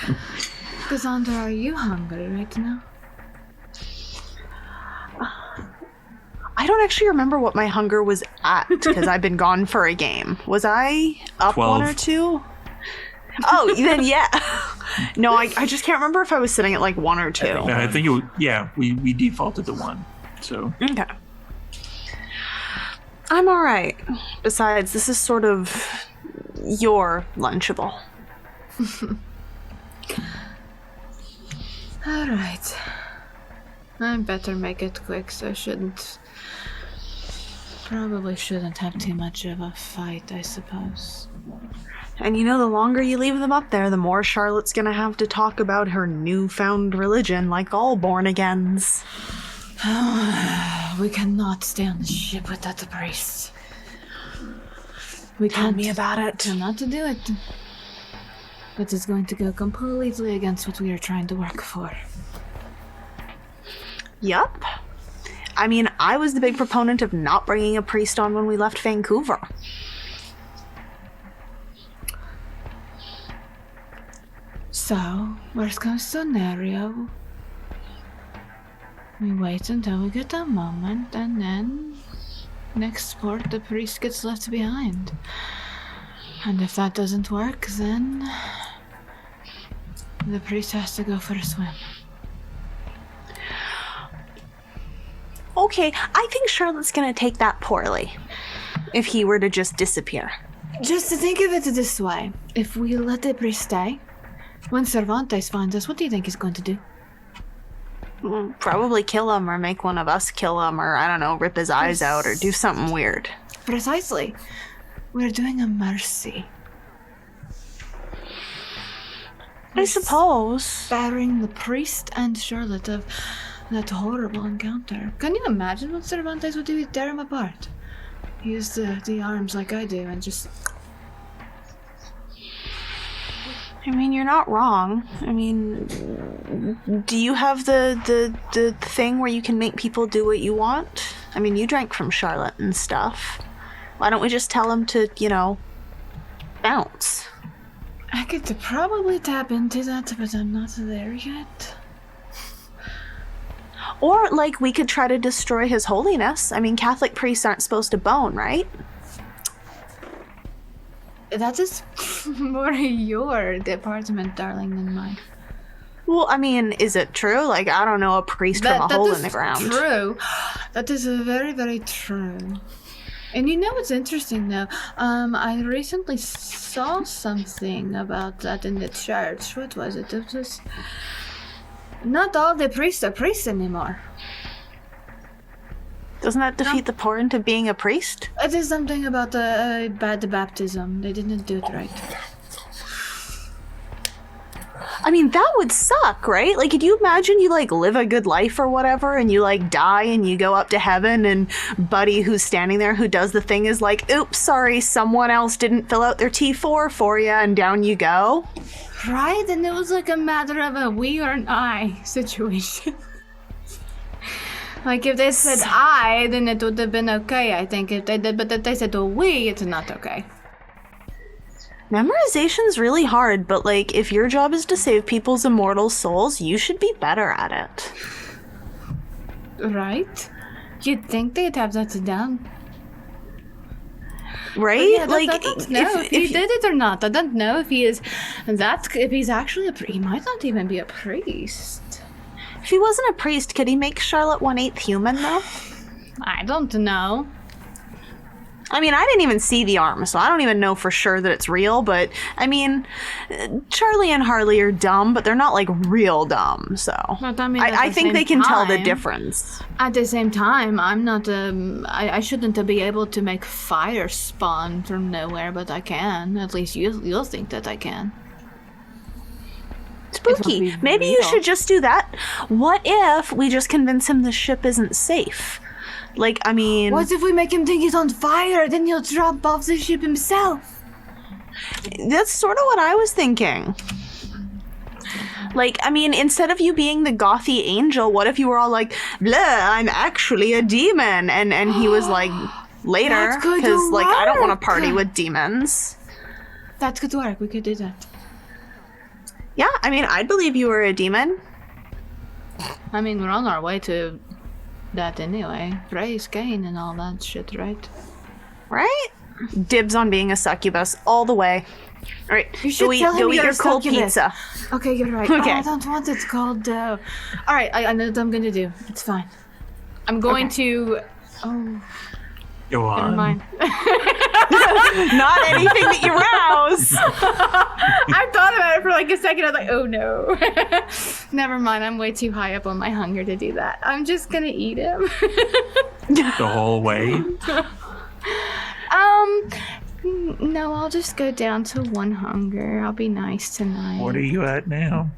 [SPEAKER 2] Cassandra, are you hungry right now?
[SPEAKER 5] I don't actually remember what my hunger was at because I've been gone for a game. Was I up
[SPEAKER 1] 12.
[SPEAKER 5] 1 or 2? Oh, then yeah. No, I just can't remember if I was sitting at like 1 or 2.
[SPEAKER 1] I think we defaulted to 1. So
[SPEAKER 5] Okay. I'm alright. Besides, this is sort of your Lunchable.
[SPEAKER 2] Alright. I better make it quick, so probably shouldn't have too much of a fight, I suppose.
[SPEAKER 5] And you know, the longer you leave them up there, the more Charlotte's gonna have to talk about her newfound religion like all born-agains.
[SPEAKER 2] We cannot stay on the ship without the priest. We
[SPEAKER 5] Tell
[SPEAKER 2] can't
[SPEAKER 5] me about it.
[SPEAKER 2] cannot do it. But it's going to go completely against what we are trying to work for.
[SPEAKER 5] Yup. I mean, I was the big proponent of not bringing a priest on when we left Vancouver.
[SPEAKER 2] So, worst case scenario, we wait until we get that moment, and then next port the priest gets left behind. And if that doesn't work, then the priest has to go for a swim.
[SPEAKER 5] Okay, I think Charlotte's gonna take that poorly. If he were to just disappear.
[SPEAKER 2] Just to think of it this way, if we let the priest stay, when Cervantes finds us, what do you think he's going to do?
[SPEAKER 5] Probably kill him or make one of us kill him or, I don't know, rip his eyes out or do something weird.
[SPEAKER 2] Precisely. We're doing a mercy.
[SPEAKER 5] I suppose.
[SPEAKER 2] Sparing the priest and Charlotte of that horrible encounter. Can you imagine what Cervantes would do? He'd tear him apart. Use the arms like I do and just...
[SPEAKER 5] I mean, you're not wrong. I mean, do you have the thing where you can make people do what you want? I mean, you drank from Charlotte and stuff. Why don't we just tell him to, bounce?
[SPEAKER 2] I could probably tap into that, but I'm not there yet.
[SPEAKER 5] Or, we could try to destroy his holiness. I mean, Catholic priests aren't supposed to bone, right?
[SPEAKER 2] That is more your department, darling, than mine.
[SPEAKER 5] Well, I mean, is it true? I don't know a priest from a hole in the ground.
[SPEAKER 2] True. That is very, very true. And you know what's interesting, though? I recently saw something about that in the church. What was it? It was... Not all the priests are priests anymore.
[SPEAKER 5] Doesn't that defeat the point of being a priest?
[SPEAKER 2] It is something about the bad baptism. They didn't do it right.
[SPEAKER 5] I mean, that would suck, right? Like, could you imagine you, like, live a good life or whatever, and you, like, die and you go up to heaven, and Buddy, who's standing there, who does the thing, is like, oops, sorry, someone else didn't fill out their T4 for you, and down you go?
[SPEAKER 2] Right? And it was like a matter of a we or an I situation. Like, if they said I, then it would have been okay, I think. If they did, but if they said we, it's not okay.
[SPEAKER 5] Memorization's really hard, but, like, if your job is to save people's immortal souls, you should be better at it.
[SPEAKER 2] Right? You'd think they'd have that down.
[SPEAKER 5] Right?
[SPEAKER 2] Yeah,
[SPEAKER 5] like,
[SPEAKER 2] I don't know if he did it or not. I don't know if he is. If he's actually he might not even be a priest.
[SPEAKER 5] if he wasn't a priest, could he make Charlotte 1/8 human, though?
[SPEAKER 2] I don't know.
[SPEAKER 5] I mean, I didn't even see the arm, so I don't even know for sure that it's real, but, I mean, Charlie and Harley are dumb, but they're not, like, real dumb, so...
[SPEAKER 2] But I mean,
[SPEAKER 5] I think they can tell the difference.
[SPEAKER 2] At the same time, I'm not, I shouldn't be able to make fire spawn from nowhere, but I can. At least you'll think that I can.
[SPEAKER 5] Spooky. Maybe you should just do that. What if we just convince him the ship isn't safe? Like, I mean...
[SPEAKER 2] What if we make him think he's on fire, then he'll drop off the ship himself?
[SPEAKER 5] That's sort of what I was thinking. Like, I mean, instead of you being the gothy angel, what if you were all like, blah, I'm actually a demon? And he was like, later, because, like, I don't want to party with demons.
[SPEAKER 2] That could work. We could do that.
[SPEAKER 5] Yeah, I mean, I'd believe you were a demon.
[SPEAKER 2] I mean, we're on our way to that anyway. Praise Cain and all that shit, right?
[SPEAKER 5] Right? Dibs on being a succubus all the way. All right,
[SPEAKER 2] You should
[SPEAKER 5] go eat
[SPEAKER 2] tell him
[SPEAKER 5] your
[SPEAKER 2] you're a
[SPEAKER 5] cold
[SPEAKER 2] succubus.
[SPEAKER 5] pizza.
[SPEAKER 2] Okay, you're right.
[SPEAKER 5] Okay.
[SPEAKER 2] Oh, I don't want it cold though. All right, I know what I'm gonna do. It's fine. I'm going to. Oh,
[SPEAKER 1] Go on.
[SPEAKER 2] never mind.
[SPEAKER 5] Not anything that you rouse.
[SPEAKER 2] I thought about it for like a second. I was like, oh no. Never mind. I'm way too high up on my hunger to do that. I'm just gonna eat him.
[SPEAKER 1] The whole way.
[SPEAKER 2] No, I'll just go down to 1 hunger. I'll be nice tonight.
[SPEAKER 1] What are you at now?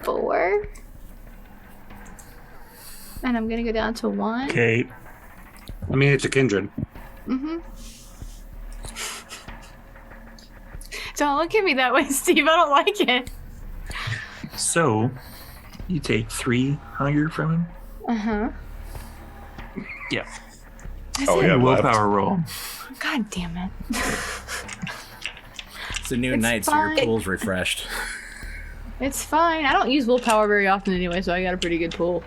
[SPEAKER 2] 4. And I'm gonna go down to 1.
[SPEAKER 1] Okay.
[SPEAKER 4] I mean, it's a kindred.
[SPEAKER 2] Don't look at me that way, Steve. I don't like it.
[SPEAKER 1] So, you take 3 hunger from him?
[SPEAKER 2] Uh-huh.
[SPEAKER 1] Yeah.
[SPEAKER 3] Oh, yeah,
[SPEAKER 1] Willpower roll.
[SPEAKER 2] God damn it.
[SPEAKER 6] It's a new
[SPEAKER 2] It's
[SPEAKER 6] night, so your
[SPEAKER 2] fine.
[SPEAKER 6] pool's refreshed.
[SPEAKER 2] It's fine. I don't use willpower very often anyway, so I got a pretty good pool.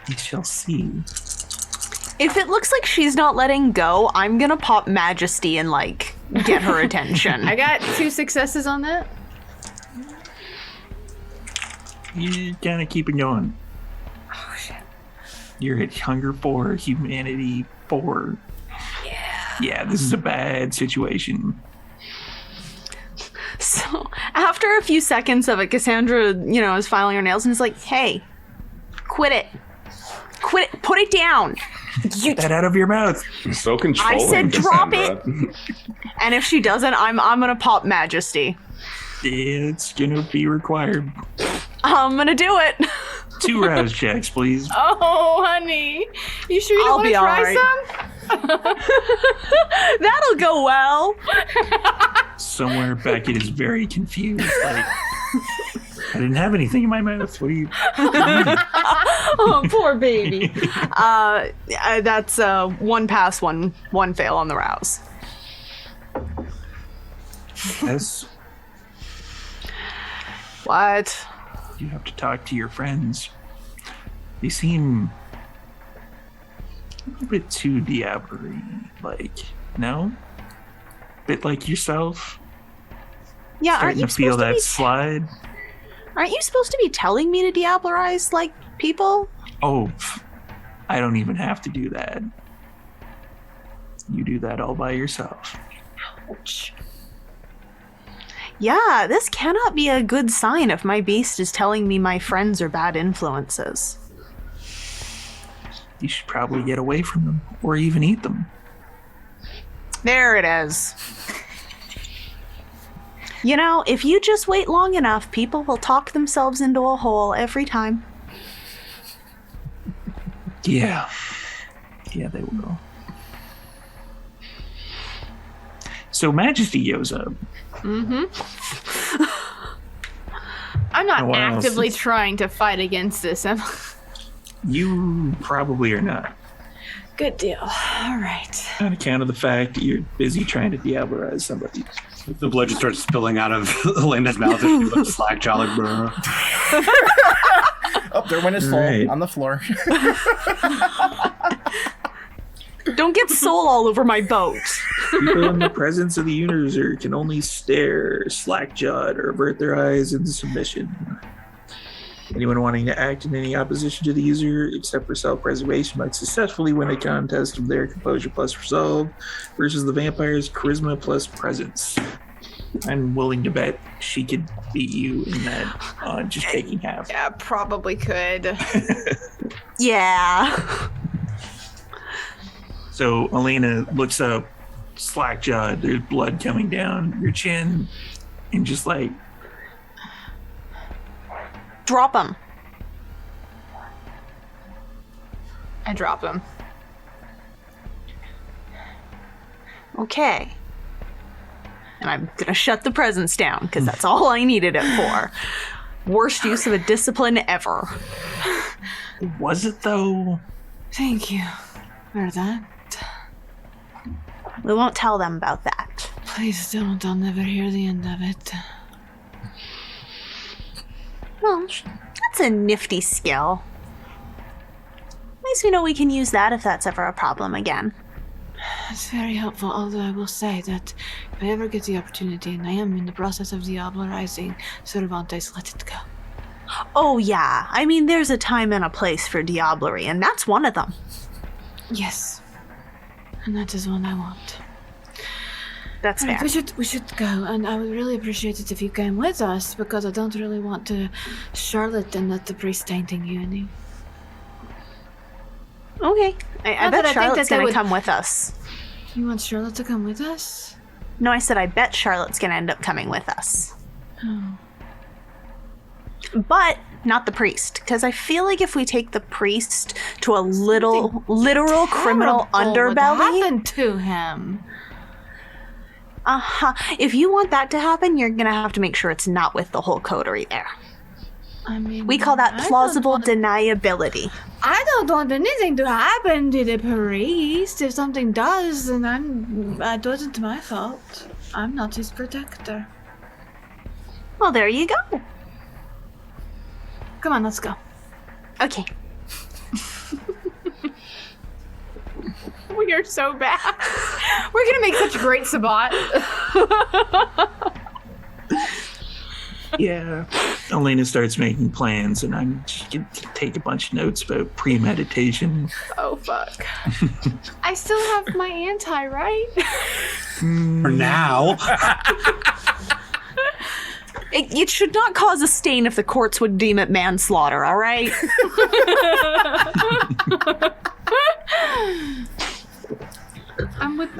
[SPEAKER 1] We shall see.
[SPEAKER 5] If it looks like she's not letting go, I'm gonna pop Majesty and, like, get her attention.
[SPEAKER 2] I got 2 successes on that.
[SPEAKER 1] You kind of keep it going.
[SPEAKER 2] Oh, shit.
[SPEAKER 1] You're at hunger 4, humanity 4. Yeah, this is a bad situation.
[SPEAKER 5] So, after a few seconds of it, Cassandra, you know, is filing her nails and is like, hey, quit it. Quit it. Put it down.
[SPEAKER 1] Get that out of your mouth.
[SPEAKER 3] So controlling.
[SPEAKER 5] I said drop
[SPEAKER 3] Cassandra.
[SPEAKER 5] And if she doesn't, I'm gonna pop Majesty.
[SPEAKER 1] It's gonna be required.
[SPEAKER 5] I'm gonna do it.
[SPEAKER 1] 2 rouse checks, please.
[SPEAKER 2] Oh, honey. You sure you don't
[SPEAKER 5] I'll
[SPEAKER 2] want to
[SPEAKER 5] be
[SPEAKER 2] try
[SPEAKER 5] alright.
[SPEAKER 2] some?
[SPEAKER 5] That'll go well.
[SPEAKER 1] Somewhere Beckett is very confused. Like, I didn't have anything in my mouth. What do you?
[SPEAKER 5] Oh, poor baby. That's 1 pass, 1 fail on the rouse.
[SPEAKER 1] Yes,
[SPEAKER 5] What?
[SPEAKER 1] you have to talk to your friends. They seem a little bit too Diablo-y. Like, no? Bit like yourself.
[SPEAKER 5] Yeah, aren't
[SPEAKER 1] Starting
[SPEAKER 5] you
[SPEAKER 1] to feel
[SPEAKER 5] supposed to
[SPEAKER 1] that
[SPEAKER 5] be?
[SPEAKER 1] slide.
[SPEAKER 5] Aren't you supposed to be telling me to Diablerize like people?
[SPEAKER 1] Oh, I don't even have to do that. You do that all by yourself.
[SPEAKER 5] Ouch. Yeah, this cannot be a good sign if my beast is telling me my friends are bad influences.
[SPEAKER 1] You should probably get away from them, or even eat them.
[SPEAKER 5] There it is. You know, if you just wait long enough, people will talk themselves into a hole every time.
[SPEAKER 1] Yeah. Yeah, they will. So Majesty goes up.
[SPEAKER 2] I'm not
[SPEAKER 1] Oh, wow.
[SPEAKER 2] actively trying to fight against this.
[SPEAKER 1] You probably are not.
[SPEAKER 2] Good deal. All right.
[SPEAKER 1] On account of the fact that you're busy trying to diablerize somebody.
[SPEAKER 4] The blood just starts spilling out of Elena's mouth and she looks slack-jawed like, bro.
[SPEAKER 6] Oh, their one is full
[SPEAKER 1] Right.
[SPEAKER 6] on the floor.
[SPEAKER 5] Don't get soul all over my boat.
[SPEAKER 1] People in the presence of the user can only stare, slack-jawed, or avert their eyes into submission. Anyone wanting to act in any opposition to the user, except for self-preservation, might successfully win a contest of their composure plus resolve versus the vampire's charisma plus presence. I'm willing to bet she could beat you in that on just taking half.
[SPEAKER 2] Yeah, probably could.
[SPEAKER 5] Yeah.
[SPEAKER 1] So Elena looks up, slack-jawed, there's blood coming down your chin, and just like,
[SPEAKER 5] Drop him.
[SPEAKER 2] I drop him.
[SPEAKER 5] Okay. And I'm gonna shut the presence down, because that's all I needed it for. Worst use of a discipline ever.
[SPEAKER 1] was it though?
[SPEAKER 2] Thank you for that.
[SPEAKER 5] We won't tell them about that.
[SPEAKER 2] Please don't. I'll never hear the end of it.
[SPEAKER 5] Well, that's a nifty skill. At least we know we can use that if that's ever a problem again.
[SPEAKER 2] It's very helpful, although I will say that if I ever get the opportunity, and I am in the process of diablerizing Cervantes, let it go.
[SPEAKER 5] Oh yeah, I mean there's a time and a place for diablerie, and that's one of them.
[SPEAKER 2] Yes. And that is one I want.
[SPEAKER 5] That's
[SPEAKER 2] All right,
[SPEAKER 5] fair.
[SPEAKER 2] we should go, and I would really appreciate it if you came with us, because I don't really want to Charlotte and let the priest tainting you any.
[SPEAKER 5] Okay. I
[SPEAKER 2] Not that I
[SPEAKER 5] bet
[SPEAKER 2] think
[SPEAKER 5] Charlotte's
[SPEAKER 2] that they
[SPEAKER 5] gonna
[SPEAKER 2] would-
[SPEAKER 5] come with us.
[SPEAKER 2] You want Charlotte to come with us?
[SPEAKER 5] No, I said I bet Charlotte's gonna end up coming with us.
[SPEAKER 2] Oh.
[SPEAKER 5] But not the priest, because I feel like if we take the priest to a literal criminal
[SPEAKER 2] Terrible would
[SPEAKER 5] underbelly,
[SPEAKER 2] happen to him.
[SPEAKER 5] if you want that to happen, you're gonna have to make sure it's not with the whole coterie there.
[SPEAKER 2] I mean,
[SPEAKER 5] We call that
[SPEAKER 2] I don't
[SPEAKER 5] plausible
[SPEAKER 2] want-
[SPEAKER 5] deniability.
[SPEAKER 2] I don't want anything to happen to the priest. If something does, then it wasn't my fault. I'm not his protector.
[SPEAKER 5] Well, there you go.
[SPEAKER 2] Come on, let's go.
[SPEAKER 5] Okay.
[SPEAKER 2] We are so bad. We're gonna make such a great Sabat.
[SPEAKER 1] Yeah. Elena starts making plans, and I'm just going to take a bunch of notes about premeditation.
[SPEAKER 2] Oh fuck. I still have my anti, right?
[SPEAKER 4] For now.
[SPEAKER 5] It should not cause a stain if the courts would deem it manslaughter, all right?
[SPEAKER 2] I'm with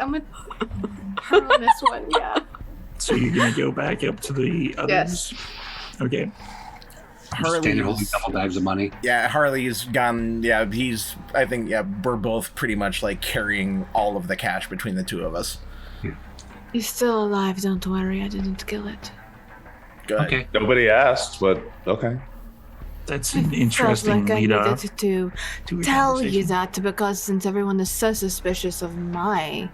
[SPEAKER 2] her on this one, yeah.
[SPEAKER 1] So you're going to go back up to the others?
[SPEAKER 2] Yes.
[SPEAKER 1] Okay.
[SPEAKER 4] Standing holding
[SPEAKER 6] Harley's,
[SPEAKER 4] double bags of money.
[SPEAKER 6] yeah, Harley's gone. Yeah, I think, yeah, we're both pretty much like carrying all of the cash between the two of us.
[SPEAKER 2] He's still alive, don't worry, I didn't kill it.
[SPEAKER 6] Good.
[SPEAKER 4] Okay.
[SPEAKER 3] Nobody asked, but okay.
[SPEAKER 1] That's an
[SPEAKER 2] Felt
[SPEAKER 1] interesting
[SPEAKER 2] like I
[SPEAKER 1] lead up
[SPEAKER 2] needed to
[SPEAKER 1] to a
[SPEAKER 2] tell you
[SPEAKER 1] conversation.
[SPEAKER 2] that, because since everyone is so suspicious of my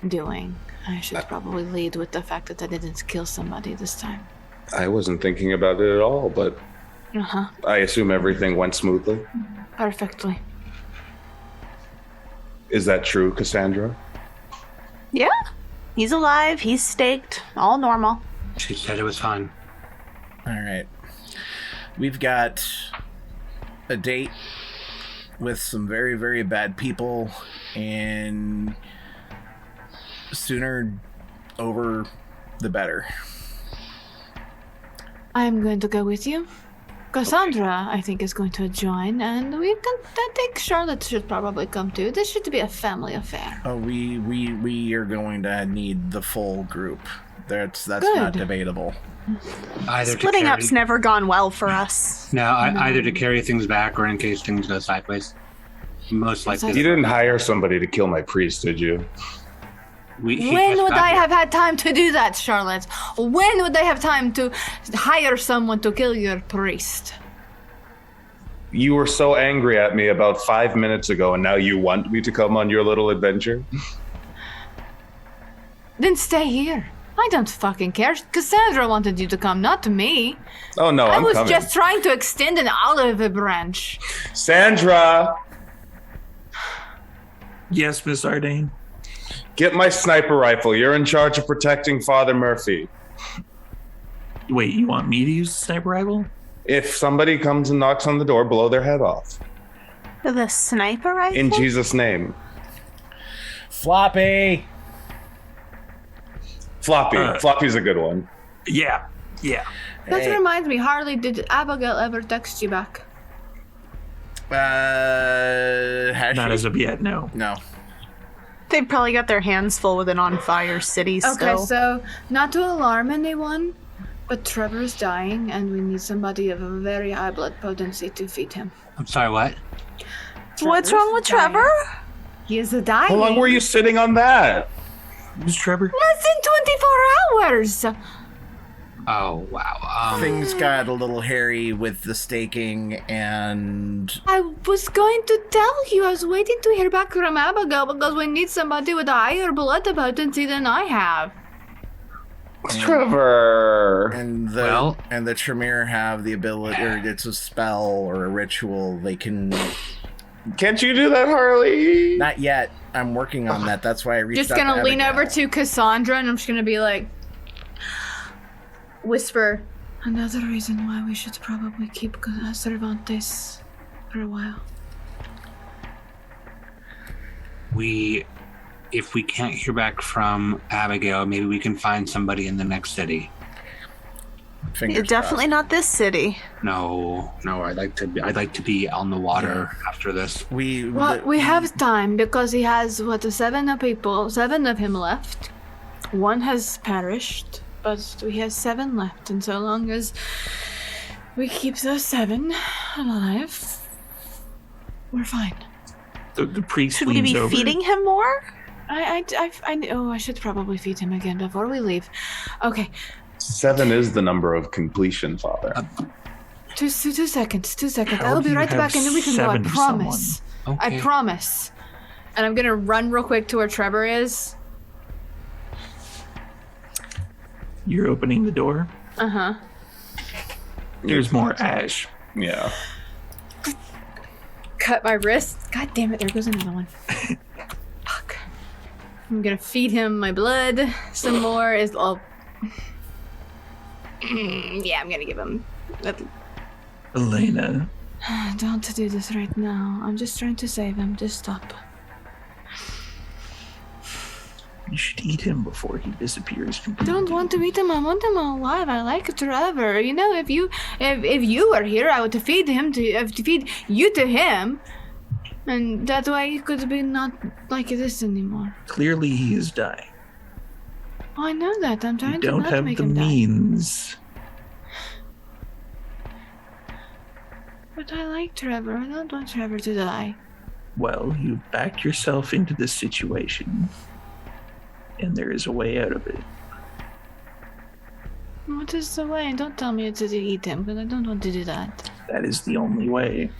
[SPEAKER 2] doing, I should probably lead with the fact that I didn't kill somebody this time.
[SPEAKER 3] I wasn't thinking about it at all, but
[SPEAKER 2] Uh-huh.
[SPEAKER 3] I assume everything went smoothly.
[SPEAKER 2] Perfectly.
[SPEAKER 3] Is that true, Cassandra?
[SPEAKER 5] Yeah. He's alive, he's staked, all normal.
[SPEAKER 4] She said it was fine.
[SPEAKER 6] All right. We've got a date with some very, very bad people, and sooner over the better.
[SPEAKER 2] I'm going to go with you. Cassandra, I think, is going to join, and I think Charlotte should probably come too. This should be a family affair.
[SPEAKER 6] Oh, we are going to need the full group. That's
[SPEAKER 2] Good.
[SPEAKER 6] not debatable.
[SPEAKER 4] Either
[SPEAKER 5] Splitting
[SPEAKER 4] to carry,
[SPEAKER 5] up's never gone well for us.
[SPEAKER 4] either to carry things back or in case things go sideways. Most likely.
[SPEAKER 3] You didn't hire somebody to kill my priest, did you?
[SPEAKER 4] He
[SPEAKER 2] When
[SPEAKER 4] just
[SPEAKER 2] would
[SPEAKER 4] got
[SPEAKER 2] I
[SPEAKER 4] here.
[SPEAKER 2] have had time to do that, Charlotte? When would I have time to hire someone to kill your priest?
[SPEAKER 3] You were so angry at me about 5 minutes ago, and now you want me to come on your little adventure?
[SPEAKER 2] Then stay here. I don't fucking care. Cassandra wanted you to come, not me.
[SPEAKER 3] Oh no,
[SPEAKER 2] I
[SPEAKER 3] I'm
[SPEAKER 2] was
[SPEAKER 3] coming.
[SPEAKER 2] just trying to extend an olive branch.
[SPEAKER 3] Sandra,
[SPEAKER 1] Yes, Miss Ardane.
[SPEAKER 3] get my sniper rifle. You're in charge of protecting Father Murphy.
[SPEAKER 1] Wait, you want me to use the sniper rifle?
[SPEAKER 3] If somebody comes and knocks on the door, blow their head off.
[SPEAKER 5] The sniper rifle?
[SPEAKER 3] In Jesus' name.
[SPEAKER 6] Floppy.
[SPEAKER 3] Floppy.
[SPEAKER 1] Uh,
[SPEAKER 3] Floppy's a good one.
[SPEAKER 1] Yeah.
[SPEAKER 2] That
[SPEAKER 6] Hey.
[SPEAKER 2] reminds me, Harley, did Abigail ever text you back?
[SPEAKER 6] Has
[SPEAKER 1] Not
[SPEAKER 6] she?
[SPEAKER 1] as of yet, no.
[SPEAKER 6] No.
[SPEAKER 5] They probably got their hands full with an on-fire city
[SPEAKER 2] Okay,
[SPEAKER 5] still.
[SPEAKER 2] so not to alarm anyone, but Trevor's dying, and we need somebody of a very high blood potency to feed him.
[SPEAKER 4] I'm sorry, what?
[SPEAKER 5] What's wrong with
[SPEAKER 2] Trevor's dying.
[SPEAKER 5] Trevor?
[SPEAKER 2] He is dying.
[SPEAKER 3] How long were you sitting on that?
[SPEAKER 1] Who's Trevor?
[SPEAKER 2] Less than 24 hours.
[SPEAKER 4] Oh, wow.
[SPEAKER 6] Things got a little hairy with the staking, and
[SPEAKER 2] I was going to tell you. I was waiting to hear back from Abigail because we need somebody with a higher blood potency than I have.
[SPEAKER 3] Trevor.
[SPEAKER 6] the Tremere have the ability, or it's a spell or a ritual. They can.
[SPEAKER 3] Can't you do that, Harley?
[SPEAKER 6] Not yet. I'm working on that. That's why I reached
[SPEAKER 2] Just
[SPEAKER 6] out
[SPEAKER 2] gonna
[SPEAKER 6] to
[SPEAKER 2] lean
[SPEAKER 6] Abigail.
[SPEAKER 2] over to Cassandra and I'm just gonna be like, whisper. Another reason why we should probably keep Cervantes for a while.
[SPEAKER 4] If we can't hear back from Abigail, maybe we can find somebody in the next city.
[SPEAKER 6] Fingers
[SPEAKER 5] Definitely not this city.
[SPEAKER 4] No, I'd like to be on the water after this.
[SPEAKER 6] crossed.
[SPEAKER 2] Well, we have time because he has seven of him left. One has perished, but we have 7 left, and so long as we keep those 7 alive, we're fine.
[SPEAKER 1] The priest
[SPEAKER 5] Should we
[SPEAKER 1] leans
[SPEAKER 5] be
[SPEAKER 1] over.
[SPEAKER 5] feeding him more?
[SPEAKER 2] I should probably feed him again before we leave. Okay,
[SPEAKER 3] 7 is the number of completion, Father.
[SPEAKER 2] 2 seconds. 2 seconds.
[SPEAKER 1] How
[SPEAKER 2] I'll
[SPEAKER 1] do
[SPEAKER 2] be
[SPEAKER 1] you
[SPEAKER 2] right
[SPEAKER 1] have
[SPEAKER 2] back, and then we can go. I
[SPEAKER 1] 7 of
[SPEAKER 2] promise.
[SPEAKER 1] someone?
[SPEAKER 4] Okay.
[SPEAKER 2] I promise. And I'm gonna run real quick to where Trevor is.
[SPEAKER 1] You're opening the door.
[SPEAKER 2] Uh-huh.
[SPEAKER 1] There's more ash.
[SPEAKER 3] Yeah.
[SPEAKER 2] Cut my wrist. God damn it, there goes another one. Fuck. I'm gonna feed him my blood some more. Yeah, I'm gonna give him.
[SPEAKER 1] Elena,
[SPEAKER 2] Don't do this right now. I'm just trying to save him. Just stop.
[SPEAKER 1] you should eat him before he disappears
[SPEAKER 2] I
[SPEAKER 1] completely.
[SPEAKER 2] don't want to eat him. I want him alive. I like Trevor. You know, if you were here, I would feed him to feed you to him, and that way it could be not like this anymore.
[SPEAKER 1] Clearly, he is dying.
[SPEAKER 2] I know that. I'm
[SPEAKER 1] You
[SPEAKER 2] trying to
[SPEAKER 1] don't
[SPEAKER 2] not
[SPEAKER 1] have
[SPEAKER 2] make
[SPEAKER 1] the
[SPEAKER 2] him die.
[SPEAKER 1] means.
[SPEAKER 2] But I like Trevor. I don't want Trevor to die.
[SPEAKER 1] Well, you backed yourself into this situation, and there is a way out of it.
[SPEAKER 2] What is the way? Don't tell me to eat him, because I don't want to do that.
[SPEAKER 1] That is the only way.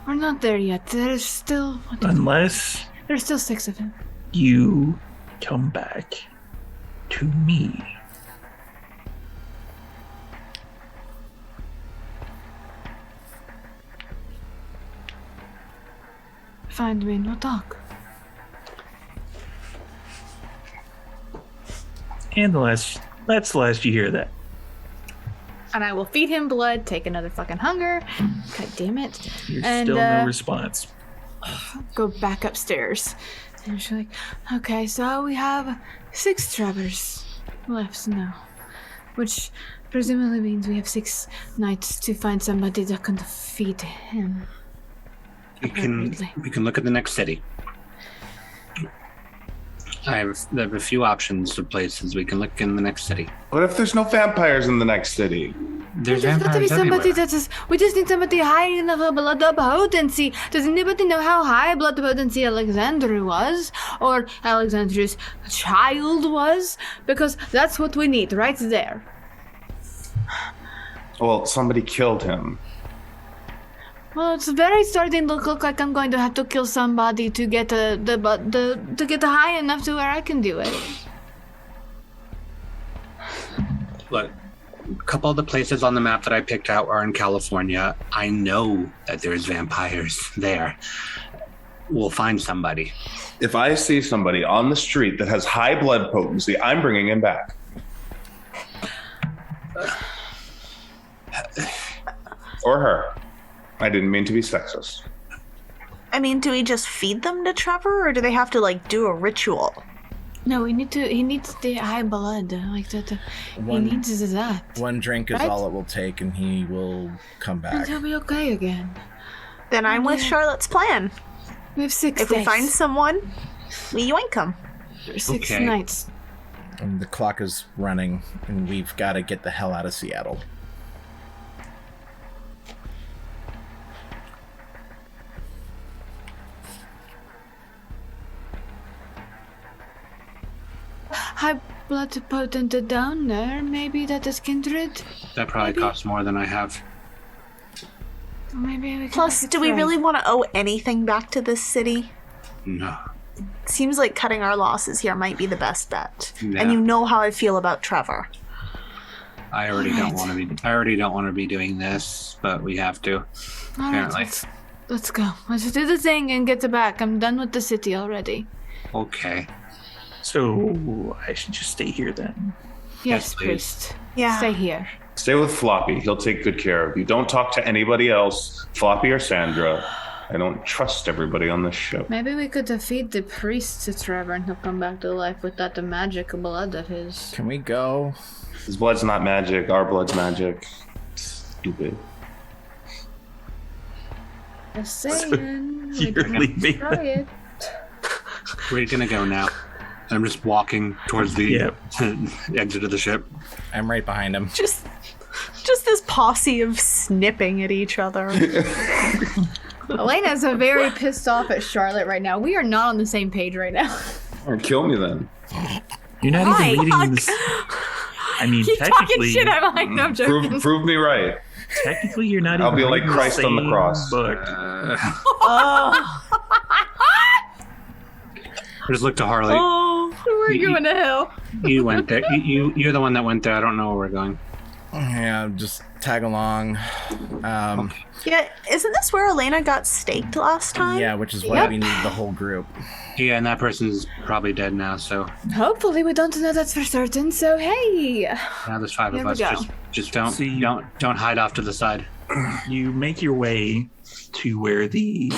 [SPEAKER 2] We're not there yet. There's still
[SPEAKER 1] Unless
[SPEAKER 2] there's still 6 of him.
[SPEAKER 1] you come back to me.
[SPEAKER 2] Find me and we'll talk.
[SPEAKER 1] And that's the last you hear of that.
[SPEAKER 2] And I will feed him blood, take another fucking hunger. God damn it.
[SPEAKER 1] There's
[SPEAKER 2] And,
[SPEAKER 1] still no response.
[SPEAKER 2] Go back upstairs. And she's like, okay, so we have 6 Trevors left now. Which presumably means we have 6 nights to find somebody that can feed him.
[SPEAKER 4] We can look at the next city. I have a few options of places we can look in the next city.
[SPEAKER 3] What if there's no vampires in the next city?
[SPEAKER 4] There's
[SPEAKER 2] There's got to be
[SPEAKER 4] vampires
[SPEAKER 2] somebody
[SPEAKER 4] everywhere.
[SPEAKER 2] that is. We just need somebody high enough of blood potency. Does anybody know how high blood potency Alexandra was? Or Alexandra's child was? Because that's what we need right there.
[SPEAKER 3] Well, somebody killed him.
[SPEAKER 2] Well, it's very starting to look like I'm going to have to kill somebody to get to get high enough to where I can do it.
[SPEAKER 4] Look, a couple of the places on the map that I picked out are in California. I know that there's vampires there. We'll find somebody.
[SPEAKER 3] If I see somebody on the street that has high blood potency, I'm bringing him back. Or her. I didn't mean to be sexist.
[SPEAKER 5] I mean, do we just feed them to Trevor, or do they have to, like, do a ritual?
[SPEAKER 2] No, he needs the high blood. Like that. He
[SPEAKER 6] One-
[SPEAKER 2] needs that.
[SPEAKER 6] One drink is
[SPEAKER 2] Right?
[SPEAKER 6] all it will take, and he will come
[SPEAKER 2] And
[SPEAKER 6] back.
[SPEAKER 2] he'll be okay again.
[SPEAKER 5] Then I'm with Charlotte's plan.
[SPEAKER 2] We have 6
[SPEAKER 5] If
[SPEAKER 2] days.
[SPEAKER 5] we find someone, we yoink them.
[SPEAKER 2] 6
[SPEAKER 4] Okay.
[SPEAKER 2] nights.
[SPEAKER 6] And the clock is running, and we've got to get the hell out of Seattle.
[SPEAKER 2] High blood potent donor. Maybe that is kindred.
[SPEAKER 4] That probably
[SPEAKER 2] Maybe.
[SPEAKER 4] costs more than I have.
[SPEAKER 2] Maybe we can
[SPEAKER 5] Plus,
[SPEAKER 2] make it
[SPEAKER 5] do we
[SPEAKER 2] right.
[SPEAKER 5] really want to owe anything back to this city?
[SPEAKER 4] No.
[SPEAKER 5] Seems like cutting our losses here might be the best bet.
[SPEAKER 4] Yeah.
[SPEAKER 5] And you know how I feel about Trevor.
[SPEAKER 4] I already don't want to be doing this, but we have to.
[SPEAKER 2] All
[SPEAKER 4] Apparently.
[SPEAKER 2] right, let's go. Let's do the thing and get back. I'm done with the city already.
[SPEAKER 4] Okay.
[SPEAKER 1] So I should just stay here then.
[SPEAKER 2] Yes,
[SPEAKER 4] please.
[SPEAKER 2] priest.
[SPEAKER 5] Yeah.
[SPEAKER 2] Stay here.
[SPEAKER 3] Stay with Floppy. He'll take good care of you. Don't talk to anybody else, Floppy or Sandra. I don't trust everybody on this ship.
[SPEAKER 2] Maybe we could defeat the priest to Trevor and he'll come back to life with that magic blood of his.
[SPEAKER 6] Can we go?
[SPEAKER 3] His blood's not magic. Our blood's magic. Stupid.
[SPEAKER 2] Just saying. we
[SPEAKER 1] You're
[SPEAKER 2] don't have to
[SPEAKER 1] leaving.
[SPEAKER 2] try it.
[SPEAKER 4] We're gonna go now. I'm just walking towards the
[SPEAKER 1] Yep.
[SPEAKER 4] exit of the ship.
[SPEAKER 6] I'm right behind him.
[SPEAKER 5] Just this posse of snipping at each other.
[SPEAKER 2] Elena's very pissed off at Charlotte right now. We are not on the same page right now.
[SPEAKER 3] Or kill me then.
[SPEAKER 1] You're not
[SPEAKER 5] Why?
[SPEAKER 1] even leading this. I mean,
[SPEAKER 2] Keep talking
[SPEAKER 1] technically,
[SPEAKER 2] shit. I'm like, no, I'm joking.
[SPEAKER 3] Prove me right.
[SPEAKER 1] technically, you're not.
[SPEAKER 3] I'll
[SPEAKER 1] even
[SPEAKER 3] be like
[SPEAKER 1] reading
[SPEAKER 3] Christ on the
[SPEAKER 1] same
[SPEAKER 3] cross.
[SPEAKER 1] Book.
[SPEAKER 5] Oh,
[SPEAKER 4] I just looked to Harley.
[SPEAKER 2] We're going to hell.
[SPEAKER 4] You went there. You're the one that went there. I don't know where we're going.
[SPEAKER 6] Yeah, just tag along.
[SPEAKER 5] yeah. Isn't this where Elena got staked last time?
[SPEAKER 6] Yeah, which is why
[SPEAKER 2] Yep.
[SPEAKER 6] we need the whole group.
[SPEAKER 4] Yeah, and that person's probably dead now. So
[SPEAKER 2] Hopefully we don't know that's for certain, so hey.
[SPEAKER 4] now there's 5
[SPEAKER 2] Here
[SPEAKER 4] of
[SPEAKER 2] we
[SPEAKER 4] us.
[SPEAKER 2] go.
[SPEAKER 4] Just don't
[SPEAKER 1] See-
[SPEAKER 4] don't hide off to the side.
[SPEAKER 1] You make your way to where the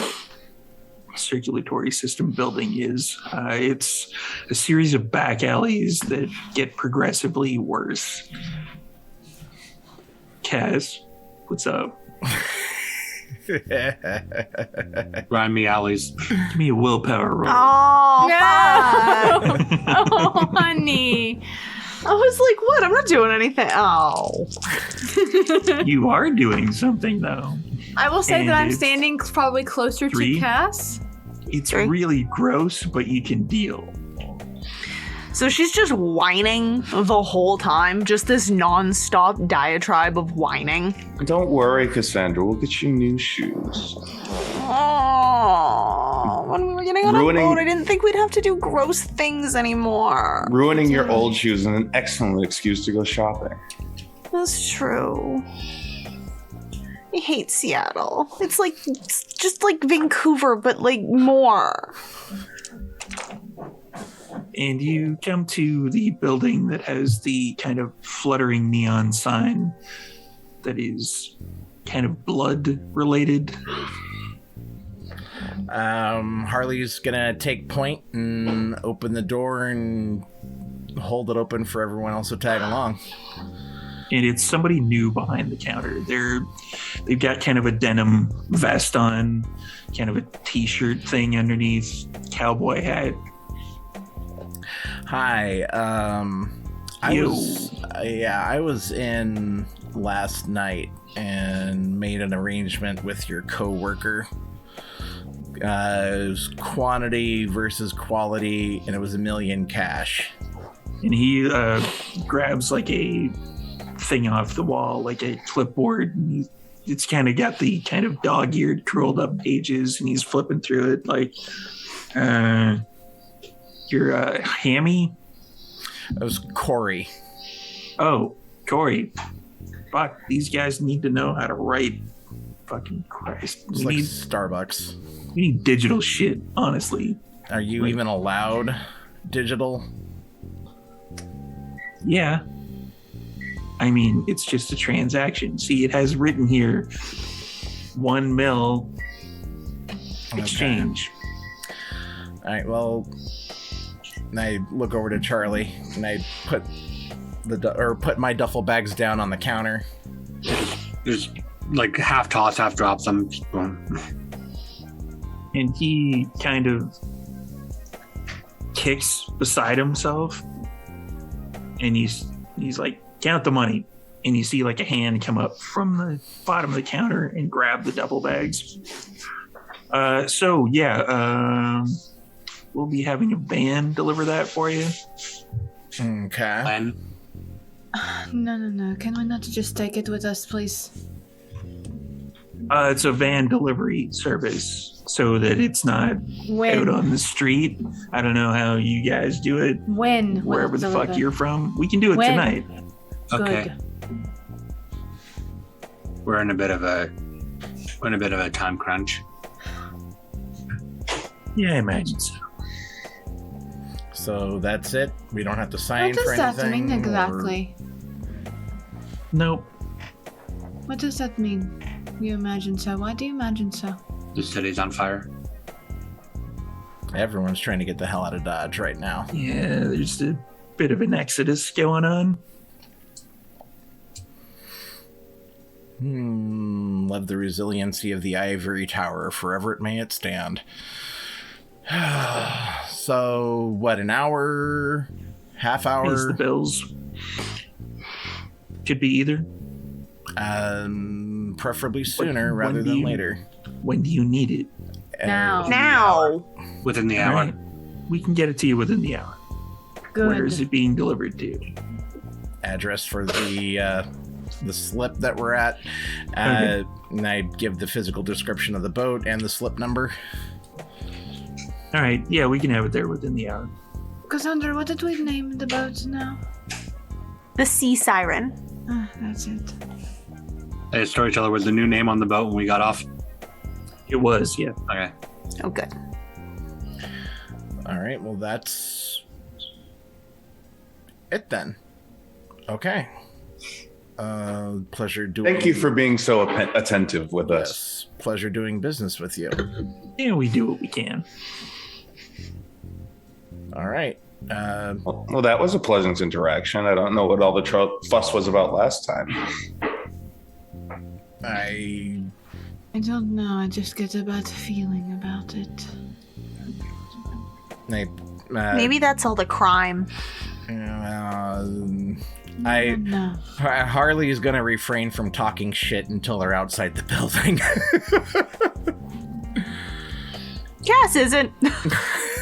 [SPEAKER 1] circulatory system building is. It's a series of back alleys that get progressively worse. Kaz, what's up?
[SPEAKER 4] Rhyme me alleys.
[SPEAKER 1] Give me a willpower roll.
[SPEAKER 5] Oh,
[SPEAKER 2] No!
[SPEAKER 5] fuck.
[SPEAKER 2] Oh, honey.
[SPEAKER 5] I was like, what? I'm not doing anything. Oh.
[SPEAKER 1] You are doing something, though.
[SPEAKER 2] I will say
[SPEAKER 1] And
[SPEAKER 2] that I'm
[SPEAKER 1] it's
[SPEAKER 2] standing probably closer
[SPEAKER 1] 3.
[SPEAKER 2] to Cass.
[SPEAKER 1] It's
[SPEAKER 5] Three.
[SPEAKER 1] really gross, but you can deal.
[SPEAKER 5] So she's just whining the whole time. Just this non-stop diatribe of whining.
[SPEAKER 3] Don't worry, Cassandra. We'll get you new shoes.
[SPEAKER 5] Oh, when we were getting on
[SPEAKER 3] Ruining-
[SPEAKER 5] a boat, I didn't think we'd have to do gross things anymore.
[SPEAKER 3] Ruining your old shoes is an excellent excuse to go shopping.
[SPEAKER 5] That's true. I hate Seattle. It's just like Vancouver, but like more.
[SPEAKER 1] And you come to the building that has the kind of fluttering neon sign that is kind of blood related.
[SPEAKER 6] Harley's gonna take point and open the door and hold it open for everyone else to tag along.
[SPEAKER 1] And it's somebody new behind the counter. They've got kind of a denim vest on, kind of a t-shirt thing underneath, cowboy hat.
[SPEAKER 6] Hi. I was in last night and made an arrangement with your coworker. It was quantity versus quality, and it was $1 million cash.
[SPEAKER 1] And he grabs like a thing off the wall, like a clipboard, and it's kind of got the kind of dog-eared, curled up pages, and he's flipping through it like, you're Hammy?
[SPEAKER 6] It was Corey.
[SPEAKER 1] Oh, Corey. Fuck, these guys need to know how to write. Fucking Christ.
[SPEAKER 6] It's like Starbucks.
[SPEAKER 1] We need digital shit, honestly.
[SPEAKER 6] Are you even allowed digital?
[SPEAKER 1] Yeah. I mean, it's just a transaction. See, it has written here 1 mil exchange.
[SPEAKER 6] All right, well, and I look over to Charlie and I put my duffel bags down on the counter.
[SPEAKER 4] Just like half toss, half drop them.
[SPEAKER 1] And he kind of kicks beside himself, and he's like, count the money. And you see like a hand come up from the bottom of the counter and grab the duffel bags. We'll be having a van deliver that for you.
[SPEAKER 6] Okay.
[SPEAKER 2] No. Can we not just take it with us, please?
[SPEAKER 1] It's a van delivery service so that it's not out on the street. I don't know how you guys do it.
[SPEAKER 2] When?
[SPEAKER 1] Wherever the fuck you're from. We can do it tonight.
[SPEAKER 4] Okay.
[SPEAKER 2] Good.
[SPEAKER 4] We're in a bit of a time crunch.
[SPEAKER 1] Yeah, I imagine so.
[SPEAKER 6] So that's it? We don't have to sign
[SPEAKER 2] What
[SPEAKER 6] for
[SPEAKER 2] does
[SPEAKER 6] anything?
[SPEAKER 2] that mean exactly?
[SPEAKER 1] Nope.
[SPEAKER 2] What does that mean? You imagine so? Why do you imagine so?
[SPEAKER 4] The city's on fire.
[SPEAKER 6] Everyone's trying to get the hell out of Dodge right now.
[SPEAKER 1] Yeah, there's a bit of an exodus going on.
[SPEAKER 6] Love the resiliency of the ivory tower. Forever it may it stand. So, what, an hour? Half hour?
[SPEAKER 1] Pays the bills. Could be either.
[SPEAKER 6] Preferably sooner
[SPEAKER 1] When
[SPEAKER 6] rather
[SPEAKER 1] do
[SPEAKER 6] than
[SPEAKER 1] you-
[SPEAKER 6] later.
[SPEAKER 1] When do you need it?
[SPEAKER 5] Now.
[SPEAKER 4] Within the
[SPEAKER 1] All
[SPEAKER 4] hour.
[SPEAKER 1] right. We can get it to you within the hour.
[SPEAKER 2] Good.
[SPEAKER 1] Where is it being delivered to?
[SPEAKER 6] Address for the slip that we're at.
[SPEAKER 1] Okay.
[SPEAKER 6] And I give the physical description of the boat and the slip number.
[SPEAKER 1] All right. Yeah, we can have it there within the hour.
[SPEAKER 2] Cassandra, what did we name the boat now?
[SPEAKER 5] The Sea Siren.
[SPEAKER 2] That's it.
[SPEAKER 4] Hey, storyteller, was the new name on the boat when we got off?
[SPEAKER 1] It was, yeah.
[SPEAKER 4] Okay.
[SPEAKER 5] Oh, good.
[SPEAKER 6] All right, well, that's it then. Okay. Pleasure doing...
[SPEAKER 3] Thank you for being so attentive with us.
[SPEAKER 6] Yes, pleasure doing business with you.
[SPEAKER 1] Yeah, we do what we can.
[SPEAKER 6] All right.
[SPEAKER 3] Well, that was a pleasant interaction. I don't know what all the fuss was about last time.
[SPEAKER 6] I
[SPEAKER 2] don't know. I just get a bad feeling about it.
[SPEAKER 5] Maybe that's all the crime.
[SPEAKER 2] No.
[SPEAKER 6] Harley is going to refrain from talking shit until they're outside the building.
[SPEAKER 5] Cass isn't.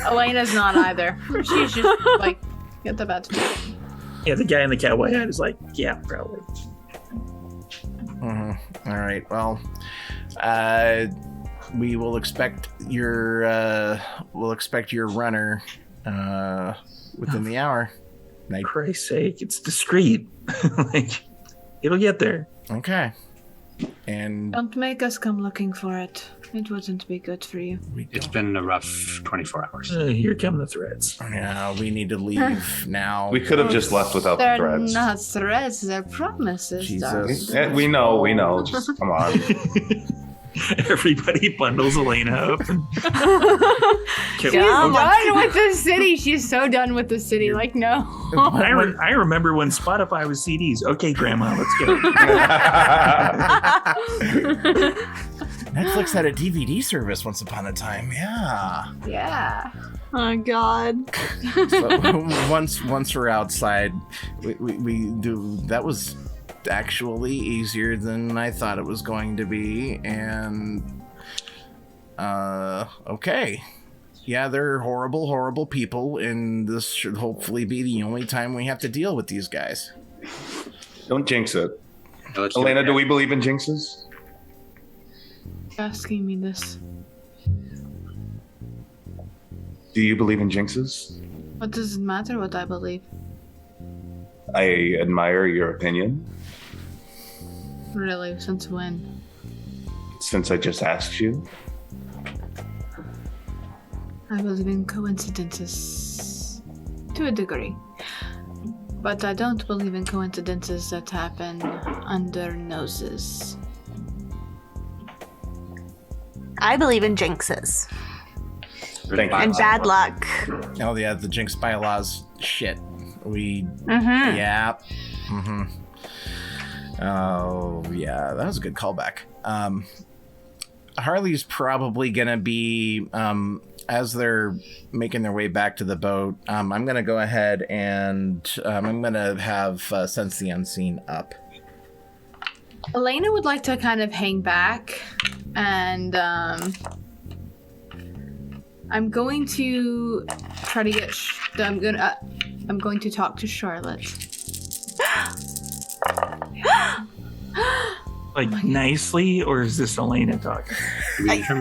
[SPEAKER 2] Elena's not either. She's just like, get the bad feeling.
[SPEAKER 1] Yeah, the guy in the cowboy hat is like, yeah, probably.
[SPEAKER 6] Mm-hmm. All right. Well, we will expect your runner within the hour.
[SPEAKER 1] For Christ's sake, it's discreet. Like, it'll get there.
[SPEAKER 6] Okay. And
[SPEAKER 2] Don't make us come looking for it. It wouldn't be good for you.
[SPEAKER 4] It's been a rough 24 hours.
[SPEAKER 1] Here come the threats.
[SPEAKER 6] yeah, we need to leave now.
[SPEAKER 3] We could have just left without the
[SPEAKER 2] They're
[SPEAKER 3] threads.
[SPEAKER 2] not threats, they're promises.
[SPEAKER 6] Jesus.
[SPEAKER 2] darling.
[SPEAKER 3] Yeah, we know. Just come on.
[SPEAKER 1] Everybody bundles Elena up. And
[SPEAKER 2] She's done with the city. She's so done with the city. Like, no.
[SPEAKER 1] I remember when Spotify was CDs. Okay, Grandma, let's go.
[SPEAKER 6] Netflix had a DVD service once upon a time. Yeah.
[SPEAKER 2] Yeah.
[SPEAKER 5] Oh God.
[SPEAKER 6] So once we're outside, we do. That was actually easier than I thought it was going to be, and okay. Yeah, they're horrible people, and this should hopefully be the only time we have to deal with these guys.
[SPEAKER 3] Don't jinx it.
[SPEAKER 4] Let's do
[SPEAKER 3] Elena,
[SPEAKER 4] it.
[SPEAKER 3] do we believe in jinxes?
[SPEAKER 2] Asking me this.
[SPEAKER 3] Do you believe in jinxes?
[SPEAKER 2] What does it matter what I believe?
[SPEAKER 3] I admire your opinion.
[SPEAKER 2] Really? Since when?
[SPEAKER 3] Since I just asked you.
[SPEAKER 2] I believe in coincidences. To a degree. But I don't believe in coincidences that happen under noses.
[SPEAKER 5] I believe in jinxes
[SPEAKER 3] Thank you.
[SPEAKER 5] and bad luck.
[SPEAKER 6] Oh yeah, the jinx bylaws. Shit. We.
[SPEAKER 5] Mm-hmm.
[SPEAKER 6] Yeah. Mm-hmm. Oh yeah, that was a good callback. Harley's probably gonna be as they're making their way back to the boat. I'm gonna go ahead and I'm gonna have Sense the Unseen up.
[SPEAKER 2] Elena would like to kind of hang back, and I'm going to try to get. I'm going to talk to Charlotte.
[SPEAKER 1] Like nicely, or is this Elena talking?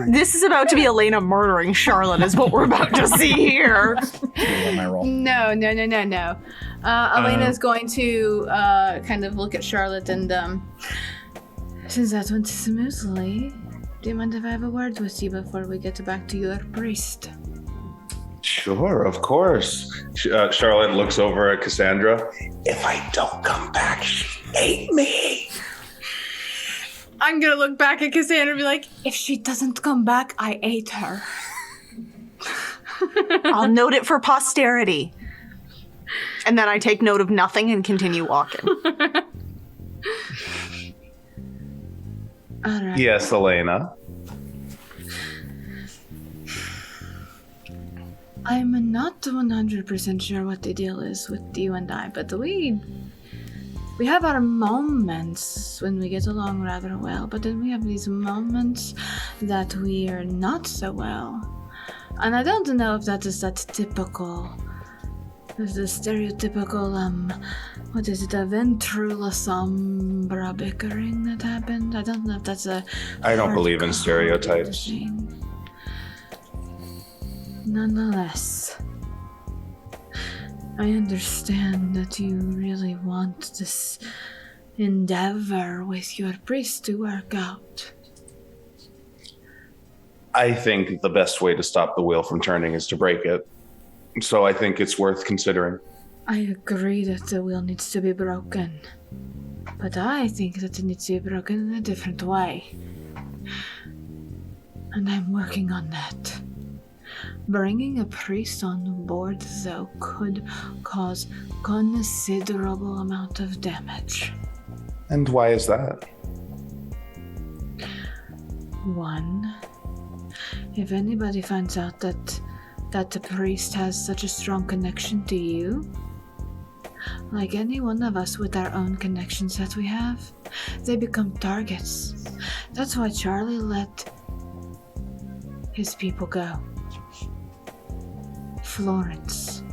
[SPEAKER 5] This is about to be Elena murdering Charlotte, is what we're about to see here.
[SPEAKER 6] On my roll.
[SPEAKER 2] No. Elena's going to kind of look at Charlotte and since that went smoothly, do you mind if I have a word with you before we get back to your priest?
[SPEAKER 3] Sure, of course. Charlotte looks over at Cassandra. If I don't come back, she ate me.
[SPEAKER 2] I'm gonna look back at Cassandra and be like, if she doesn't come back, I ate her.
[SPEAKER 5] I'll note it for posterity. And then I take note of nothing and continue walking.
[SPEAKER 2] All right.
[SPEAKER 3] Yes, Elena.
[SPEAKER 2] I'm not 100% sure what the deal is with you and I, but we have our moments when we get along rather well, but then we have these moments that we are not so well. And I don't know if that is that typical, the stereotypical, what is it, a ventrula sombra bickering that happened? I don't know if that's a...
[SPEAKER 3] I don't believe in stereotypes.
[SPEAKER 2] thing. Nonetheless, I understand that you really want this endeavor with your priest to work out.
[SPEAKER 3] I think the best way to stop the wheel from turning is to break it. So I think it's worth considering.
[SPEAKER 2] I agree that the wheel needs to be broken, but I think that it needs to be broken in a different way. And I'm working on that. Bringing a priest on board, though, could cause considerable amount of damage.
[SPEAKER 3] And why is that?
[SPEAKER 2] One, if anybody finds out that the priest has such a strong connection to you, like any one of us with our own connections that we have, they become targets. That's why Charlie let his people go. Florence.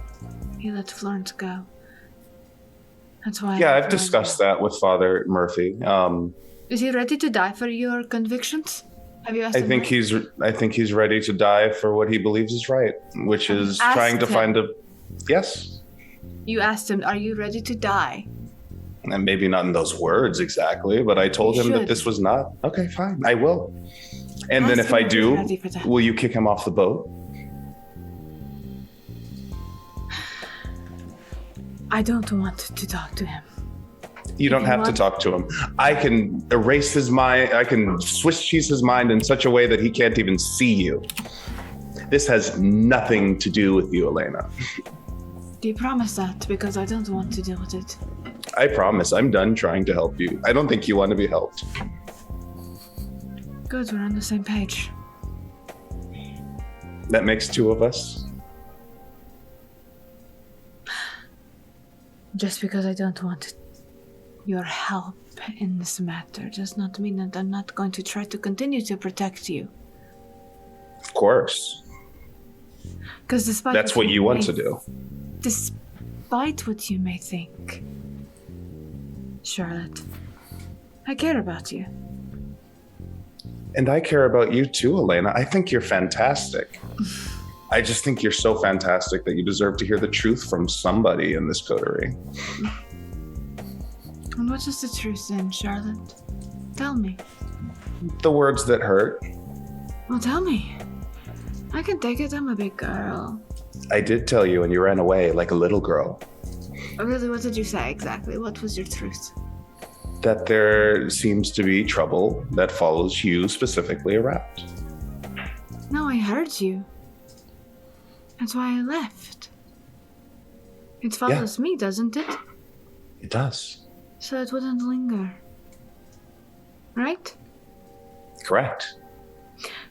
[SPEAKER 2] He let Florence go. That's why.
[SPEAKER 3] Yeah, I've discussed that with Father Murphy.
[SPEAKER 2] Is he ready to die for your convictions? Have you asked him?
[SPEAKER 3] I think he's ready to die for what he believes is right, which is
[SPEAKER 2] Asked
[SPEAKER 3] trying to
[SPEAKER 2] him.
[SPEAKER 3] find a. Yes,
[SPEAKER 2] You asked him, are you ready to die?
[SPEAKER 3] and maybe not in those words exactly, but I told
[SPEAKER 2] You
[SPEAKER 3] him that
[SPEAKER 2] should.
[SPEAKER 3] this was not okay. Fine, I will. And then
[SPEAKER 2] Ask
[SPEAKER 3] if
[SPEAKER 2] him
[SPEAKER 3] I
[SPEAKER 2] if he's
[SPEAKER 3] do,
[SPEAKER 2] ready for that.
[SPEAKER 3] will you kick him off the boat?
[SPEAKER 2] I don't want to talk to him.
[SPEAKER 3] You don't
[SPEAKER 2] you
[SPEAKER 3] have to
[SPEAKER 2] want-
[SPEAKER 3] talk to him. I can erase his mind. I can Swiss cheese his mind in such a way that he can't even see you. This has nothing to do with you, Elena.
[SPEAKER 2] Do you promise that? Because I don't want to deal with it.
[SPEAKER 3] I promise. I'm done trying to help you. I don't think you want to be helped.
[SPEAKER 2] Good, we're on the same page.
[SPEAKER 3] That makes two of us.
[SPEAKER 2] Just because I don't want your help in this matter does not mean that I'm not going to try to continue to protect you.
[SPEAKER 3] Of course.
[SPEAKER 2] Because despite
[SPEAKER 3] That's what you want to do.
[SPEAKER 2] Despite what you may think, Charlotte, I care about you.
[SPEAKER 3] And I care about you too, Elena. I think you're fantastic. I just think you're so fantastic that you deserve to hear the truth from somebody in this coterie.
[SPEAKER 2] And what is the truth then, Charlotte? Tell me.
[SPEAKER 3] The words that hurt.
[SPEAKER 2] Well, tell me. I can take it. I'm a big girl.
[SPEAKER 3] I did tell you and you ran away like a little girl.
[SPEAKER 2] Oh, really? What did you say exactly? What was your truth?
[SPEAKER 3] That there seems to be trouble that follows you specifically around.
[SPEAKER 2] No, I heard you. That's why I left. It follows me, doesn't it?
[SPEAKER 3] It does.
[SPEAKER 2] So it wouldn't linger. Right?
[SPEAKER 3] Correct.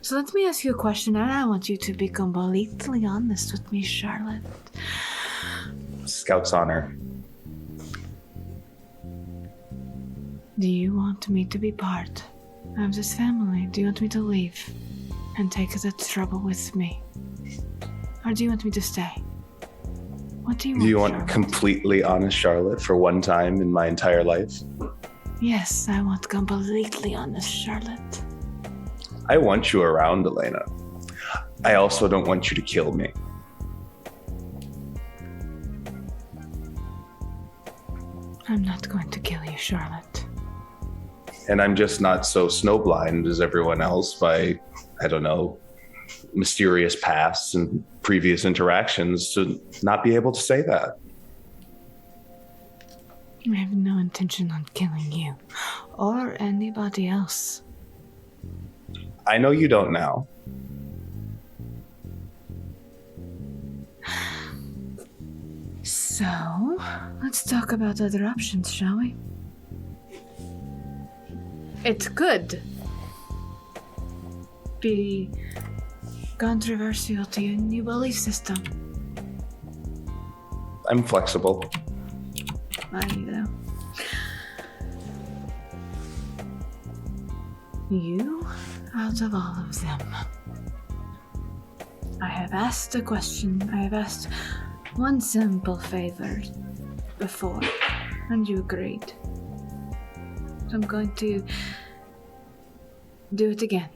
[SPEAKER 2] So let me ask you a question, and I want you to be completely honest with me, Charlotte.
[SPEAKER 3] Scout's honor.
[SPEAKER 2] Do you want me to be part of this family? Do you want me to leave and take the trouble with me? Or do you want me to stay? What do you want,
[SPEAKER 3] Do you want
[SPEAKER 2] Charlotte?
[SPEAKER 3] completely honest Charlotte for one time in my entire life?
[SPEAKER 2] Yes, I want completely honest Charlotte.
[SPEAKER 3] I want you around, Elena. I also don't want you to kill me.
[SPEAKER 2] I'm not going to kill you, Charlotte.
[SPEAKER 3] And I'm just not so snowblind as everyone else by, I don't know, mysterious pasts and previous interactions to not be able to say that.
[SPEAKER 2] I have no intention on killing you or anybody else.
[SPEAKER 3] I know you don't now.
[SPEAKER 2] So, let's talk about other options, shall we? It could be controversial to your new belief system.
[SPEAKER 3] I'm flexible.
[SPEAKER 2] I know. You, out of all of them, I have asked a question. I have asked one simple favor before, and you agreed. So I'm going to do it again.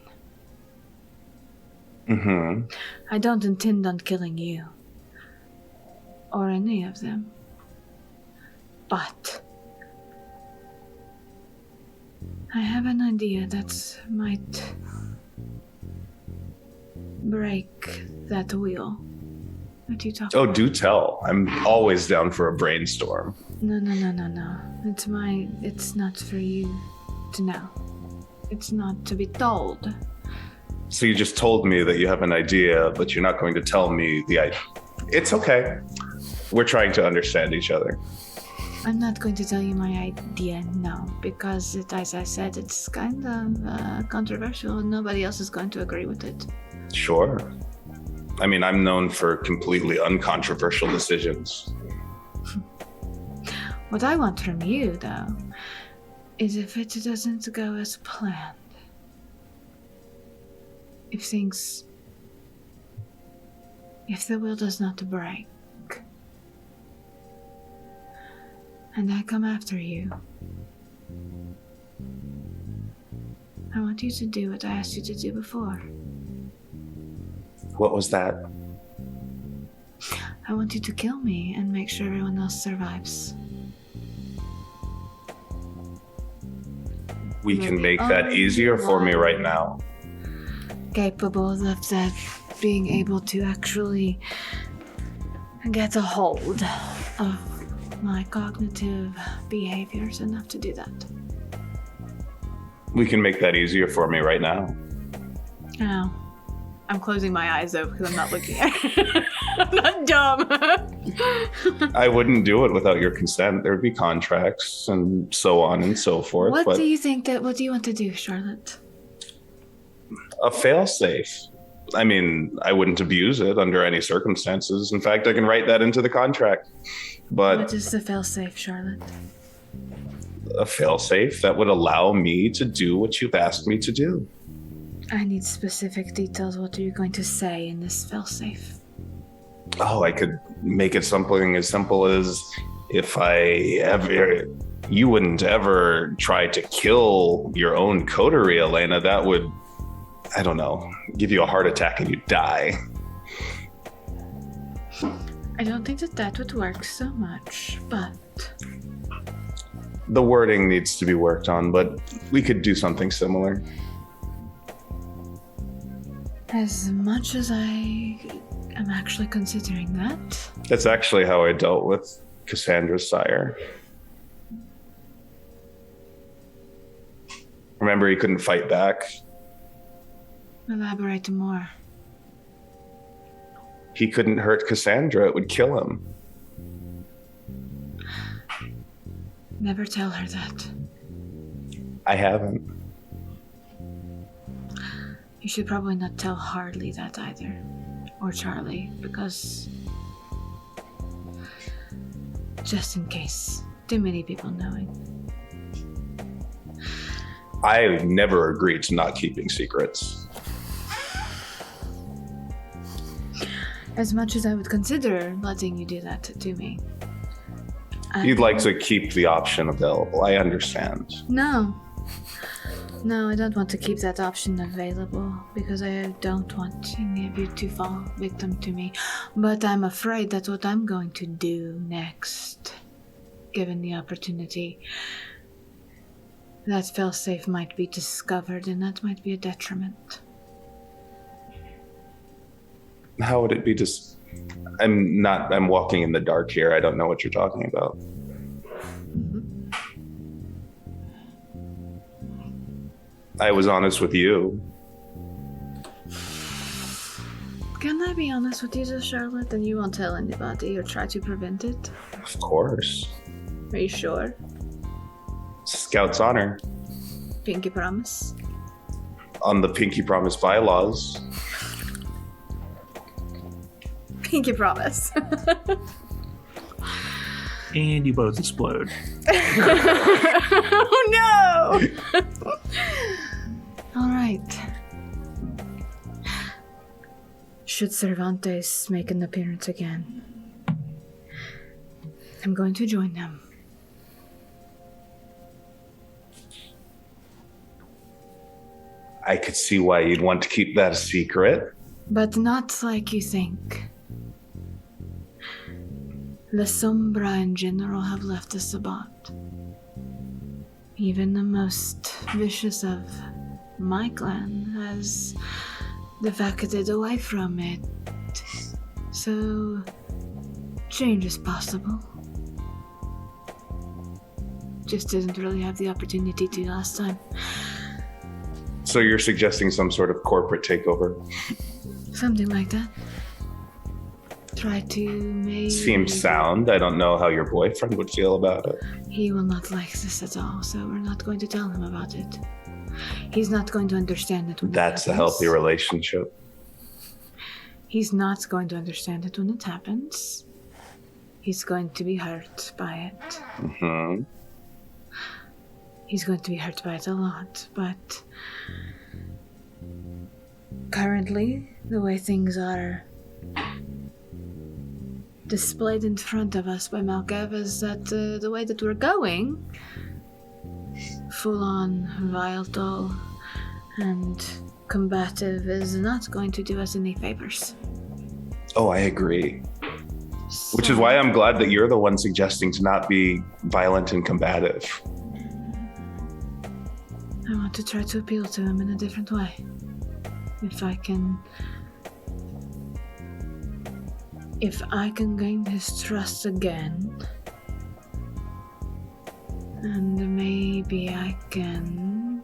[SPEAKER 3] Mm-hmm.
[SPEAKER 2] I don't intend on killing you or any of them, but I have an idea that might break that wheel that you talk
[SPEAKER 3] Oh,
[SPEAKER 2] about.
[SPEAKER 3] do tell. I'm always down for a brainstorm.
[SPEAKER 2] No. It's not for you to know. It's not to be told.
[SPEAKER 3] So you just told me that you have an idea, but you're not going to tell me the idea. It's okay. We're trying to understand each other.
[SPEAKER 2] I'm not going to tell you my idea now, because as I said, it's kind of controversial and nobody else is going to agree with it.
[SPEAKER 3] Sure. I mean, I'm known for completely uncontroversial decisions.
[SPEAKER 2] What I want from you, though, is if it doesn't go as planned, if the wheel does not break, and I come after you, I want you to do what I asked you to do before.
[SPEAKER 3] What was that?
[SPEAKER 2] I want you to kill me and make sure everyone else survives.
[SPEAKER 3] We can make that easier for me right now.
[SPEAKER 2] Capable of that, being able to actually get a hold of my cognitive behaviors enough to do that.
[SPEAKER 3] We can make that easier for me right now.
[SPEAKER 2] Oh. I'm closing my eyes though because I'm not looking at it. I'm not dumb.
[SPEAKER 3] I wouldn't do it without your consent. There would be contracts and so on and so forth.
[SPEAKER 2] What
[SPEAKER 3] but
[SPEAKER 2] do you want to do, Charlotte?
[SPEAKER 3] a fail-safe. I mean, I wouldn't abuse it under any circumstances. In fact, I can write that into the contract. But
[SPEAKER 2] What is the failsafe, Charlotte?
[SPEAKER 3] a failsafe that would allow me to do what you've asked me to do.
[SPEAKER 2] I need specific details. What are you going to say in this failsafe?
[SPEAKER 3] Oh, I could make it something as simple as if you wouldn't ever try to kill your own coterie, Elena, that would, I don't know, give you a heart attack and you die.
[SPEAKER 2] I don't think that would work so much, but
[SPEAKER 3] The wording needs to be worked on, but we could do something similar.
[SPEAKER 2] as much as I am actually considering that,
[SPEAKER 3] That's actually how I dealt with Cassandra's sire. Remember, he couldn't fight back.
[SPEAKER 2] elaborate more.
[SPEAKER 3] He couldn't hurt Cassandra, it would kill him.
[SPEAKER 2] Never tell her that.
[SPEAKER 3] I haven't.
[SPEAKER 2] You should probably not tell Harley that either. Or Charlie, because... just in case. Too many people knowing.
[SPEAKER 3] I never agreed to not keeping secrets.
[SPEAKER 2] As much as I would consider letting you do that to me.
[SPEAKER 3] You'd like to keep the option available. I understand.
[SPEAKER 2] No. No, I don't want to keep that option available because I don't want any of you to fall victim to me. But I'm afraid that's what I'm going to do next, given the opportunity. That failsafe might be discovered, and that might be a detriment.
[SPEAKER 3] How would it be just... I'm walking in the dark here. I don't know what you're talking about. I was honest with you.
[SPEAKER 2] Can I be honest with you, though, Charlotte? And you won't tell anybody or try to prevent it?
[SPEAKER 3] Of course.
[SPEAKER 2] Are you sure?
[SPEAKER 3] Scout's honor.
[SPEAKER 2] Pinky promise?
[SPEAKER 3] On the Pinky Promise bylaws.
[SPEAKER 2] Pinky promise.
[SPEAKER 1] And you both explode.
[SPEAKER 2] Oh no! Alright. Should Cervantes make an appearance again, I'm going to join them.
[SPEAKER 3] I could see why you'd want to keep that a secret.
[SPEAKER 2] But not like you think. The Sombra in general have left us about. Even the most vicious of my clan has defected away from it. So, change is possible. Just didn't really have the opportunity to last time.
[SPEAKER 3] So you're suggesting some sort of corporate takeover?
[SPEAKER 2] Something like that. Try to make...
[SPEAKER 3] Seems sound. I don't know how your boyfriend would feel about it.
[SPEAKER 2] He will not like this at all, so we're not going to tell him about it. He's not going to understand it when
[SPEAKER 3] That's
[SPEAKER 2] it
[SPEAKER 3] a
[SPEAKER 2] happens.
[SPEAKER 3] healthy relationship.
[SPEAKER 2] He's not going to understand it when it happens. He's going to be hurt by it.
[SPEAKER 3] Mm-hmm.
[SPEAKER 2] He's going to be hurt by it a lot, but... currently, the way things are displayed in front of us by Malkev is that the way that we're going, full-on volatile and combative, is not going to do us any favors.
[SPEAKER 3] Oh, I agree. Which is why I'm glad that you're the one suggesting to not be violent and combative.
[SPEAKER 2] I want to try to appeal to him in a different way. If I can gain his trust again, and maybe I can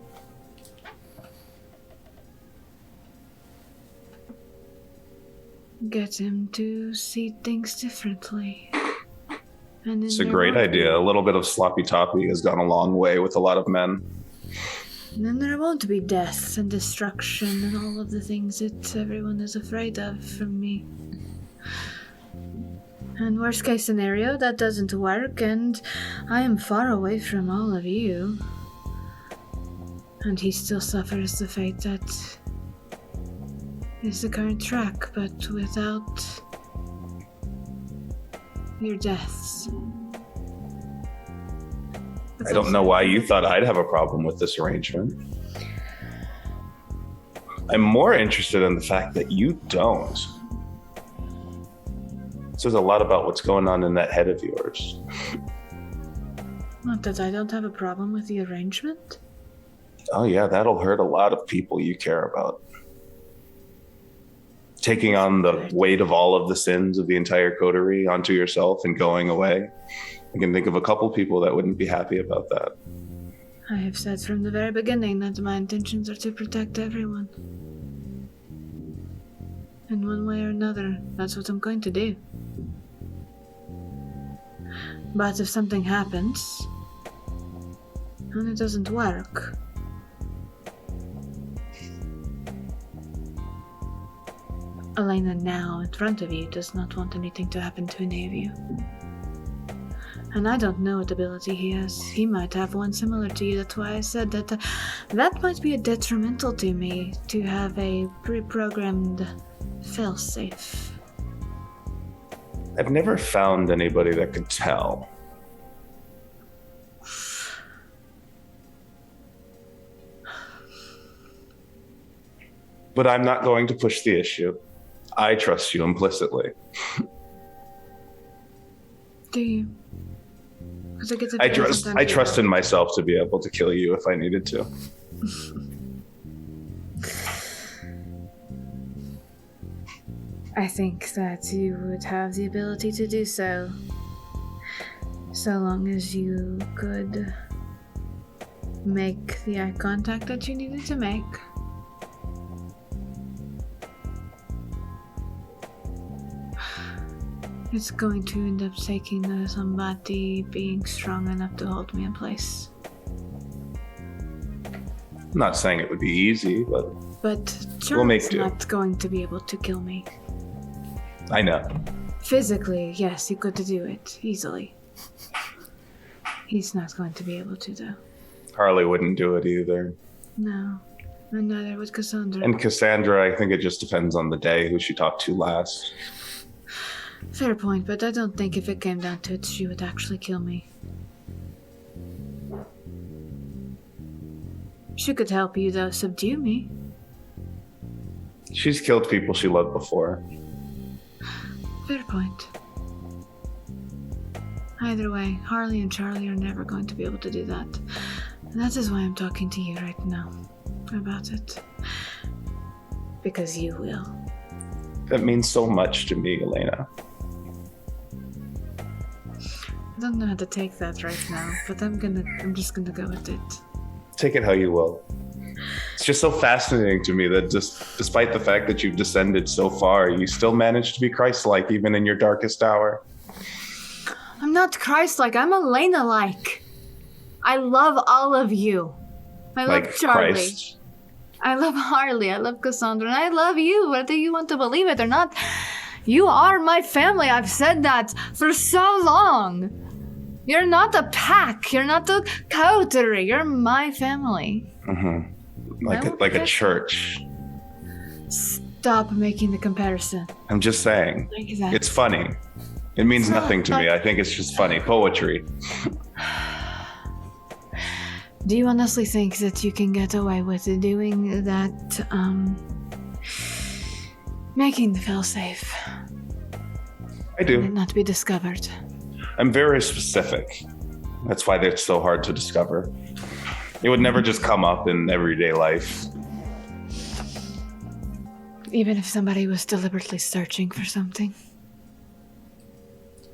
[SPEAKER 2] get him to see things differently. And
[SPEAKER 3] It's a great idea. A little bit of sloppy toppy has gone a long way with a lot of men.
[SPEAKER 2] then there won't be death and destruction and all of the things that everyone is afraid of from me. And worst case scenario, that doesn't work, and I am far away from all of you. And he still suffers the fate that is the current track, but without your deaths.
[SPEAKER 3] I don't know why you thought I'd have a problem with this arrangement. I'm more interested in the fact that you don't. It says a lot about what's going on in that head of yours.
[SPEAKER 2] Not that I don't have a problem with the arrangement.
[SPEAKER 3] Oh yeah, that'll hurt a lot of people you care about. Taking on the weight of all of the sins of the entire coterie onto yourself and going away. I can think of a couple people that wouldn't be happy about that.
[SPEAKER 2] I have said from the very beginning that my intentions are to protect everyone. In one way or another, that's what I'm going to do. But if something happens, and it doesn't work, Elena now in front of you does not want anything to happen to any of you. And I don't know what ability he has. He might have one similar to you. That's why I said that that might be a detrimental to me to have a pre-programmed failsafe.
[SPEAKER 3] I've never found anybody that could tell. But I'm not going to push the issue. I trust you implicitly.
[SPEAKER 2] Do you?
[SPEAKER 3] I trust in myself to be able to kill you if I needed to.
[SPEAKER 2] I think that you would have the ability to do so, so long as you could make the eye contact that you needed to make. It's going to end up taking somebody being strong enough to hold me in place.
[SPEAKER 3] I'm not saying it would be easy, but
[SPEAKER 2] We'll
[SPEAKER 3] make
[SPEAKER 2] Charles
[SPEAKER 3] do.
[SPEAKER 2] not going to be able to kill me.
[SPEAKER 3] I know.
[SPEAKER 2] Physically, yes, he could do it easily. He's not going to be able to, though.
[SPEAKER 3] Harley wouldn't do it either.
[SPEAKER 2] No, and neither would Cassandra.
[SPEAKER 3] And Cassandra, I think it just depends on the day who she talked to last.
[SPEAKER 2] Fair point, but I don't think if it came down to it, she would actually kill me. She could help you, though, subdue me.
[SPEAKER 3] She's killed people she loved before.
[SPEAKER 2] Fair point. Either way, Harley and Charlie are never going to be able to do that. And that is why I'm talking to you right now about it. Because you will.
[SPEAKER 3] That means so much to me, Elena.
[SPEAKER 2] I don't know how to take that right now, but I'm just gonna go with it.
[SPEAKER 3] Take it how you will. It's just so fascinating to me that just despite the fact that you've descended so far, you still manage to be Christ-like even in your darkest hour.
[SPEAKER 2] I'm not Christ-like, I'm Elena-like. I love all of you. I love
[SPEAKER 3] Like
[SPEAKER 2] Charlie.
[SPEAKER 3] Christ.
[SPEAKER 2] I love Harley, I love Cassandra, and I love you, whether you want to believe it or not. You are my family, I've said that for so long. You're not a pack, you're not a coterie, you're my family.
[SPEAKER 3] Mm-hmm.
[SPEAKER 2] I will
[SPEAKER 3] Like a
[SPEAKER 2] protect
[SPEAKER 3] church.
[SPEAKER 2] Stop making the comparison.
[SPEAKER 3] I'm just saying.
[SPEAKER 2] Like that.
[SPEAKER 3] It's funny. It means nothing to me. I think it's just funny. Poetry.
[SPEAKER 2] Do you honestly think that you can get away with doing that, making the failsafe?
[SPEAKER 3] I do.
[SPEAKER 2] And not be discovered?
[SPEAKER 3] I'm very specific. That's why they're so hard to discover. It would never just come up in everyday life.
[SPEAKER 2] Even if somebody was deliberately searching for something?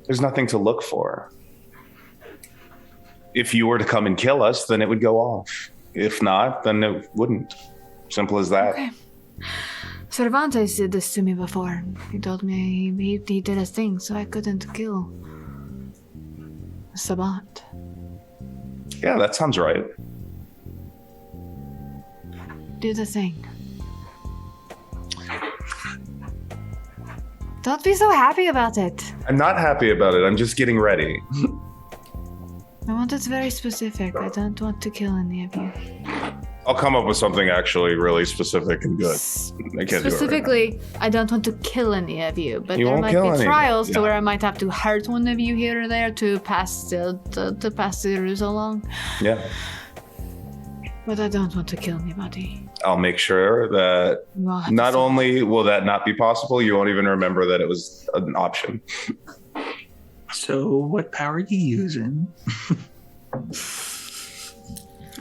[SPEAKER 3] There's nothing to look for. If you were to come and kill us, then it would go off. If not, then it wouldn't. Simple as that.
[SPEAKER 2] Okay. Cervantes did this to me before. He told me he did a thing, so I couldn't kill Sabat.
[SPEAKER 3] Yeah, that sounds right.
[SPEAKER 2] Do the thing. Don't be so happy about it.
[SPEAKER 3] I'm not happy about it. I'm just getting ready.
[SPEAKER 2] I want it very specific. I don't want to kill any of you.
[SPEAKER 3] I'll come up with something actually really specific and good. I can't
[SPEAKER 2] Specifically,
[SPEAKER 3] do it right
[SPEAKER 2] I don't want to kill any of you, but
[SPEAKER 3] You
[SPEAKER 2] there
[SPEAKER 3] won't
[SPEAKER 2] might
[SPEAKER 3] kill
[SPEAKER 2] be
[SPEAKER 3] any.
[SPEAKER 2] trials
[SPEAKER 3] Yeah.
[SPEAKER 2] to where I might have to hurt one of you here or there to pass the ruse along.
[SPEAKER 3] now. Yeah.
[SPEAKER 2] But I don't want to kill anybody.
[SPEAKER 3] I'll make sure that
[SPEAKER 2] You all have to
[SPEAKER 3] not
[SPEAKER 2] see-
[SPEAKER 3] only will that not be possible, you won't even remember that it was an option.
[SPEAKER 1] So, what power are you using?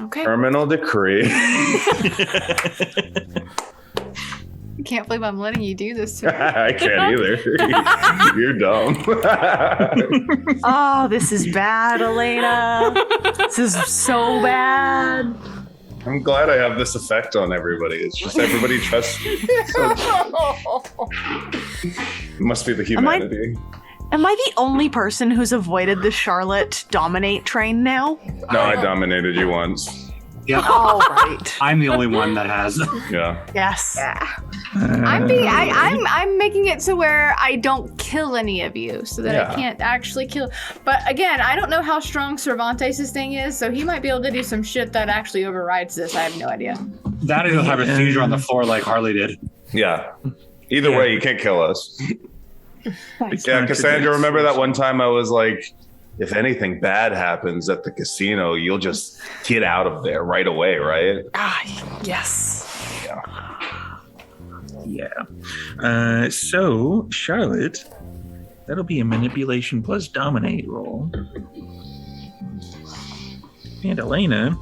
[SPEAKER 2] Okay.
[SPEAKER 3] Terminal decree.
[SPEAKER 2] I can't believe I'm letting you do this to me.
[SPEAKER 3] I can't either. You're dumb.
[SPEAKER 5] Oh, this is bad, Elena. This is so bad.
[SPEAKER 3] I'm glad I have this effect on everybody. It's just everybody trusts me. It must be the humanity.
[SPEAKER 5] Am I the only person who's avoided the Charlotte dominate train now?
[SPEAKER 3] No, I dominated you once.
[SPEAKER 4] Yep.
[SPEAKER 5] Oh, right.
[SPEAKER 4] I'm the only one that has.
[SPEAKER 3] Yeah.
[SPEAKER 5] Yes.
[SPEAKER 2] I'm making it to where I don't kill any of you, so that I
[SPEAKER 3] Yeah.
[SPEAKER 2] can't actually kill. But again, I don't know how strong Cervantes' thing is, so he might be able to do some shit that actually overrides this. I have no idea.
[SPEAKER 4] That or he'll have a seizure on the floor like Harley did.
[SPEAKER 3] Yeah. Either way, you can't kill us. Yeah, Cassandra, remember that one time I was like, if anything bad happens at the casino, you'll just get out of there right away, right?
[SPEAKER 5] Ah, yes.
[SPEAKER 1] Yeah. So, Charlotte, that'll be a manipulation plus dominate roll. And Elena,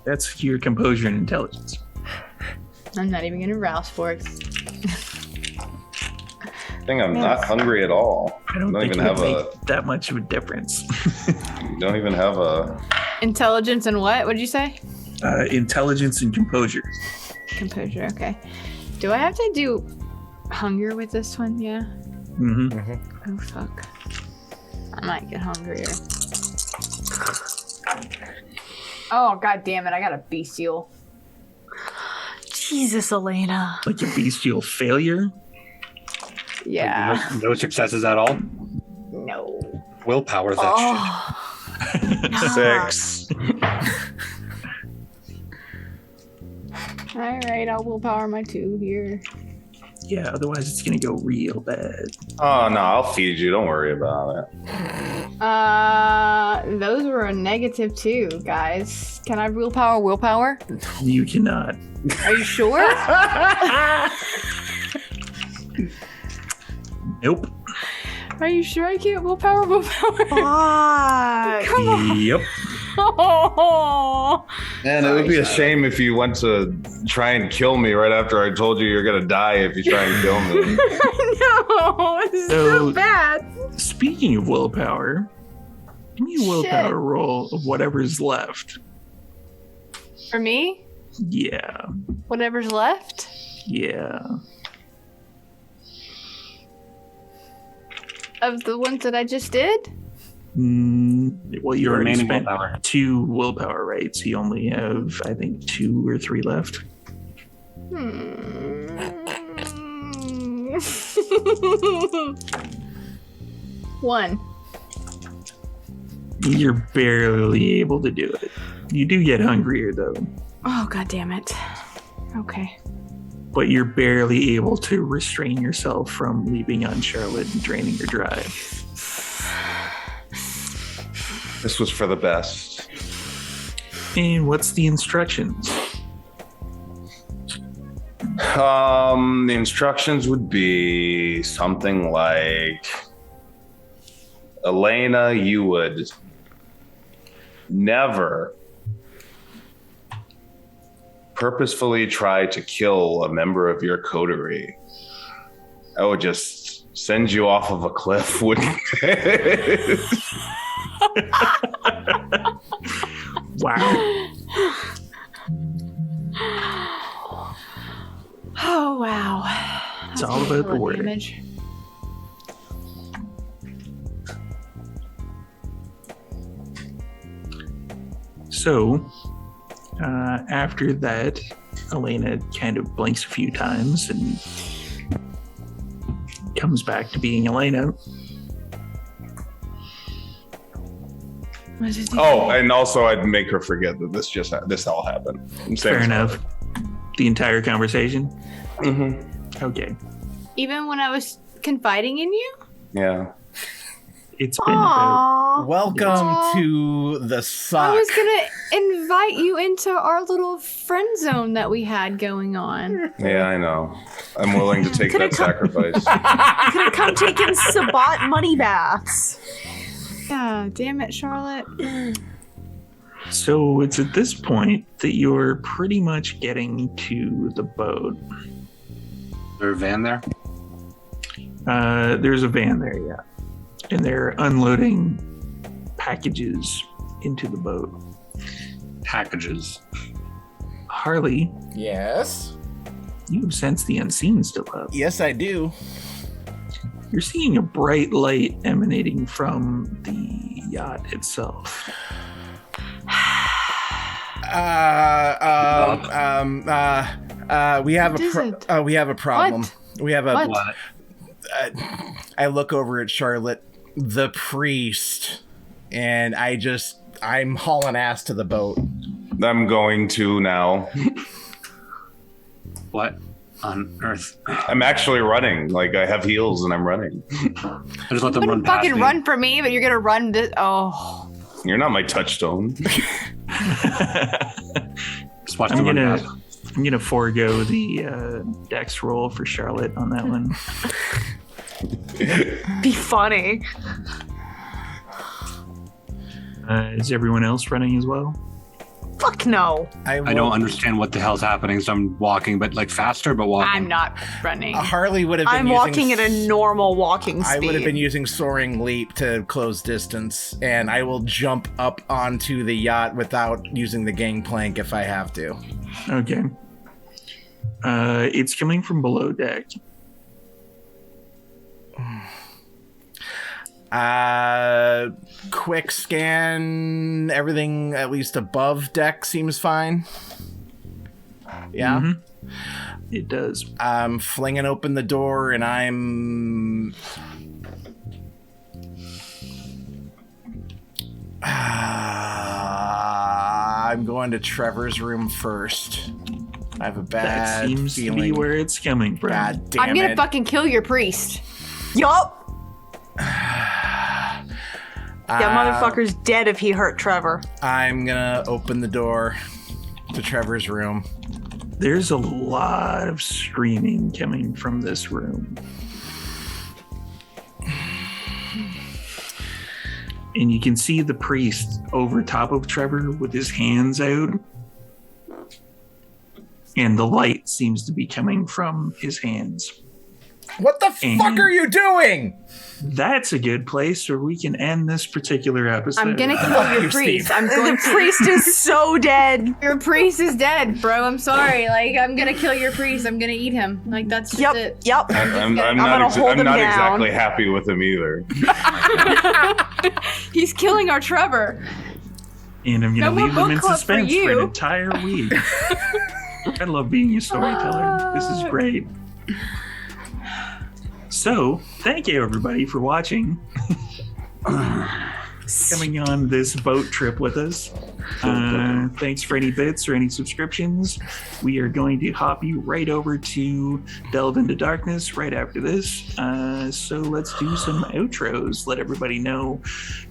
[SPEAKER 1] that's your composure and intelligence.
[SPEAKER 2] I'm not even gonna rouse for it.
[SPEAKER 3] I think I'm not hungry at all.
[SPEAKER 1] I don't
[SPEAKER 3] Don't
[SPEAKER 1] think
[SPEAKER 3] even
[SPEAKER 1] it
[SPEAKER 3] have
[SPEAKER 1] would
[SPEAKER 3] a.
[SPEAKER 1] make that much of a difference.
[SPEAKER 3] Don't even have a.
[SPEAKER 2] Intelligence and what? What did you say?
[SPEAKER 1] Intelligence and composure.
[SPEAKER 2] Composure. Okay. Do I have to do hunger with this one? Yeah.
[SPEAKER 1] Mm-hmm.
[SPEAKER 2] Oh fuck. I might get hungrier. Oh god damn it! I got a bestial.
[SPEAKER 5] Jesus, Elena.
[SPEAKER 1] Like a bestial failure.
[SPEAKER 2] Yeah.
[SPEAKER 4] No successes at all.
[SPEAKER 2] No.
[SPEAKER 4] Willpower that shit.
[SPEAKER 3] 6.
[SPEAKER 2] All right, I'll willpower my 2 here.
[SPEAKER 1] Yeah, otherwise it's gonna go real bad.
[SPEAKER 3] Oh, no, I'll feed you. Don't worry about it.
[SPEAKER 2] Those were a -2, guys. Can I willpower?
[SPEAKER 1] You cannot.
[SPEAKER 2] Are you sure?
[SPEAKER 1] Nope.
[SPEAKER 2] Are you sure I can't willpower?
[SPEAKER 5] Fuck.
[SPEAKER 2] Come on.
[SPEAKER 1] Yep.
[SPEAKER 2] Oh.
[SPEAKER 3] Man, it would be a shame if you went to try and kill me right after I told you you're gonna die if you try and kill me.
[SPEAKER 2] No, this is so bad.
[SPEAKER 1] Speaking of willpower, give me a willpower roll of whatever's left.
[SPEAKER 2] For me,
[SPEAKER 1] Yeah.
[SPEAKER 2] whatever's left.
[SPEAKER 1] Yeah.
[SPEAKER 2] Of the ones that I just did?
[SPEAKER 1] Well, you already
[SPEAKER 4] Remaining
[SPEAKER 1] spent
[SPEAKER 4] willpower.
[SPEAKER 1] 2 willpower, right? So you only have, I think, 2 or 3 left.
[SPEAKER 2] One.
[SPEAKER 1] You're barely able to do it. You do get hungrier, though.
[SPEAKER 2] Oh, god damn it. Okay.
[SPEAKER 1] But you're barely able to restrain yourself from leaping on Charlotte and draining her drive.
[SPEAKER 3] This was for the best.
[SPEAKER 1] And what's the instructions?
[SPEAKER 3] The instructions would be something like, Elena, you would never purposefully try to kill a member of your coterie. I would just send you off of a cliff, wouldn't it?
[SPEAKER 1] Wow.
[SPEAKER 2] Oh, wow.
[SPEAKER 1] It's all about the word.
[SPEAKER 2] Damage.
[SPEAKER 1] So, after that, Elena kind of blinks a few times and comes back to being Elena.
[SPEAKER 3] Oh, and also I'd make her forget that this all happened.
[SPEAKER 1] Fair enough. The entire conversation?
[SPEAKER 3] Mm-hmm.
[SPEAKER 1] Okay.
[SPEAKER 2] Even when I was confiding in you?
[SPEAKER 3] Yeah.
[SPEAKER 1] It's been about...
[SPEAKER 6] Welcome to the sock.
[SPEAKER 2] I was gonna invite you into our little friend zone that we had going on.
[SPEAKER 3] Yeah, I know. I'm willing to take that sacrifice.
[SPEAKER 5] Could have come taking Sabat money baths.
[SPEAKER 2] Yeah, damn it, Charlotte.
[SPEAKER 1] So it's at this point that you're pretty much getting to the boat.
[SPEAKER 4] Is there a van there?
[SPEAKER 1] There's a van there, yeah. And they're unloading packages into the boat.
[SPEAKER 4] Packages.
[SPEAKER 1] Harley,
[SPEAKER 6] Yes.
[SPEAKER 1] you sense the unseen still up.
[SPEAKER 6] Yes, I do.
[SPEAKER 1] You're seeing a bright light emanating from the yacht itself.
[SPEAKER 6] We have
[SPEAKER 2] What is it?
[SPEAKER 6] we have a problem.
[SPEAKER 2] What?
[SPEAKER 6] We have a.
[SPEAKER 2] What?
[SPEAKER 4] What?
[SPEAKER 6] I look over at Charlotte, the priest, and I'm hauling ass to the boat.
[SPEAKER 3] I'm going to now.
[SPEAKER 4] What on earth?
[SPEAKER 3] I'm actually running. Like, I have heels and I'm running.
[SPEAKER 4] I just let them
[SPEAKER 2] You
[SPEAKER 4] run
[SPEAKER 2] wouldn't
[SPEAKER 4] past
[SPEAKER 2] fucking
[SPEAKER 4] me.
[SPEAKER 2] run for me, but you're gonna run this. Oh.
[SPEAKER 3] You're not my touchstone.
[SPEAKER 4] Just watch
[SPEAKER 1] I'm
[SPEAKER 4] them run past.
[SPEAKER 1] gonna forego the dex roll for Charlotte on that one.
[SPEAKER 5] Be funny.
[SPEAKER 1] Is everyone else running as well?
[SPEAKER 5] Fuck no.
[SPEAKER 4] I don't understand what the hell's happening, so I'm walking, but like faster, but walking.
[SPEAKER 2] I'm not running.
[SPEAKER 6] Harley would have been
[SPEAKER 5] I'm walking at a normal walking
[SPEAKER 6] I
[SPEAKER 5] speed.
[SPEAKER 6] would have been using soaring leap to close distance, and I will jump up onto the yacht without using the gangplank if I have to.
[SPEAKER 1] Okay. It's coming from below deck.
[SPEAKER 6] Quick scan. Everything at least above deck seems fine. Yeah.
[SPEAKER 1] Mhm. It does.
[SPEAKER 6] I'm flinging open the door, and I'm going to Trevor's room first. I have a
[SPEAKER 1] That
[SPEAKER 6] bad
[SPEAKER 1] seems
[SPEAKER 6] feeling.
[SPEAKER 1] to be where it's coming from.
[SPEAKER 6] God damn
[SPEAKER 2] I'm gonna
[SPEAKER 6] it.
[SPEAKER 2] fucking kill your priest.
[SPEAKER 5] Yup. That motherfucker's dead if he hurt Trevor.
[SPEAKER 6] I'm gonna open the door to Trevor's room.
[SPEAKER 1] There's a lot of screaming coming from this room. And you can see the priest over top of Trevor with his hands out. And the light seems to be coming from his hands.
[SPEAKER 6] What the fuck are you doing?
[SPEAKER 1] That's a good place where we can end this particular episode.
[SPEAKER 2] I'm gonna kill your
[SPEAKER 6] you,
[SPEAKER 2] priest.
[SPEAKER 6] Steve.
[SPEAKER 2] I'm going
[SPEAKER 5] The
[SPEAKER 2] to.
[SPEAKER 5] priest is so dead.
[SPEAKER 2] Your priest is dead, bro. I'm sorry. Like, I'm gonna kill your priest. I'm gonna eat him. Like, that's just it.
[SPEAKER 5] Yep.
[SPEAKER 3] I'm
[SPEAKER 5] gonna
[SPEAKER 3] not,
[SPEAKER 5] hold
[SPEAKER 3] I'm
[SPEAKER 5] him
[SPEAKER 3] not
[SPEAKER 5] down.
[SPEAKER 3] exactly happy with him either.
[SPEAKER 2] He's killing our Trevor.
[SPEAKER 1] And I'm
[SPEAKER 2] No
[SPEAKER 1] going to
[SPEAKER 2] more
[SPEAKER 1] leave them
[SPEAKER 2] book
[SPEAKER 1] in
[SPEAKER 2] club for
[SPEAKER 1] suspense for an
[SPEAKER 2] you.
[SPEAKER 1] entire week. I love being a storyteller. This is great. So, thank you everybody for watching. Coming on this boat trip with us. Thanks for any bits or any subscriptions. We are going to hop you right over to Delve into Darkness right after this. So let's do some outros. Let everybody know